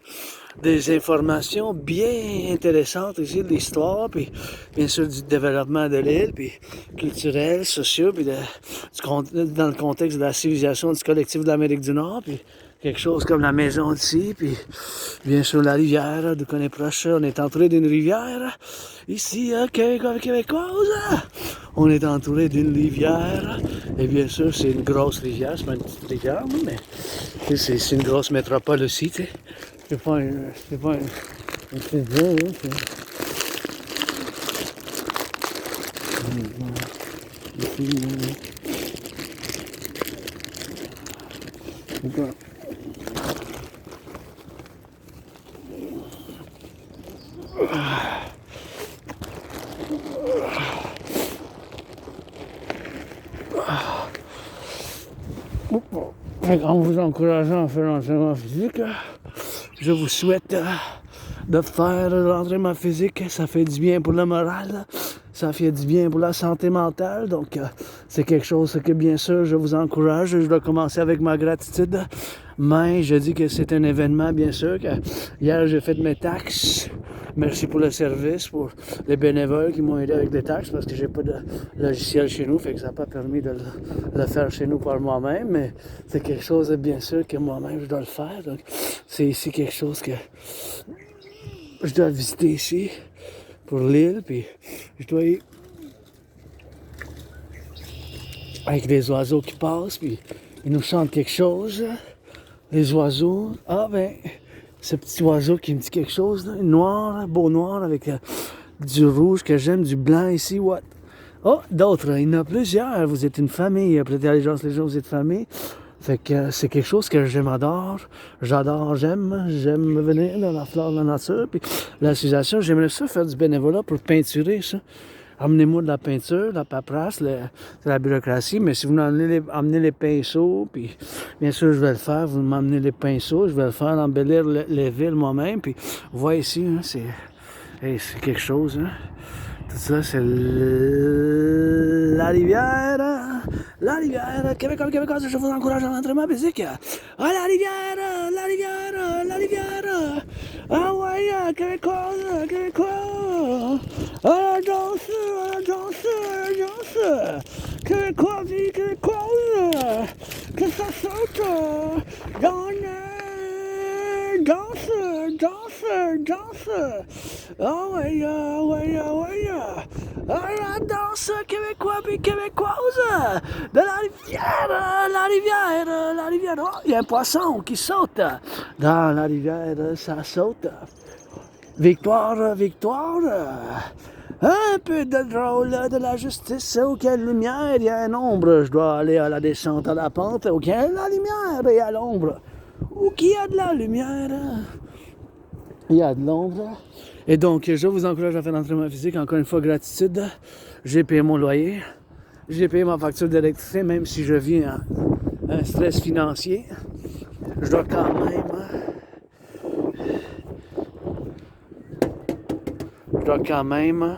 A: des informations bien intéressantes ici de l'histoire, puis bien sûr du développement de l'île, puis culturel, social, puis dans le contexte de la civilisation du collectif de l'Amérique du Nord, puis quelque chose comme la maison d'ici, puis bien sûr la rivière, d'où on est proche, on est entouré d'une rivière, ici, québécoise, on est entouré d'une rivière, et bien sûr c'est une grosse rivière, c'est pas une petite rivière, mais c'est une grosse métropole aussi, tu sais. C'est pas une petite ville, en vous encourageant à faire l'entraînement physique, je vous souhaite de faire l'entraînement physique. Ça fait du bien pour le moral, ça fait du bien pour la santé mentale. Donc, c'est quelque chose que, bien sûr, je vous encourage. Je dois commencer avec ma gratitude. Mais je dis que c'est un événement, bien sûr. Que hier, j'ai fait mes taxes. Merci pour le service, pour les bénévoles qui m'ont aidé avec les taxes, parce que j'ai pas de logiciel chez nous, fait que ça n'a pas permis de le faire chez nous par moi-même, mais c'est quelque chose, bien sûr, que moi-même, je dois le faire. Donc, c'est ici quelque chose que je dois visiter ici, pour l'île, puis je dois y... avec des oiseaux qui passent, puis ils nous chantent quelque chose, les oiseaux. Ah ben... ce petit oiseau qui me dit quelque chose, là, noir, beau noir, avec du rouge que j'aime, du blanc ici, what? Oh, d'autres, il y en a plusieurs, vous êtes une famille, peut-être les gens, vous êtes famille. Fait que c'est quelque chose que j'adore, j'aime venir dans la flore de la nature, puis la civilisation, j'aimerais ça faire du bénévolat pour peinturer ça. Amenez-moi de la peinture, de la paperasse, c'est la bureaucratie, mais si vous amenez les pinceaux, puis bien sûr je vais le faire, vous m'amenez les pinceaux, je vais le faire, embellir les villes moi-même, puis vous voyez ici, hein, c'est quelque chose, hein. Tout ça, c'est la rivière, québécoise, je vous encourage à l'entraînement physique. Ah, la rivière, ah ouais, québécoise, ah, la danse, québécoise, que ça saute, danse, danse. Ah ouais, ah ouais, ah ouais. Ah, la danse québécois puis québécoise. De la rivière, la rivière, la rivière. Oh, il y a un poisson qui saute. Dans la rivière, ça saute. Victoire, victoire. Un peu de drôle de la justice. Auquel lumière, il y a un ombre. Je dois aller à la descente à la pente. Auquel la lumière et à l'ombre. Où qu'il y a de la lumière, il y a de l'ombre. Et donc, je vous encourage à faire l'entraînement physique. Encore une fois, gratitude. J'ai payé mon loyer. J'ai payé ma facture d'électricité, même si je vis un stress financier. Je dois quand même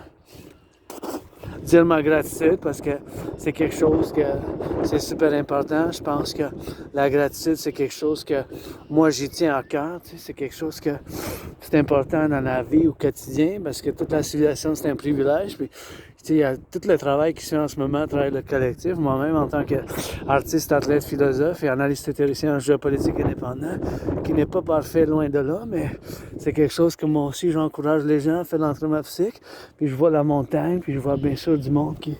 A: dire ma gratitude parce que c'est quelque chose que c'est super important. Je pense que la gratitude, c'est quelque chose que moi, j'y tiens à cœur. Tu sais, c'est quelque chose que c'est important dans la vie au quotidien parce que toute la civilisation, c'est un privilège. Puis, tu sais, il y a tout le travail qui se fait en ce moment à travers le collectif. Moi-même, en tant qu'artiste, athlète, philosophe et analyste théoricien en géopolitique indépendant, qui n'est pas parfait, loin de là, mais c'est quelque chose que moi aussi, j'encourage les gens à faire l'entraînement physique. Puis je vois la montagne, puis je vois bien sûr du monde qui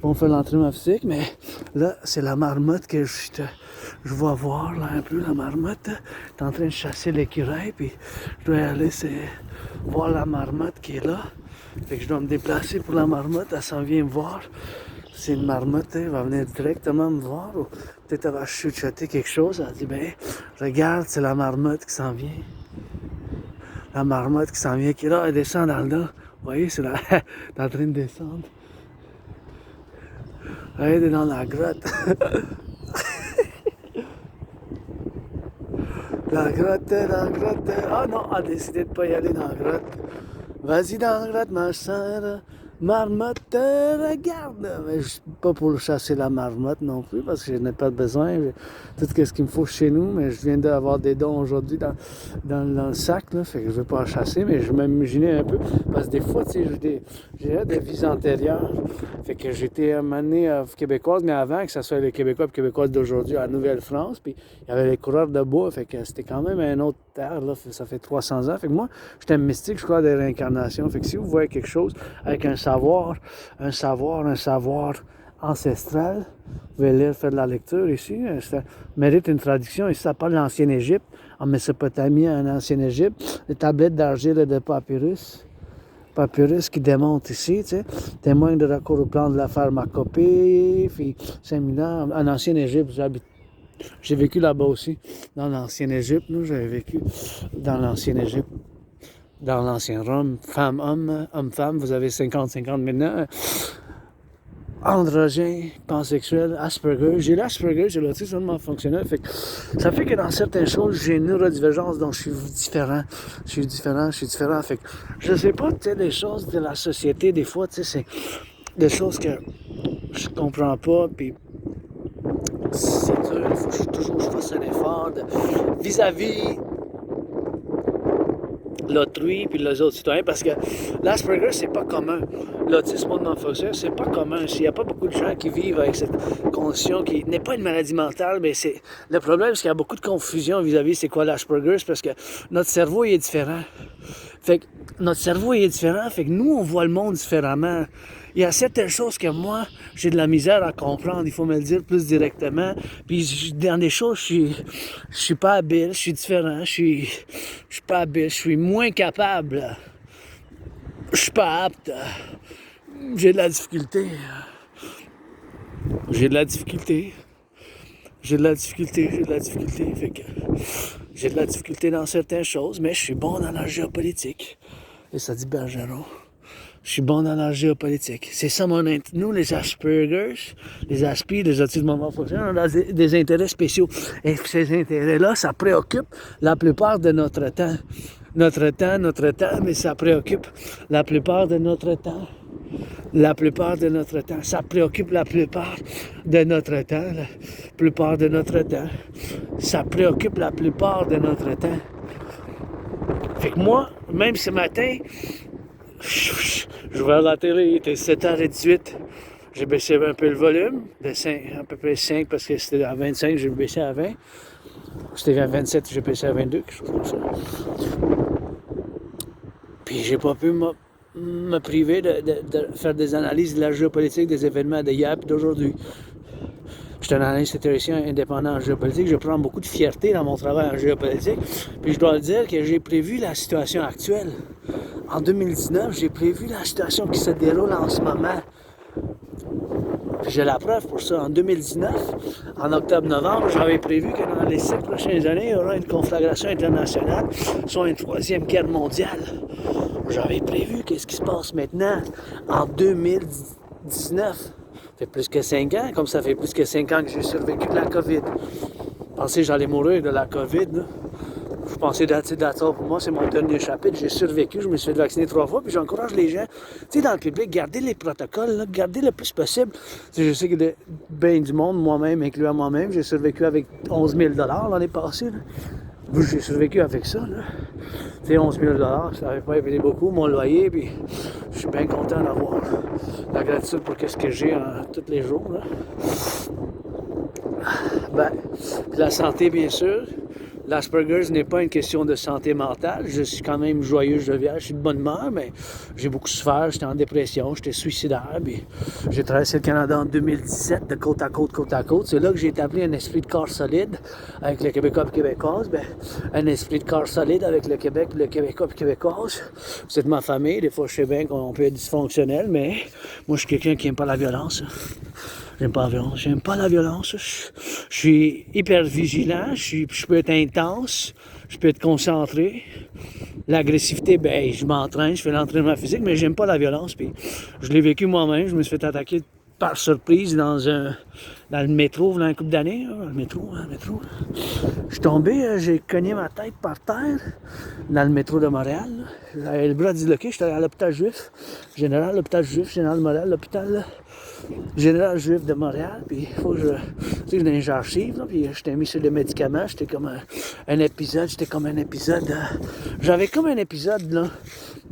A: vont faire l'entraînement physique, mais là, c'est la marmotte que je vois voir, là, un peu, la marmotte est en train de chasser l'écureuil, puis je dois aller voir la marmotte qui est là. Fait que je dois me déplacer pour la marmotte, elle s'en vient me voir. C'est une marmotte, elle va venir directement me voir, ou peut-être elle va chuchoter quelque chose, elle dit, ben, regarde, c'est la marmotte qui s'en vient. La marmotte qui s'en vient, qui est là, elle descend dans le dos. Vous voyez, elle est en train de descendre. Elle est dans la grotte. La grotte. Ah non, elle a décidé de ne pas y aller dans la grotte. Vas-y dans la grotte, ma soeur. Marmotte, regarde! Mais je suis pas pour chasser la marmotte non plus, parce que je n'ai pas besoin. Tout ce qu'il me faut chez nous, mais je viens d'avoir des dons aujourd'hui dans le sac, là, fait que je ne vais pas en chasser, mais je m'imaginais un peu, parce que des fois, tu sais, j'ai des vies antérieures, fait que j'étais amené québécoise, mais avant que ce soit les Québécois et Québécoises d'aujourd'hui à Nouvelle-France, puis il y avait les coureurs de bois, fait que c'était quand même un autre terre, là, ça fait 300 ans, fait que moi, j'étais un mystique, je crois, des réincarnations, fait que si vous voyez quelque chose avec un savoir ancestral. Vous pouvez lire, faire de la lecture ici. Ça mérite une traduction. Ici, ça parle de l'Ancienne Égypte, en Mésopotamie, en Ancienne Égypte. Les tablettes d'argile et de papyrus. Papyrus qui démontre ici, tu sais, témoigne de recours au plan de la pharmacopée, puis 5000 ans. En Ancienne Égypte, j'ai vécu là-bas aussi, dans l'Ancienne Égypte. Nous, j'avais vécu dans l'Ancienne Égypte. Dans l'ancien Rome, femme-homme, homme-femme, vous avez 50-50 maintenant. Androgène, pansexuel, Asperger. J'ai l'Asperger, j'ai l'autisme fonctionnel. Ça fait que dans certaines choses, j'ai une neurodivergence, donc je suis différent. Fait que je sais pas, tu sais, des choses de la société, des fois, tu sais, c'est des choses que je comprends pas, puis c'est dur, il faut que je fasse un effort vis-à-vis l'autrui puis les autres citoyens, parce que l'Asperger, c'est pas commun. L'autisme non-fonctionnel, c'est pas commun. Il n'y a pas beaucoup de gens qui vivent avec cette condition qui n'est pas une maladie mentale, mais c'est le problème, c'est qu'il y a beaucoup de confusion vis-à-vis c'est quoi l'Asperger, c'est parce que notre cerveau il est différent. Fait que notre cerveau il est différent, fait que nous, on voit le monde différemment. Il y a certaines choses que moi, j'ai de la misère à comprendre, il faut me le dire plus directement. Puis dans des choses, je suis pas habile, je suis différent, je suis pas habile, je suis moins capable. Je suis pas apte. J'ai de la difficulté. Fait que j'ai de la difficulté dans certaines choses, mais je suis bon dans la géopolitique. Et ça dit Bergeron. Je suis bon dans la géopolitique. C'est ça mon intérêt. Nous, les Aspergers, les autistes monofonctionnels, on a des intérêts spéciaux. Et ces intérêts-là, ça préoccupe la plupart de notre temps. Mais ça préoccupe la plupart de notre temps. Ça préoccupe la plupart de notre temps. Ça préoccupe la plupart de notre temps. Fait que moi, même ce matin, je vais la télé, il était 7h18. J'ai baissé un peu le volume, à peu près 5, parce que c'était à 25, j'ai baissé à 20. C'était à 27, j'ai baissé à 22, quelque chose comme ça. Puis j'ai pas pu me priver de faire des analyses de la géopolitique des événements d'hier et d'aujourd'hui. Je suis un analyste théoricien indépendant en géopolitique. Je prends beaucoup de fierté dans mon travail en géopolitique. Puis je dois le dire que j'ai prévu la situation actuelle. En 2019, j'ai prévu la situation qui se déroule en ce moment. Puis j'ai la preuve pour ça. En 2019, en octobre-novembre, j'avais prévu que dans les 5 prochaines années, il y aura une conflagration internationale, soit une 3e guerre mondiale. J'avais prévu qu'est-ce qui se passe maintenant en 2019. Ça fait plus que 5 ans, comme ça fait plus que 5 ans que j'ai survécu de la COVID. Je pensais que j'allais mourir de la COVID, là. Je pensais d'être pour moi, c'est mon dernier chapitre. J'ai survécu, je me suis fait vacciner 3 fois, puis j'encourage les gens, tu sais, dans le public, gardez les protocoles, là, gardez le plus possible. Tu sais, je sais que bien du monde, moi-même, incluant moi-même, j'ai survécu avec 11 000 l'année passée. Là. J'ai survécu avec ça. Là. Tu sais, 11 000 ça n'avait pas été beaucoup, mon loyer, puis je suis bien content d'avoir la gratitude pour ce que j'ai tous les jours. Là. Ben, puis la santé, bien sûr. L'Asperger's n'est pas une question de santé mentale. Je suis quand même joyeux, jovial, je suis de bonne humeur, mais j'ai beaucoup souffert. J'étais en dépression, j'étais suicidaire. Puis j'ai traversé le Canada en 2017, de côte à côte, côte à côte. C'est là que j'ai établi un esprit de corps solide avec le Québécois et Québécoise. Ben, un esprit de corps solide avec le Québec et le Québécois et Québécoise. C'est de ma famille. Des fois, je sais bien qu'on peut être dysfonctionnel, mais moi, je suis quelqu'un qui n'aime pas la violence. J'aime pas la violence. J'aime pas la violence. Je suis hyper vigilant. Je peux être intense. Je peux être concentré. L'agressivité, ben, je m'entraîne. Je fais l'entraînement physique, mais j'aime pas la violence. Puis je l'ai vécu moi-même. Je me suis fait attaquer par surprise dans le métro, il y a une couple d'années. Dans le métro. Je suis tombé, j'ai cogné ma tête par terre dans le métro de Montréal. J'avais le bras disloqué. J'étais à l'hôpital juif. Général de Montréal, l'hôpital général juif de Montréal, puis il faut que tu sais, j'ai des archives, là, puis j'étais mis sur des médicaments, j'étais comme un épisode, j'avais comme un épisode, là,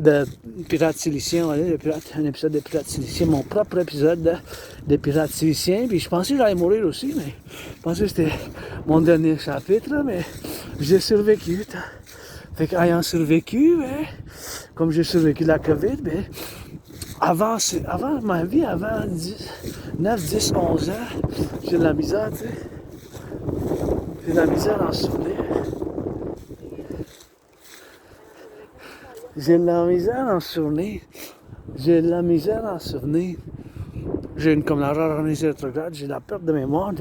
A: de pirate silicien, un épisode de pirate silicien, mon propre épisode de pirate silicien, puis je pensais que j'allais mourir aussi, mais je pensais que c'était mon dernier chapitre, là, mais j'ai survécu, fait qu'ayant survécu, ben, comme j'ai survécu la COVID, ben, avant ma vie, avant 9, 10, 11 ans, j'ai de la misère, tu sais. J'ai de la misère à en souvenir. J'ai de la misère à en souvenir. J'ai comme la rareté rétrograde, j'ai la perte de mémoire.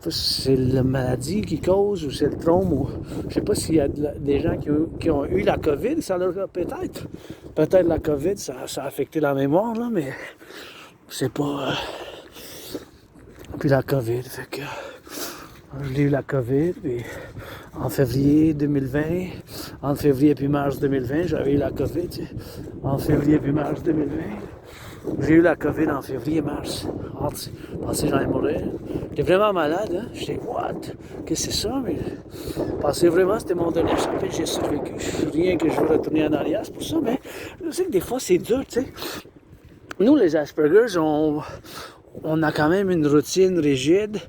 A: C'est la maladie qui cause ou c'est le traume. Ou, je sais pas s'il y a des gens qui ont eu la COVID, ça leur a peut-être. Peut-être la COVID, ça a affecté la mémoire, là, mais c'est pas. Puis la COVID, fait que j'ai eu la COVID, puis en février 2020, entre février et mars 2020, j'avais eu la COVID, tu sais, en février et mars 2020. J'ai eu la COVID en février-mars. Je pensais que j'allais mourir. J'étais vraiment malade, hein? J'étais, what? Qu'est-ce que c'est ça? Mais je pensais vraiment que c'était mon dernier chapitre. J'ai survécu. Je suis rien que je veux retourner en arrière, c'est pour ça. Mais je sais que des fois, c'est dur, tu sais. Nous, les Asperger's, on a quand même une routine rigide.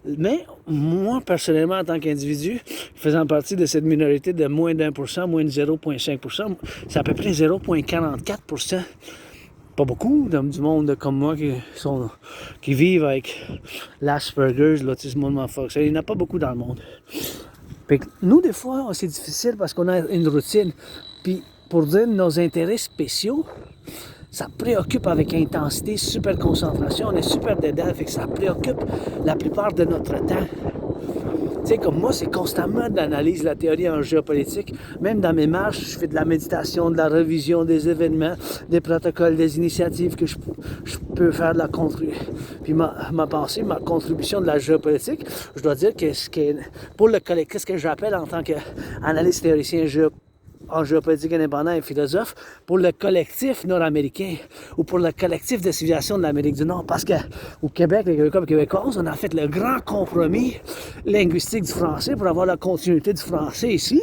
A: Mais moi, personnellement, en tant qu'individu, faisant partie de cette minorité de moins d'1%, moins de 0,5%, c'est à peu près 0,44%. Pas beaucoup du monde comme moi qui vivent avec l'Asperger's, l'autisme monophonique. Il n'y en a pas beaucoup dans le monde. Fait que nous, des fois, c'est difficile parce qu'on a une routine. Puis, pour dire nos intérêts spéciaux, ça préoccupe avec intensité, super concentration. On est super dedans, fait que ça préoccupe la plupart de notre temps. Tu sais, comme moi, c'est constamment de l'analyse, la théorie en géopolitique. Même dans mes marches, je fais de la méditation, de la révision des événements, des protocoles, des initiatives que je peux faire de la contribution. Puis ma pensée, ma contribution de la géopolitique, je dois dire que pour le collectif, qu'est-ce que j'appelle en tant qu'analyste théoricien en géopolitique indépendant et philosophe, pour le collectif nord-américain ou pour le collectif de civilisation de l'Amérique du Nord. Parce qu'au Québec, les Québécois et Québécoises, on a fait le grand compromis linguistique du français pour avoir la continuité du français ici.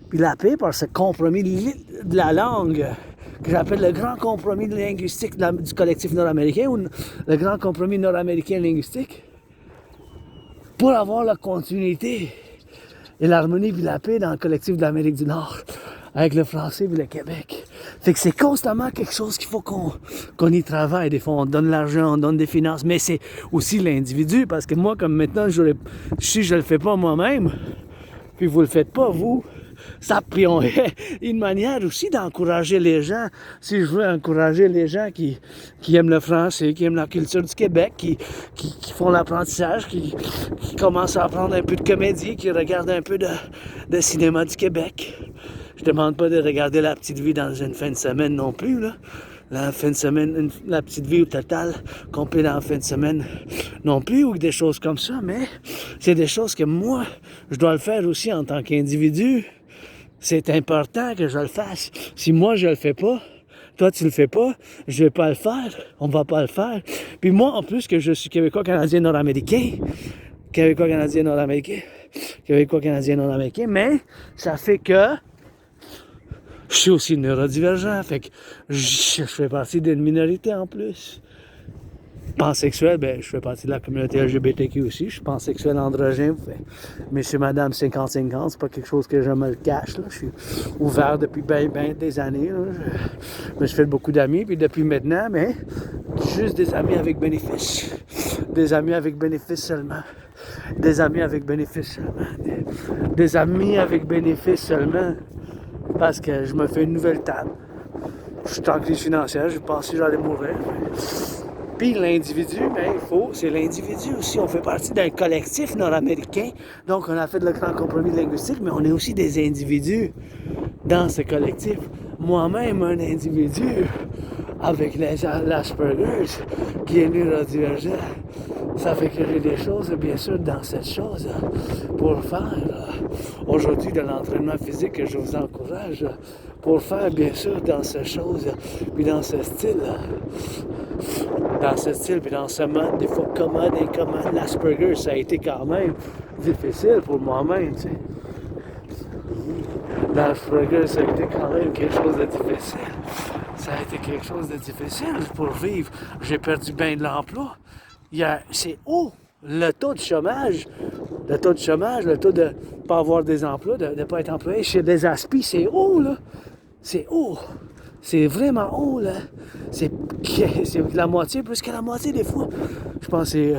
A: Puis la paix par ce compromis de la langue que j'appelle le grand compromis linguistique du collectif nord-américain ou le grand compromis nord-américain linguistique pour avoir la continuité et l'harmonie et la paix dans le collectif de l'Amérique du Nord, avec le français et le Québec. Fait que c'est constamment quelque chose qu'il faut qu'on y travaille. Des fois, on donne l'argent, on donne des finances, mais c'est aussi l'individu, parce que moi, comme maintenant, si je le fais pas moi-même, puis vous le faites pas, vous, ça, puis une manière aussi d'encourager les gens. Si je veux encourager les gens qui aiment le français, qui aiment la culture du Québec, qui font l'apprentissage, qui commencent à apprendre un peu de comédie, qui regardent un peu de cinéma du Québec. Je demande pas de regarder La Petite Vie dans une fin de semaine non plus, là. La fin de semaine, La Petite Vie au total, complet dans la fin de semaine non plus, ou des choses comme ça, mais c'est des choses que moi, je dois le faire aussi en tant qu'individu. C'est important que je le fasse. Si moi, je le fais pas, toi, tu le fais pas, je vais pas le faire, on va pas le faire. Puis moi, en plus que je suis Québécois, Canadien, Nord-Américain, Québécois, Canadien, Nord-Américain, Québécois, Canadien, Nord-Américain, mais ça fait que je suis aussi neurodivergent, fait que je fais partie d'une minorité en plus. Pansexuel, ben, je fais partie de la communauté LGBTQ aussi. Je suis pansexuel androgyne. Monsieur, madame, 50-50, c'est pas quelque chose que je me le cache. Là. Je suis ouvert depuis ben des années. Là. Je fais beaucoup d'amis, puis depuis maintenant, mais juste des amis avec bénéfice. Des amis avec bénéfice seulement. Des amis avec bénéfice seulement. Des amis avec bénéfice seulement. Parce que je me fais une nouvelle table. Je suis en crise financière, je pensais que j'allais mourir. Puis l'individu, ben, c'est l'individu aussi. On fait partie d'un collectif nord-américain. Donc, on a fait le grand compromis linguistique, mais on est aussi des individus dans ce collectif. Moi-même, un individu avec l'Asperger's qui est neurodivergent. Ça fait que j'ai des choses, bien sûr, dans cette chose pour faire. Aujourd'hui, de l'entraînement physique que je vous encourage pour faire, bien sûr, dans cette chose, puis dans ce style. Dans ce style, puis dans ce mode, des fois commode, incommode. L'Asperger, ça a été quand même difficile pour moi-même, tu sais. L'Asperger, ça a été quand même quelque chose de difficile. Ça a été quelque chose de difficile pour vivre. J'ai perdu bien de l'emploi. C'est haut, le taux de chômage. Le taux de ne pas avoir des emplois, de ne pas être employé chez des aspis, c'est haut, là. C'est haut. C'est vraiment haut, là. C'est la moitié, plus que la moitié des fois. Je pense que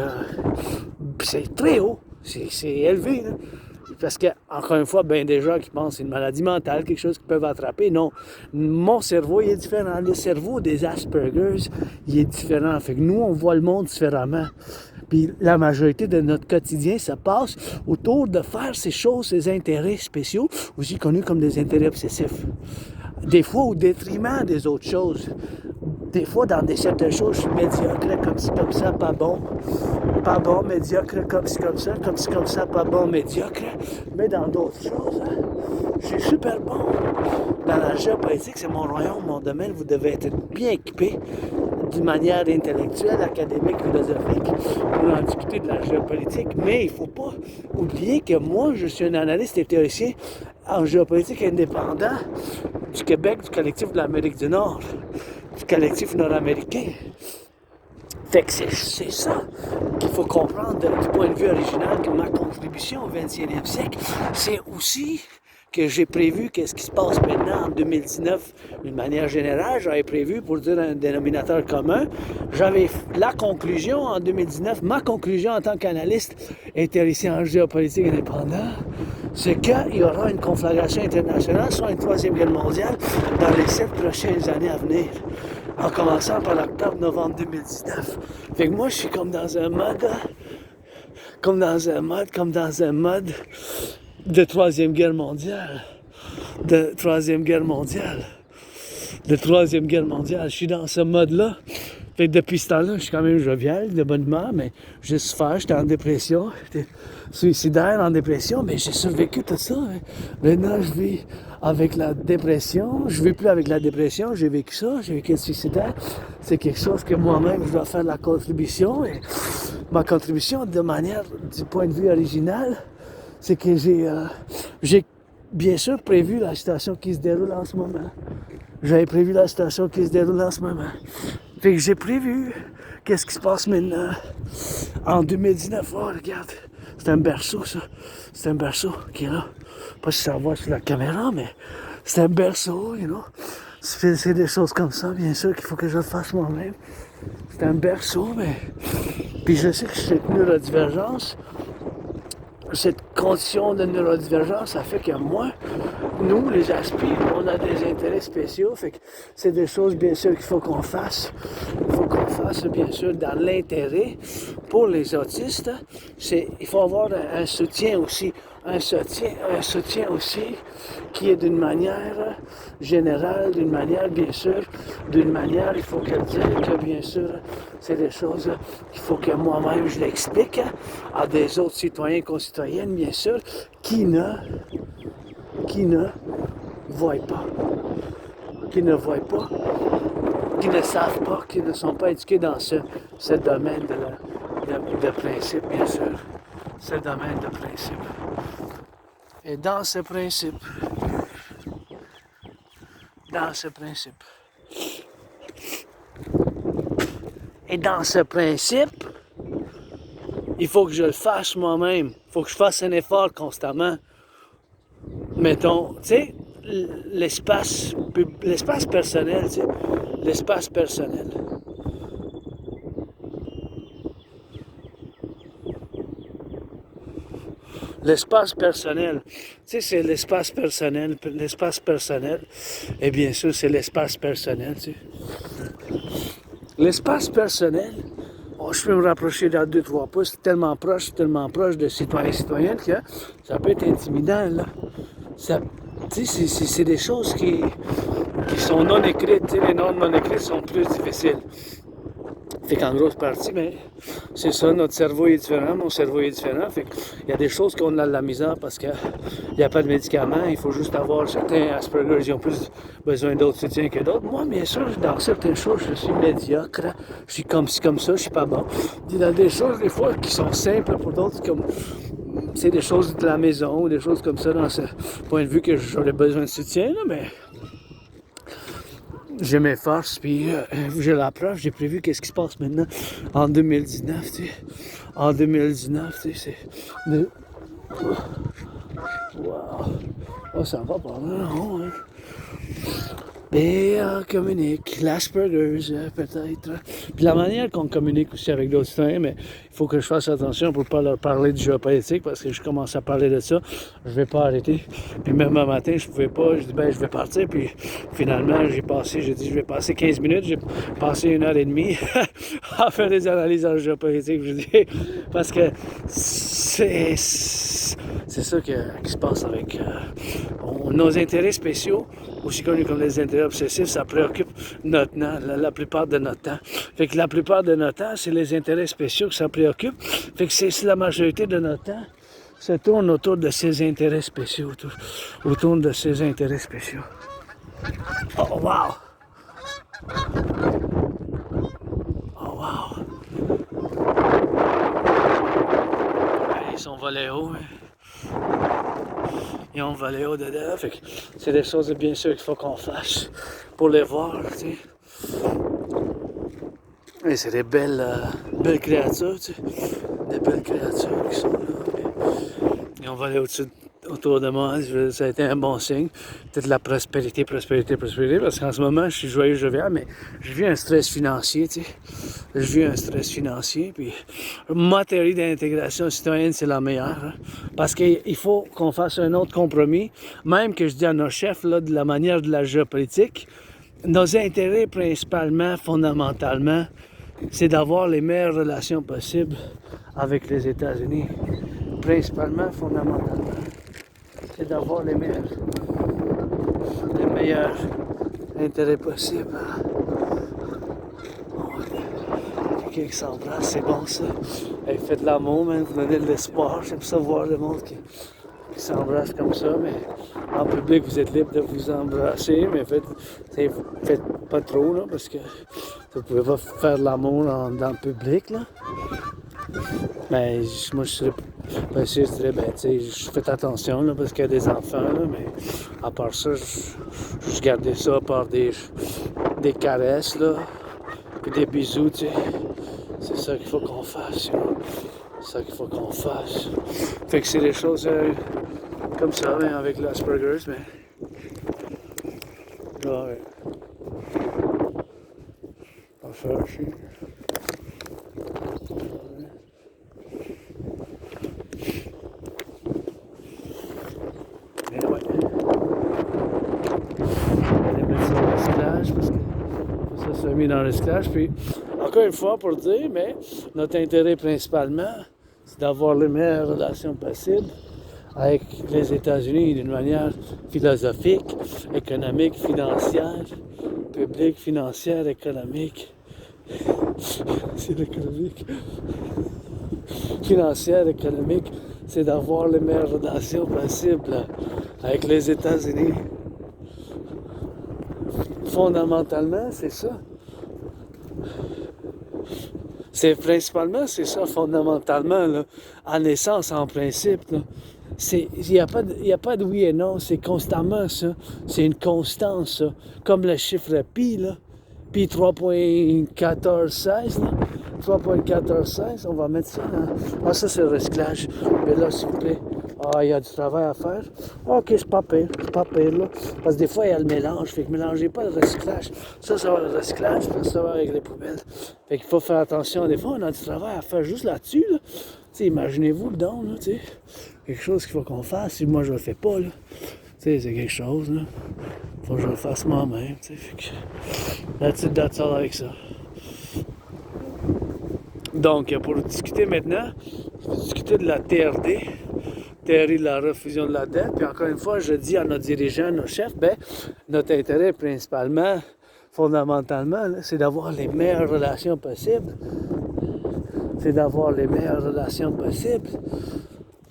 A: c'est très haut. C'est élevé, là. Parce que, encore une fois, bien des gens qui pensent que c'est une maladie mentale, quelque chose qu'ils peuvent attraper. Non. Mon cerveau, il est différent. Le cerveau des Asperger's, il est différent. Fait que nous, on voit le monde différemment. Puis la majorité de notre quotidien, ça passe autour de faire ces choses, ces intérêts spéciaux, aussi connus comme des intérêts obsessifs. Des fois au détriment des autres choses. Des fois, dans certaines choses, je suis médiocre, comme ci, comme ça, pas bon. Pas bon, médiocre, comme ci, comme ça, pas bon, médiocre. Mais dans d'autres choses, je suis super bon. Dans la géopolitique, c'est mon royaume, mon domaine. Vous devez être bien équipé d'une manière intellectuelle, académique, philosophique pour en discuter de la géopolitique. Mais il ne faut pas oublier que moi, je suis un analyste et théoricien en géopolitique indépendant du Québec, du Collectif de l'Amérique du Nord, du Collectif nord-américain. Fait que c'est ça qu'il faut comprendre du point de vue original, que ma contribution au 21e siècle, c'est aussi que j'ai prévu qu'est-ce qui se passe maintenant en 2019 d'une manière générale. J'avais prévu, pour dire un dénominateur commun, j'avais la conclusion en 2019, ma conclusion en tant qu'analyste et théoricien en géopolitique indépendant, c'est qu'il y aura une conflagration internationale, soit une troisième guerre mondiale, dans les 7 prochaines années à venir, en commençant par l'octobre-novembre 2019. Fait que moi, je suis comme dans un mode de troisième guerre mondiale. Je suis dans ce mode-là. Fait que depuis ce temps-là, je suis quand même jovial, de bonne humeur, mais j'ai souffert, j'étais en dépression, j'étais suicidaire, en dépression, mais j'ai survécu tout ça. Hein. Maintenant, je vis avec la dépression, je ne vis plus avec la dépression, j'ai vécu ça, j'ai vécu le suicidaire. C'est quelque chose que moi-même, je dois faire la contribution. Et ma contribution, de manière, du point de vue original, c'est que j'ai bien sûr prévu la situation qui se déroule en ce moment. J'avais prévu la situation qui se déroule en ce moment. Fait que j'ai prévu qu'est-ce qui se passe maintenant. En 2019, oh regarde, c'est un berceau ça. C'est un berceau qui est là. Pas si ça voit sur la caméra, mais c'est un berceau, you know. C'est des choses comme ça, bien sûr, qu'il faut que je le fasse moi-même. C'est un berceau, mais... Puis je sais que cette neurodivergence, cette condition de neurodivergence, ça fait que moi, nous, les aspires, on a des intérêts spéciaux, fait que c'est des choses, bien sûr, qu'il faut qu'on fasse. Il faut qu'on fasse, bien sûr, dans l'intérêt. Pour les autistes, il faut avoir un soutien aussi. Un soutien aussi qui est d'une manière générale, d'une manière, bien sûr, d'une manière, il faut dire que, bien sûr, c'est des choses qu'il faut que moi-même je l'explique à des autres citoyens et concitoyennes, bien sûr, qui ne voient pas, qui ne savent pas, qui ne sont pas éduqués dans ce domaine de principe, bien sûr. Ce domaine de principe. Et dans ce principe, il faut que je le fasse moi-même. Il faut que je fasse un effort constamment. Mettons, tu sais, l'espace personnel, tu sais, l'espace personnel. L'espace personnel, tu sais, c'est l'espace personnel, et bien sûr, c'est l'espace personnel, tu sais. L'espace personnel, je peux me rapprocher dans 2-3 pouces, tellement proche de citoyens et citoyennes que ça peut être intimidant, là. Tu sais, c'est des choses qui sont non écrites, tu sais, les normes non écrites sont plus difficiles. Fait qu'en grosse partie, mais c'est ça, notre cerveau est différent, mon cerveau est différent. Fait qu'il y a des choses qu'on a de la misère parce qu'il n'y a pas de médicaments, il faut juste avoir certains Asperger, ils ont plus besoin d'autres soutiens que d'autres. Moi, bien sûr, dans certaines choses, je suis médiocre, je suis comme ci, comme ça, je suis pas bon. Il y a des choses, des fois, qui sont simples pour d'autres, comme c'est des choses de la maison, ou des choses comme ça, dans ce point de vue que j'aurais besoin de soutien, là, mais... Je m'efforce, puis je l'approche, j'ai prévu qu'est-ce qui se passe maintenant en 2019, tu sais. En 2019, tu sais, c'est... Wow! Oh, ça va pas là, non, hein? Et on communique, l'Asperger's peut-être. Puis la manière qu'on communique aussi avec d'autres citoyens, mais il faut que je fasse attention pour ne pas leur parler du géopolitique, parce que je commence à parler de ça, je vais pas arrêter. Puis même un matin, je pouvais pas, je dis je vais partir, puis finalement j'ai dit je vais passer 15 minutes, j'ai passé 1h30 à faire des analyses en géopolitique, je dis, parce que c'est ça qui se passe avec nos intérêts spéciaux, aussi connus comme les intérêts obsessifs, ça préoccupe notre temps, la plupart de notre temps. Fait que la plupart de notre temps, c'est les intérêts spéciaux que ça préoccupe. Fait que c'est la majorité de notre temps se tourne autour de ces intérêts spéciaux, autour de ces intérêts spéciaux. Oh wow! Oh wow! Ils sont volés haut, hein? Ils ont volé haut dedans, fait que c'est des choses bien sûr qu'il faut qu'on fasse pour les voir, tu sais. Et c'est des belles créatures, tu sais. Des belles créatures qui sont là. Ils ont volé autour de moi, ça a été un bon signe. Peut-être la prospérité, parce qu'en ce moment, je suis joyeux, jovial, mais je vis un stress financier, tu sais. Puis ma théorie d'intégration citoyenne, c'est la meilleure, hein, parce qu'il faut qu'on fasse un autre compromis, même que je dis à nos chefs, là, de la manière de la géopolitique, nos intérêts principalement, fondamentalement, c'est d'avoir les meilleures relations possibles avec les États-Unis. Principalement, fondamentalement, c'est d'avoir les meilleurs intérêts possibles. Quelqu'un qui s'embrasse, c'est bon ça. Hey, faites de l'amour, vous donnez de l'espoir. J'aime ça voir le monde qui s'embrasse comme ça, mais en public, vous êtes libre de vous embrasser, mais faites pas trop, là, parce que vous pouvez pas faire de l'amour dans le public, là. Mais moi, je dirais, je fais attention, là, parce qu'il y a des enfants, là, mais à part ça, je gardais ça par des caresses, là, puis des bisous, tu sais. C'est ça qu'il faut qu'on fasse, c'est ça qu'il faut qu'on fasse. Fait que c'est des choses comme ça, mais avec l'Asperger's, mais... Ouais. chercher. Et ouais. On va aller mettre ça en recyclage parce que ça s'est mis dans le recyclage. Puis, encore une fois, pour dire, mais notre intérêt principalement, c'est d'avoir les meilleures relations possibles avec les États-Unis d'une manière philosophique, économique, financière, publique, financière, économique. C'est l'économique. Financière, économique, c'est d'avoir les meilleures relations possibles avec les États-Unis. Fondamentalement, c'est ça. C'est principalement, c'est ça, fondamentalement, là, en essence, en principe. Il n'y a pas de oui et non, c'est constamment ça. C'est une constance, ça. Comme le chiffre pi, là. Pi 3.1416, là. 3.1416, on va mettre ça dans... Ah, ça, c'est le recyclage. Mais là, s'il vous plaît. Ah, il y a du travail à faire. OK, c'est pas pire, là. Parce que des fois, il y a le mélange. Fait que mélangez pas le recyclage. Ça va le recyclage, ça va avec les poubelles. Fait qu'il faut faire attention. Des fois, on a du travail à faire juste là-dessus, là. Tu sais, imaginez-vous le don, là, tu sais. Quelque chose qu'il faut qu'on fasse. Si moi, je le fais pas, là. Tu sais, c'est quelque chose, là. Faut que je le fasse moi-même, tu sais. Fait que... That's all avec ça. Donc, pour discuter maintenant, je vais discuter de la TRD, théorie de la refusion de la dette. Puis encore une fois, je dis à nos dirigeants, nos chefs, ben, notre intérêt principalement, fondamentalement, là, c'est d'avoir les meilleures relations possibles. C'est d'avoir les meilleures relations possibles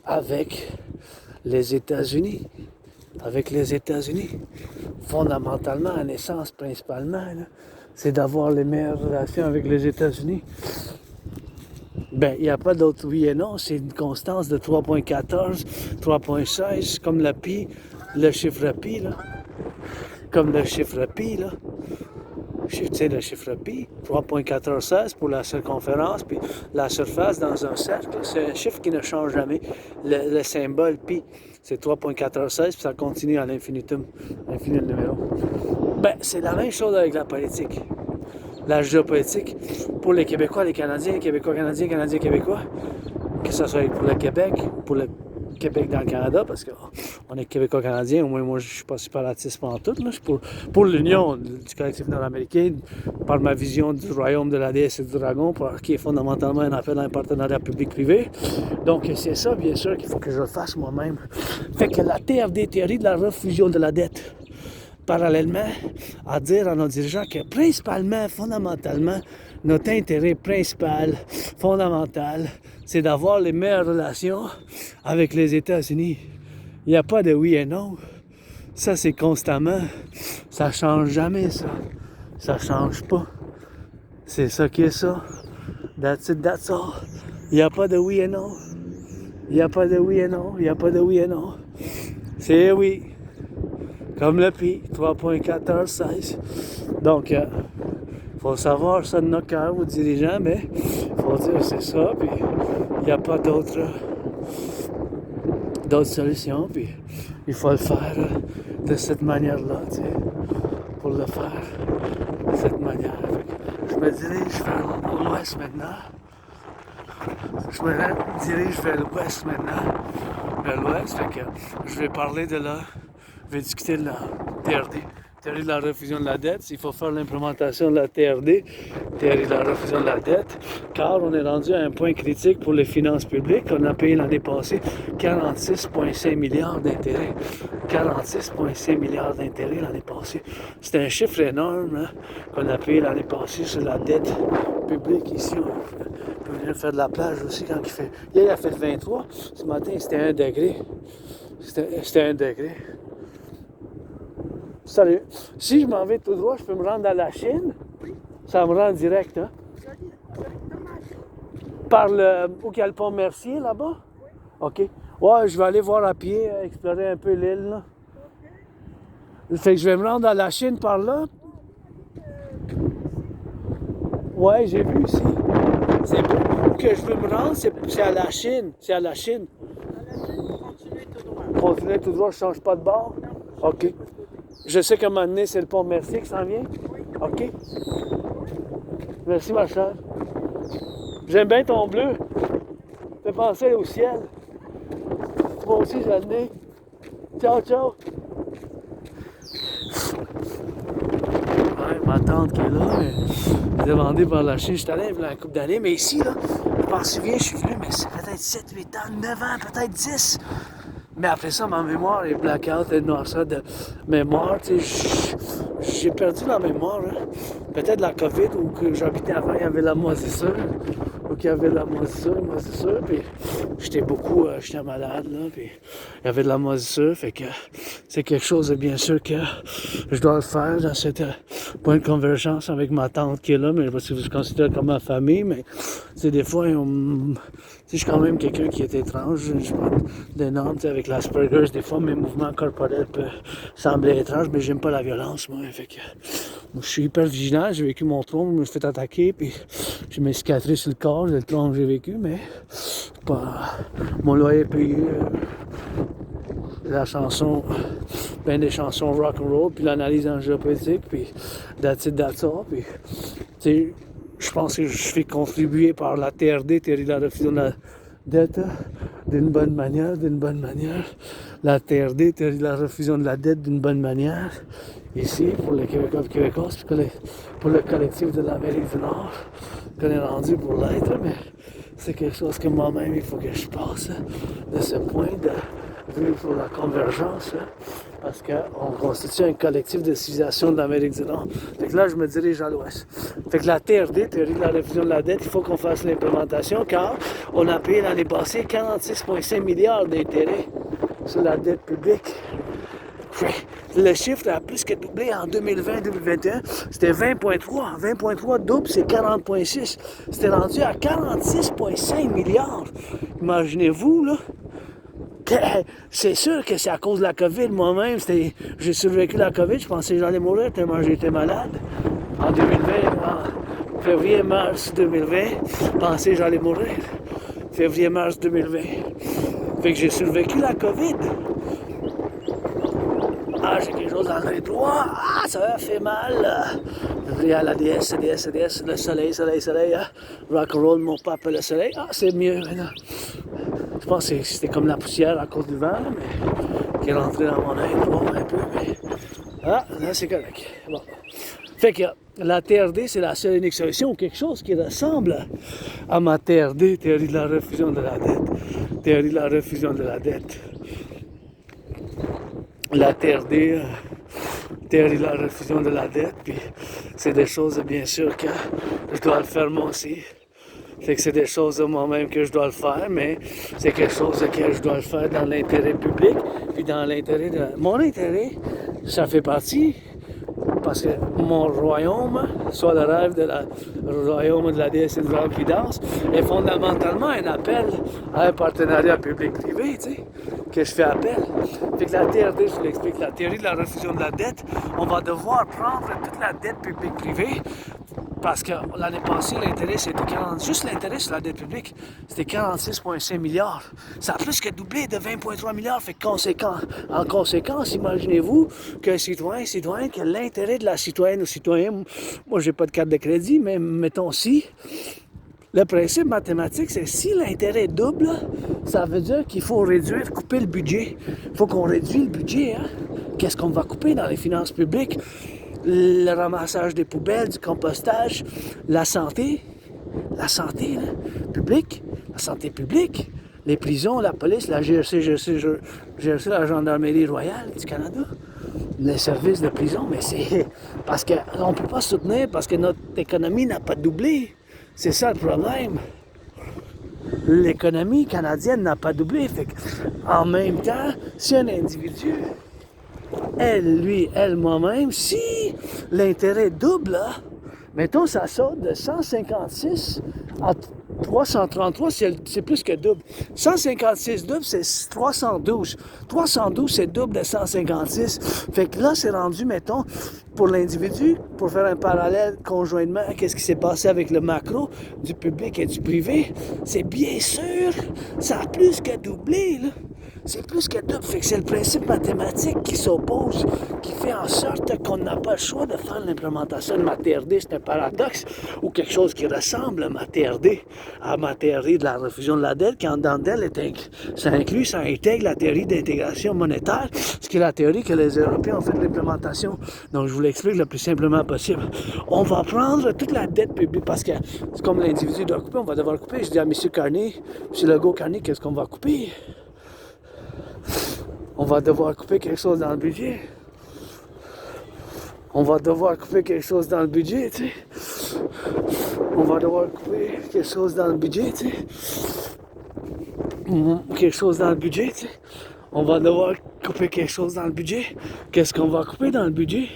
A: avec les États-Unis. Avec les États-Unis. Fondamentalement, en essence, principalement, là, c'est d'avoir les meilleures relations avec les États-Unis. Ben, il n'y a pas d'autre oui et non, c'est une constance de 3.14, 3.16, comme le pi, le chiffre pi, là. Comme le chiffre pi, là. Tu sais, le chiffre pi, 3.1416 pour la circonférence, puis la surface dans un cercle, c'est un chiffre qui ne change jamais. Le symbole pi, c'est 3.1416, puis ça continue à l'infinitum, l'infini de numéro. Ben, c'est la même chose avec la politique. La géopolitique, pour les Québécois, les Canadiens, Québécois, Canadiens, Canadiens, Québécois, que ce soit pour le Québec, pour le Québec dans le Canada, parce qu'on est Québécois canadiens, au moins moi je suis pas séparatiste en tout, là. Je suis pour l'union du collectif nord-américain, par ma vision du royaume de la déesse et du dragon, qui est fondamentalement un appel à un partenariat public-privé. Donc c'est ça, bien sûr, qu'il faut que je le fasse moi-même. Fait que la TFD, théorie de la refusion de la dette, parallèlement à dire à nos dirigeants que principalement, fondamentalement, notre intérêt principal, fondamental, c'est d'avoir les meilleures relations avec les États-Unis. Il n'y a pas de oui et non. Ça, c'est constamment. Ça change jamais, ça. Ça change pas. C'est ça qui est ça. That's it, that's all. Il n'y a pas de oui et non. Il n'y a pas de oui et non. Il n'y a pas de oui et non. C'est oui. Comme le pi, 3.1416. Donc, faut savoir ça de nos cœurs, vos dirigeants, mais il faut dire c'est ça, puis il n'y a pas d'autres solutions, puis il faut le faire de cette manière-là, tu sais, pour le faire de cette manière. Je me dirige vers l'ouest maintenant. Je me dirige vers l'ouest maintenant, vers l'ouest, fait que je vais parler de là. Je vais discuter de la TRD, théorie de la refusion de la dette. Il faut faire l'implémentation de la TRD, théorie de la refusion de la dette, car on est rendu à un point critique pour les finances publiques. On a payé l'année passée 46,5 milliards d'intérêts. 46,5 milliards d'intérêts l'année passée. C'est un chiffre énorme, hein, qu'on a payé l'année passée sur la dette publique ici. On peut venir faire de la plage aussi quand il fait... Hier, il a fait 23. Ce matin, c'était 1 degré. C'était 1 degré. Salut. Si je m'en vais tout droit, je peux me rendre à la Chine. Ça me rend direct, hein? Par le... Où il y a le pont Mercier, là-bas? OK. Ouais, je vais aller voir à pied, explorer un peu l'île, là. Fait que je vais me rendre à la Chine par là. Ouais, j'ai vu ici. C'est où que je veux me rendre, c'est à la Chine. C'est à la Chine. Continuez tout droit, je change pas de bord? OK. Je sais qu'à un moment donné, c'est le pont Mercier qui s'en vient. OK. Merci, ma chère. J'aime bien ton bleu. Fais penser au ciel. Moi aussi, j'ai le nez. Ciao, ciao. Ouais, ma tante qui est là, demandée par la Chine. Je suis allé il y a une couple d'années, mais ici, là, je m'en souviens, je suis venu, mais c'est peut-être 7, 8 ans, 9 ans, peut-être 10. Mais après ça, ma mémoire est blackout, et noirceur de mémoire. Tu sais, j'ai perdu la mémoire. Hein. Peut-être la COVID, ou que j'habitais avant, il y avait la moisissure. Ou qu'il y avait de la moisissure, puis j'étais malade, là, puis il y avait de la moisissure, fait que c'est quelque chose, bien sûr, que je dois le faire dans cette point de convergence avec ma tante qui est là, mais parce que je me considère comme ma famille, mais c'est des fois, je suis quand même quelqu'un qui est étrange, je prends des normes, avec l'Asperger's, des fois, mes mouvements corporels peuvent sembler étranges, mais j'aime pas la violence, moi, fait que je suis hyper vigilant, j'ai vécu mon trompe, je me suis fait attaquer, puis j'ai mes cicatrices sur le corps, le trompe que j'ai vécu, mais mon loyer est payé, la chanson, ben des chansons rock and roll, puis l'analyse en géopolitique, puis that's it, that's all, puis tu sais, je pense que je suis contribué par la TRD, théorie de la refusion de la dette, d'une bonne manière, la TRD, théorie de la refusion de la dette d'une bonne manière, ici, pour les Québécois et Québécoises, puis pour le collectif de l'Amérique du Nord, qu'on est rendu pour l'être, mais c'est quelque chose que moi-même, il faut que je passe de ce point de vue pour la convergence, parce qu'on constitue un collectif de civilisation de l'Amérique du Nord. Fait que là, je me dirige à l'ouest. Fait que la TRD, théorie de la révision de la dette, il faut qu'on fasse l'implémentation, car on a payé l'année passée 46,5 milliards d'intérêts sur la dette publique. Le chiffre a plus que doublé en 2020-2021. C'était 20,3. 20,3 double, c'est 40,6. C'était rendu à 46,5 milliards. Imaginez-vous, là. C'est sûr que c'est à cause de la COVID. Moi-même, j'ai survécu la COVID. Je pensais que j'allais mourir tellement j'étais malade. En 2020, en février-mars 2020, je pensais que j'allais mourir. Février-mars 2020. Fait que j'ai survécu la COVID. Ah, j'ai quelque chose dans l'œil droit. Ah, ça fait mal. Je à la déesse, le soleil. Hein? Rock'n'roll, mon papa, le soleil. Ah, c'est mieux maintenant. Je pense que c'était comme la poussière à cause du vent, mais qui est rentrée dans mon œil droit un peu. Mais... Ah, là, c'est correct. Bon. Fait que la TRD, c'est la seule et unique solution, quelque chose qui ressemble à ma TRD, théorie de la refusion de la dette. Théorie de la refusion de la dette. La TRD, théorie de la refusion de la dette, puis c'est des choses, bien sûr, que je dois le faire moi aussi. Fait que c'est des choses moi-même que je dois le faire, mais c'est quelque chose que je dois le faire dans l'intérêt public, puis dans l'intérêt de... Mon intérêt, ça fait partie, parce que mon royaume, soit le rêve le royaume de la déesse qui danse, est fondamentalement un appel à un partenariat public-privé, tu sais, que je fais appel. Fait que la TRD, je vous l'explique, la théorie de la refusion de la dette, on va devoir prendre toute la dette publique-privée, parce que l'année passée, l'intérêt, c'était juste l'intérêt sur la dette publique, c'était 46,5 milliards. Ça a plus que doublé de 20,3 milliards. Fait que en conséquence, imaginez-vous qu'un citoyen, que l'intérêt de la citoyenne ou citoyen, moi, j'ai pas de carte de crédit, mais mettons si, le principe mathématique, c'est si l'intérêt double, ça veut dire qu'il faut couper le budget. Il faut qu'on réduise le budget. Hein? Qu'est-ce qu'on va couper dans les finances publiques? Le ramassage des poubelles, du compostage, la santé là, publique, la santé publique, les prisons, la police, la GRC, la gendarmerie royale du Canada, les services de prison, mais c'est parce qu'on ne peut pas soutenir parce que notre économie n'a pas doublé. C'est ça le problème. L'économie canadienne n'a pas doublé. Fait en même temps, si un individu, moi-même, si l'intérêt double, mettons, ça saute de 156 à 333, c'est plus que double. 156 double, c'est 312. 312, c'est double de 156. Fait que là, c'est rendu, mettons, pour l'individu, pour faire un parallèle conjointement à ce qui s'est passé avec le macro, du public et du privé, c'est bien sûr, ça a plus que doublé, là. c'est plus que double. Fait que c'est le principe mathématique qui s'oppose, qui fait en sorte qu'on n'a pas le choix de faire l'implémentation de ma TRD. C'est un paradoxe ou quelque chose qui ressemble à ma TRD, de la refusion de la dette, qui en dedans d'elle, ça intègre la théorie d'intégration monétaire, ce qui est la théorie que les Européens ont fait de l'implémentation. Donc, je vous l'explique le plus simplement possible. On va prendre toute la dette publique, parce que c'est comme l'individu doit couper, on va devoir couper. Je dis à M. Carney, M. Legault-Carney, qu'est-ce qu'on va couper? On va devoir couper quelque chose dans le budget. On va devoir couper quelque chose dans le budget, tu sais. On va devoir couper quelque chose dans le budget, tu sais. Quelque chose dans le budget, tu sais. On va devoir couper quelque chose dans le budget. Qu'est-ce qu'on va couper dans le budget?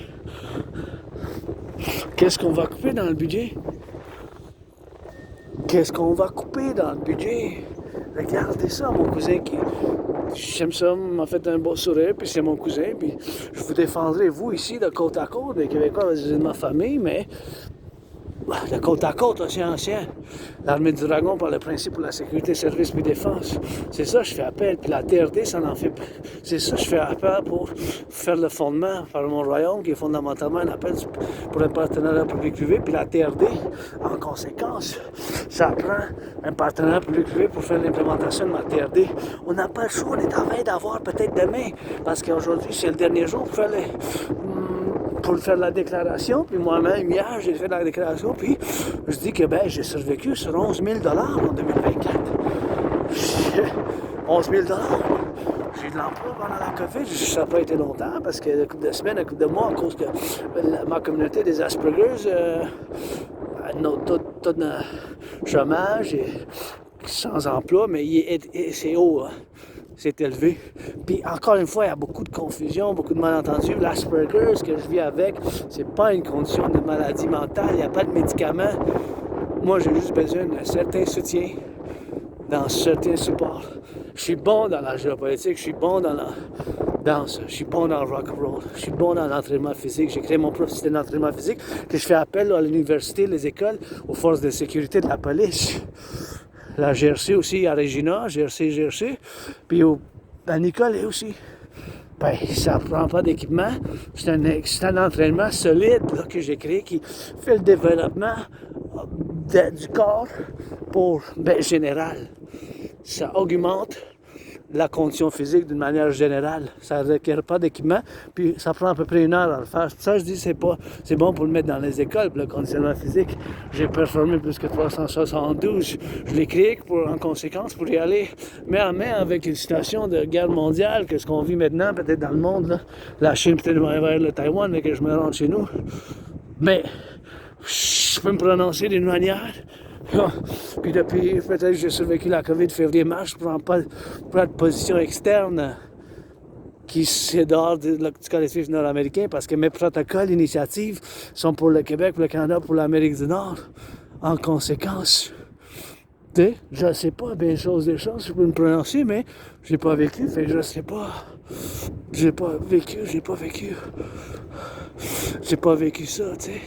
A: Qu'est-ce qu'on va couper dans le budget? Qu'est-ce qu'on va couper dans le budget? Regardez ça, mon cousin qui... J'aime ça, m'a fait un beau sourire, puis c'est mon cousin, puis je vous défendrai, vous, ici, de côte à côte, les Québécois, de ma famille, mais de côte à côte, océan ancien, l'armée du dragon par le principe pour la sécurité, service puis défense. C'est ça que je fais appel, puis la TRD, ça en fait... C'est ça que je fais appel pour faire le fondement par mon royaume, qui est fondamentalement un appel pour un partenariat public-privé, puis la TRD, en conséquence, ça prend un partenariat public-privé pour faire l'implémentation de ma TRD. On n'a pas le choix, on est en train d'avoir peut-être demain, parce qu'aujourd'hui, c'est le dernier jour pour faire la déclaration, puis moi-même, hier, j'ai fait la déclaration, puis je dis que j'ai survécu sur 11 000 $ en 2024. 11 000 $. J'ai eu de l'emploi pendant la COVID, ça n'a pas été longtemps, parce que une couple de semaines, une couple de mois, à cause que ma communauté des Asperger's, taux de chômage et sans emploi, mais c'est haut, hein. C'est élevé. Puis encore une fois, il y a beaucoup de confusion, beaucoup de malentendus. L'Asperger, ce que je vis avec, c'est pas une condition de maladie mentale, il n'y a pas de médicaments. Moi, j'ai juste besoin d'un certain soutien, d'un certain support. Je suis bon dans la géopolitique, je suis bon dans la danse, je suis bon dans le rock'n'roll, je suis bon dans l'entraînement physique. J'ai créé mon propre système d'entraînement physique que je fais appel à l'université, les écoles, aux forces de sécurité de la police. La GRC aussi, à Regina, GRC, puis à Nicolet aussi. Ça ne prend pas d'équipement. C'est un entraînement solide là, que j'ai créé qui fait le développement du corps pour général. Ça augmente la condition physique d'une manière générale. Ça ne requiert pas d'équipement, puis ça prend à peu près 1 heure à le faire. Ça, je dis, c'est bon pour le mettre dans les écoles, pour le conditionnement physique. J'ai performé plus que 372. Je l'ai créé en conséquence pour y aller main à main avec une situation de guerre mondiale, que ce qu'on vit maintenant, peut-être dans le monde, là. La Chine peut-être vers le Taïwan, mais que je me rende chez nous. Mais je peux me prononcer d'une manière. Puis depuis, peut-être j'ai survécu la COVID février-mars, je ne prends pas de position externe qui c'est dehors du collectif nord-américain, parce que mes protocoles, initiatives sont pour le Québec, pour le Canada, pour l'Amérique du Nord. En conséquence, je ne sais pas bien des choses, je peux me prononcer, mais je n'ai pas vécu, fait que je ne sais pas. J'ai pas vécu ça, tu sais.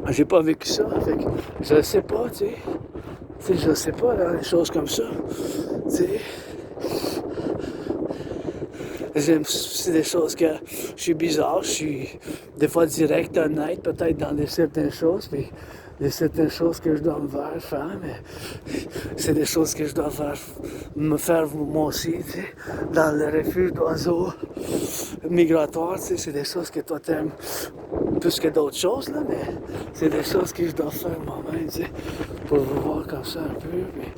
A: J'ai pas vécu ça, fait que je sais pas, tu sais. Je sais pas, là, des choses comme ça, tu sais. C'est des choses que je suis bizarre, je suis des fois direct, honnête, peut-être dans certaines choses, puis il y a certaines choses que je dois me faire, mais c'est des choses que je dois me faire moi aussi, tu sais, dans le refuge d'oiseaux migratoires, tu sais, c'est des choses que toi t'aimes plus que d'autres choses, là, mais c'est des choses que je dois faire moi-même, tu sais, pour vous voir comme ça un peu, puis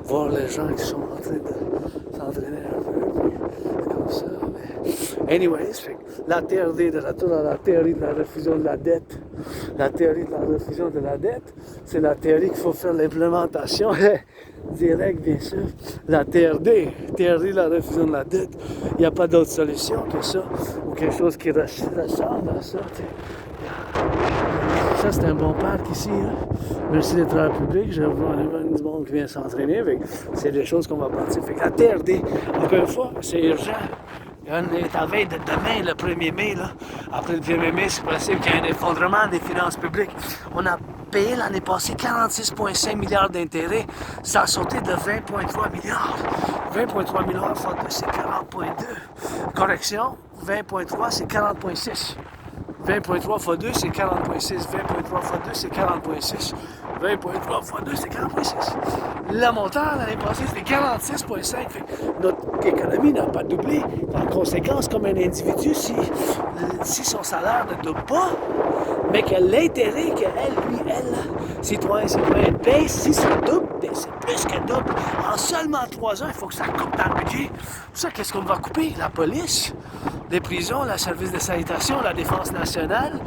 A: voir les gens qui sont en train de s'entraîner un peu, puis comme ça, mais... Anyways, la TRD, de retour à la théorie de la refusion de la dette. La théorie de la refusion de la dette, c'est la théorie qu'il faut faire l'implémentation directe, bien sûr. La TRD, théorie de la refusion de la dette, il n'y a pas d'autre solution que ça, ou quelque chose qui ressemble à ça. Ça, c'est un bon parc ici. Hein? Merci des travailleurs publics. Je vois du monde qui vient s'entraîner. C'est des choses qu'on va bâtir. La TRD, encore une fois, c'est urgent. On est à veille de demain, le 1er mai. Là. Après le 1er mai, c'est possible qu'il y ait un effondrement des finances publiques. On a payé l'année passée 46,5 milliards d'intérêts. Ça a sauté de 20,3 milliards. 20,3 milliards fois 2, c'est 40,2. Correction, 20,3, c'est 40,6. 20,3 fois 2, c'est 40,6. 20,3 fois 2, c'est 40,6. 20,3 fois 2, c'est 40,6. Le montant l'année passée, c'était 46,5. Notre économie n'a pas doublé. En conséquence, comme un individu, si son salaire ne double pas, mais que l'intérêt citoyenne paye, si ça double, ben c'est plus que double. En seulement 3 ans, il faut que ça coupe dans le budget. Pour ça, qu'est-ce qu'on va couper? La police, les prisons, le service de sanitation, la défense nationale,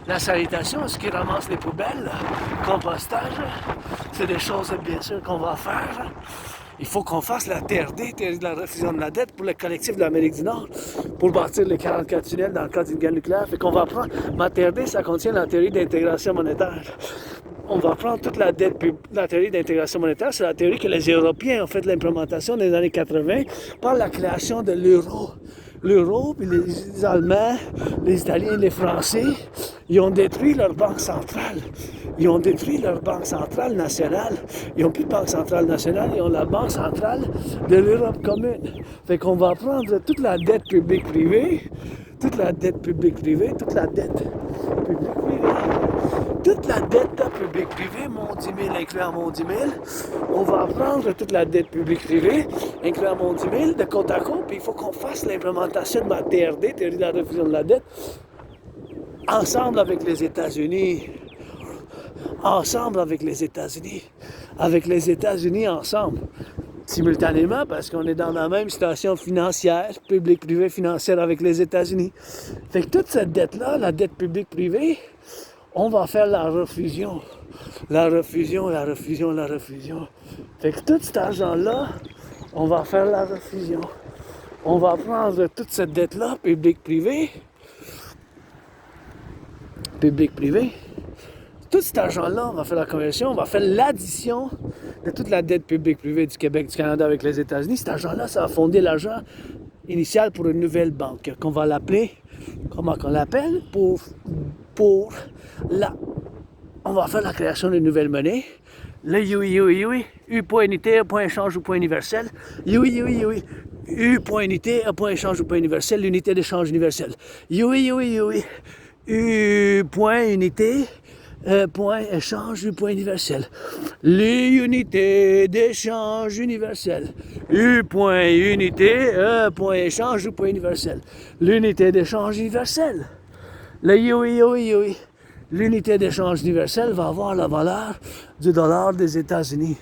A: la sanitation, ce qui ramasse les poubelles, le compostage, c'est des choses bien sûr qu'on va faire. Il faut qu'on fasse la TRD, théorie de la refusion de la dette, pour le collectif de l'Amérique du Nord, pour bâtir les 44 tunnels dans le cas d'une guerre nucléaire. Fait qu'on va prendre, ma TRD, ça contient la théorie d'intégration monétaire. On va prendre toute la dette, la théorie d'intégration monétaire, c'est la théorie que les Européens ont fait de l'implémentation dans les années 80 par la création de l'euro. L'euro, puis les Allemands, les Italiens, les Français, ils ont détruit leur banque centrale. Ils ont détruit leur banque centrale nationale. Ils n'ont plus de banque centrale nationale, ils ont la banque centrale de l'Europe commune. Fait qu'on va prendre toute la dette publique-privée, toute la dette publique-privée, toute la dette publique-privée, toute la dette publique-privée, mon 10 000 incluant mon 10 000. On va prendre toute la dette publique-privée, incluant mon 10 000, de côte à côte, puis il faut qu'on fasse l'implémentation de ma TRD, théorie de la refusion de la dette, ensemble avec les États-Unis. Ensemble avec les États-Unis. Avec les États-Unis ensemble. Simultanément, parce qu'on est dans la même situation financière, publique-privée financière avec les États-Unis. Fait que toute cette dette-là, la dette publique-privée, on va faire la refusion. La refusion, la refusion, la refusion. Fait que tout cet argent-là, on va faire la refusion. On va prendre toute cette dette-là, publique-privée, publique-privée. Tout cet argent-là, on va faire la conversion, on va faire l'addition de toute la dette publique-privée du Québec, du Canada avec les États-Unis. Cet argent-là, ça va fonder l'argent initial pour une nouvelle banque, qu'on va l'appeler, comment qu'on l'appelle, pour la... On va faire la création d'une nouvelle monnaie. Le UI, U point unité, point échange ou point universel. UI, U point unité, point échange ou point universel, l'unité d'échange universelle. UI, U point unité, point échange, point universel. L'unité d'échange universel. U point unité, point échange, point universel. L'unité d'échange universel. Le UI. L'unité d'échange universel va avoir la valeur du dollar des États-Unis.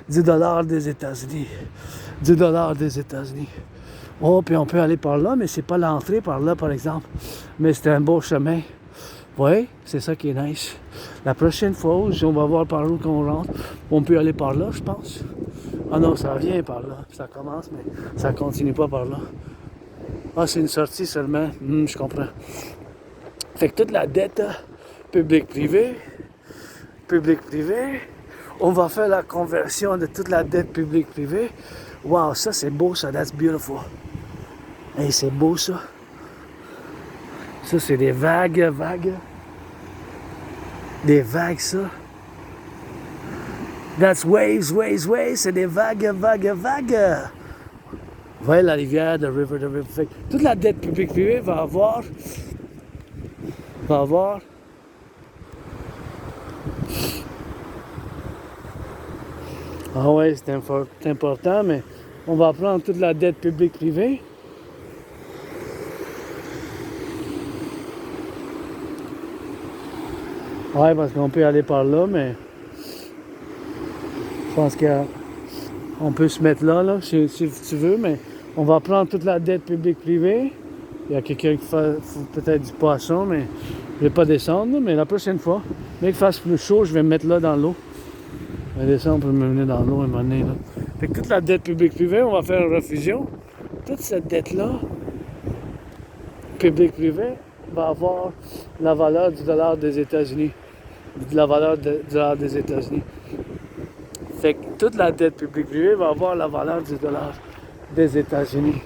A: Du dollar des États-Unis. Du dollar des États-Unis. Oh, puis on peut aller par là, mais c'est pas l'entrée par là, par exemple. Mais c'est un beau chemin. Oui, c'est ça qui est nice. La prochaine fois, on va voir par où qu'on rentre. On peut aller par là, je pense. Ah non, ça vient par là. Ça commence, mais ça continue pas par là. Ah, c'est une sortie seulement. Je comprends. Fait que toute la dette publique-privée, on va faire la conversion de toute la dette publique-privée. Wow, ça c'est beau, ça. That's beautiful. Hey, c'est beau, ça. Ça, c'est des vagues. Des vagues, ça. That's waves. C'est des vagues. Voyez la rivière, the river. Fait, toute la dette publique-privée va avoir. Ah ouais, c'est important, mais on va prendre toute la dette publique-privée. Ouais, parce qu'on peut aller par là, mais je pense qu'on peut se mettre là, si tu veux, mais on va prendre toute la dette publique-privée. Il y a quelqu'un qui fait peut-être du poisson, mais je ne vais pas descendre, mais la prochaine fois, dès qu'il fasse plus chaud, je vais me mettre là dans l'eau. Je vais descendre pour me mener dans l'eau et m'amener là. Fait que toute la dette publique-privée, on va faire une refusion. Toute cette dette-là, publique-privée, va avoir la valeur du dollar des États-Unis. La valeur du dollar des États-Unis. Fait que toute la dette publique-privée va avoir la valeur du dollar des États-Unis.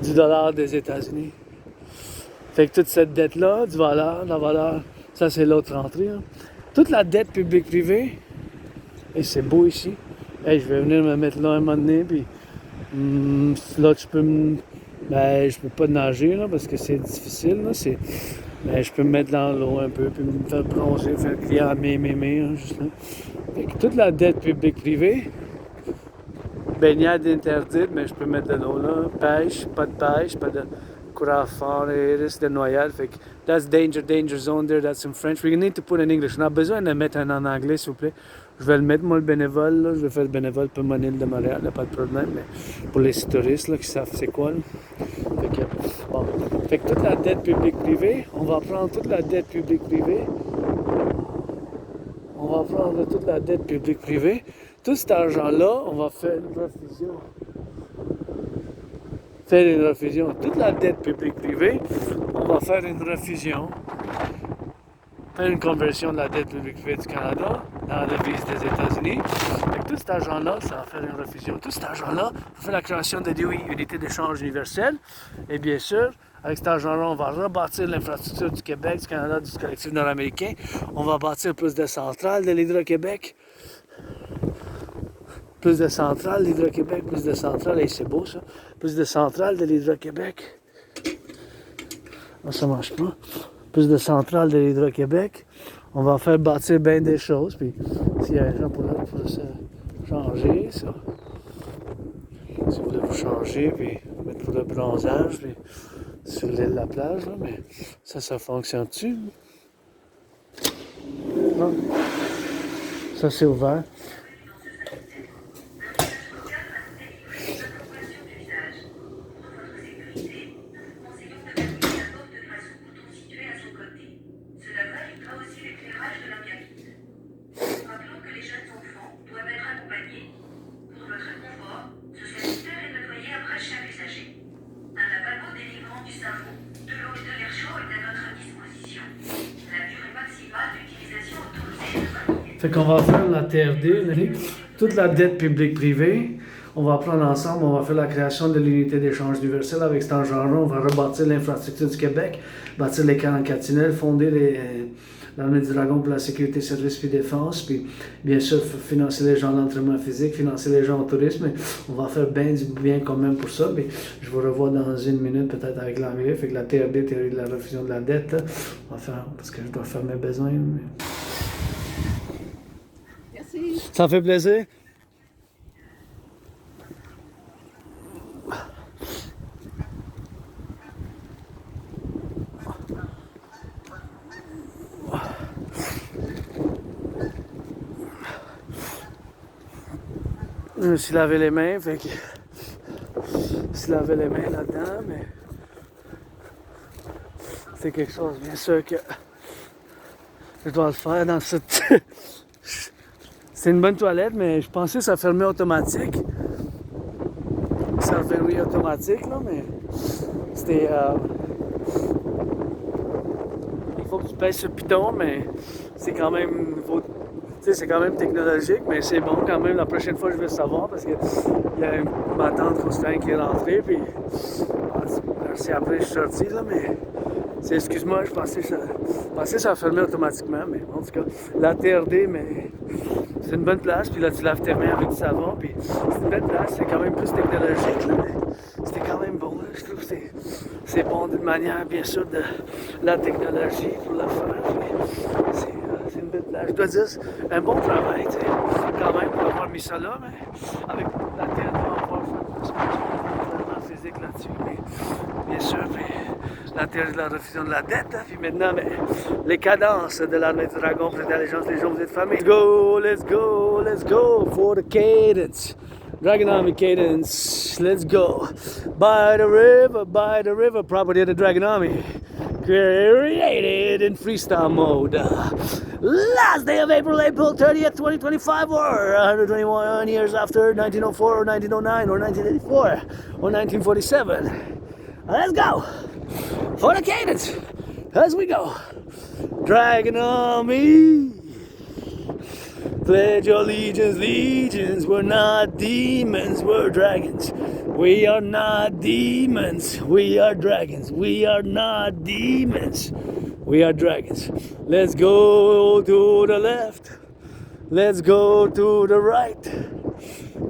A: Du dollar des États-Unis. Fait que toute cette dette-là, du valeur, la valeur, ça c'est l'autre entrée. Hein. Toute la dette publique-privée, et c'est beau ici. Hey, je vais venir me mettre là un moment donné, puis là je peux ben, je peux pas nager là, parce que c'est difficile. Là, mais je peux me mettre dans l'eau un peu, puis me faire plonger, faire crier à mes hein, juste là. Fait que toute la dette publique-privée, baignade interdite, mais je peux mettre de l'eau là. Pêche, pas de courant fort, et risque de noyade. Fait que that's danger zone there, that's in French. We need to put in English. On a besoin de mettre un en anglais, s'il vous plaît. Je vais le mettre, moi, le bénévole, là. Je vais faire le bénévole pour mon île de Montréal, là, pas de problème. Mais pour les touristes, là, qui savent c'est quoi, là. Fait que, bon. Fait que toute la dette publique-privée, on va prendre toute la dette publique-privée. On va prendre toute la dette publique-privée. Tout cet argent-là, on va faire une refusion. Faire une refusion. Toute la dette publique-privée, on va faire une refusion. Faire une conversion de la dette publique-privée du Canada dans la devise des États-Unis. Avec tout cet argent-là, ça va faire une refusion. Tout cet argent-là, on fait la création de DOI, unité d'échange universelle. Et bien sûr, avec cet argent-là, on va rebâtir l'infrastructure du Québec, du Canada, du Collectif nord-américain. On va bâtir plus de centrales de l'Hydro-Québec. Plus de centrales, l'Hydro-Québec, plus de centrales. Et c'est beau ça. Plus de centrales de l'Hydro-Québec. Non, ça marche pas. Plus de centrales de l'Hydro-Québec. On va faire bâtir bien des choses. Puis s'il y a des gens pour se changer, ça. Si vous voulez vous changer, puis mettre pour le bronzage, puis sur l'île de la plage, là, mais ça fonctionne-tu? Non. Ça, c'est ouvert. Fait qu'on va faire la TRD, toute la dette publique-privée, on va prendre ensemble, on va faire la création de l'unité d'échange universel avec cet argent-là, on va rebâtir l'infrastructure du Québec, bâtir les 44 tunnels, fonder l'armée du dragon pour la sécurité, service et défense, puis bien sûr financer les gens en entraînement physique, financer les gens au tourisme, on va faire bien du bien quand même pour ça, mais je vous revois dans une minute peut-être avec l'anglais, fait que la TRD, théorie de la refusion de la dette, là, on va faire, parce que je dois faire mes besoins. Mais... Ça fait plaisir? Je me suis lavé les mains, fait que je me suis lavé les mains là-dedans, mais c'est quelque chose, bien sûr, que je dois le faire dans cette... C'est une bonne toilette, mais je pensais que ça fermait automatique. Ça fermait automatique, là, mais c'était... Il faut que tu pèses sur le piton, mais c'est quand même... c'est quand même technologique, mais c'est bon quand même. La prochaine fois, je vais le savoir, parce qu'il y a ma tante Constantin qui est rentrée, puis... c'est après que je suis sorti, là, mais... Excuse-moi, je pensais que ça fermait automatiquement, mais en tout cas, la TRD, mais... C'est une bonne place, puis là tu laves tes mains avec du savon, puis c'est une belle place, c'est quand même plus technologique, là, mais c'était quand même bon, là. Je trouve que c'est bon d'une manière, bien sûr, de la technologie pour le faire, c'est une belle place. Je dois dire, un bon travail, tu sais, quand même, pour avoir mis ça là, mais avec la tête, on va pouvoir faire un physique là-dessus, mais bien sûr, puis la théorie de la refusion de la dette, hein, puis maintenant, mais, les cadences de l'armée du dragon, près d'allégeance, les gens, vous êtes famille. Let's go for the cadence. Dragonomy cadence, let's go. By the river, property of the Dragonomy. Created in freestyle mode. Last day of April 30th, 2025, or 121 years after 1904, or 1909, or 1984, or 1947. Let's go for the cadence as we go. Dragonomy. Pledge your legions, we're not demons, we're dragons. We are not demons. We are dragons. We are not demons. We are dragons. Let's go to the left. Let's go to the right.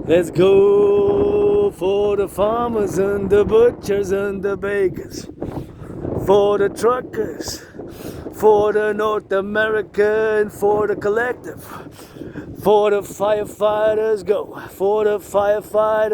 A: Let's go for the farmers and the butchers and the bakers. For the truckers. For the North American. For the collective. For the firefighters, go. For the firefighters.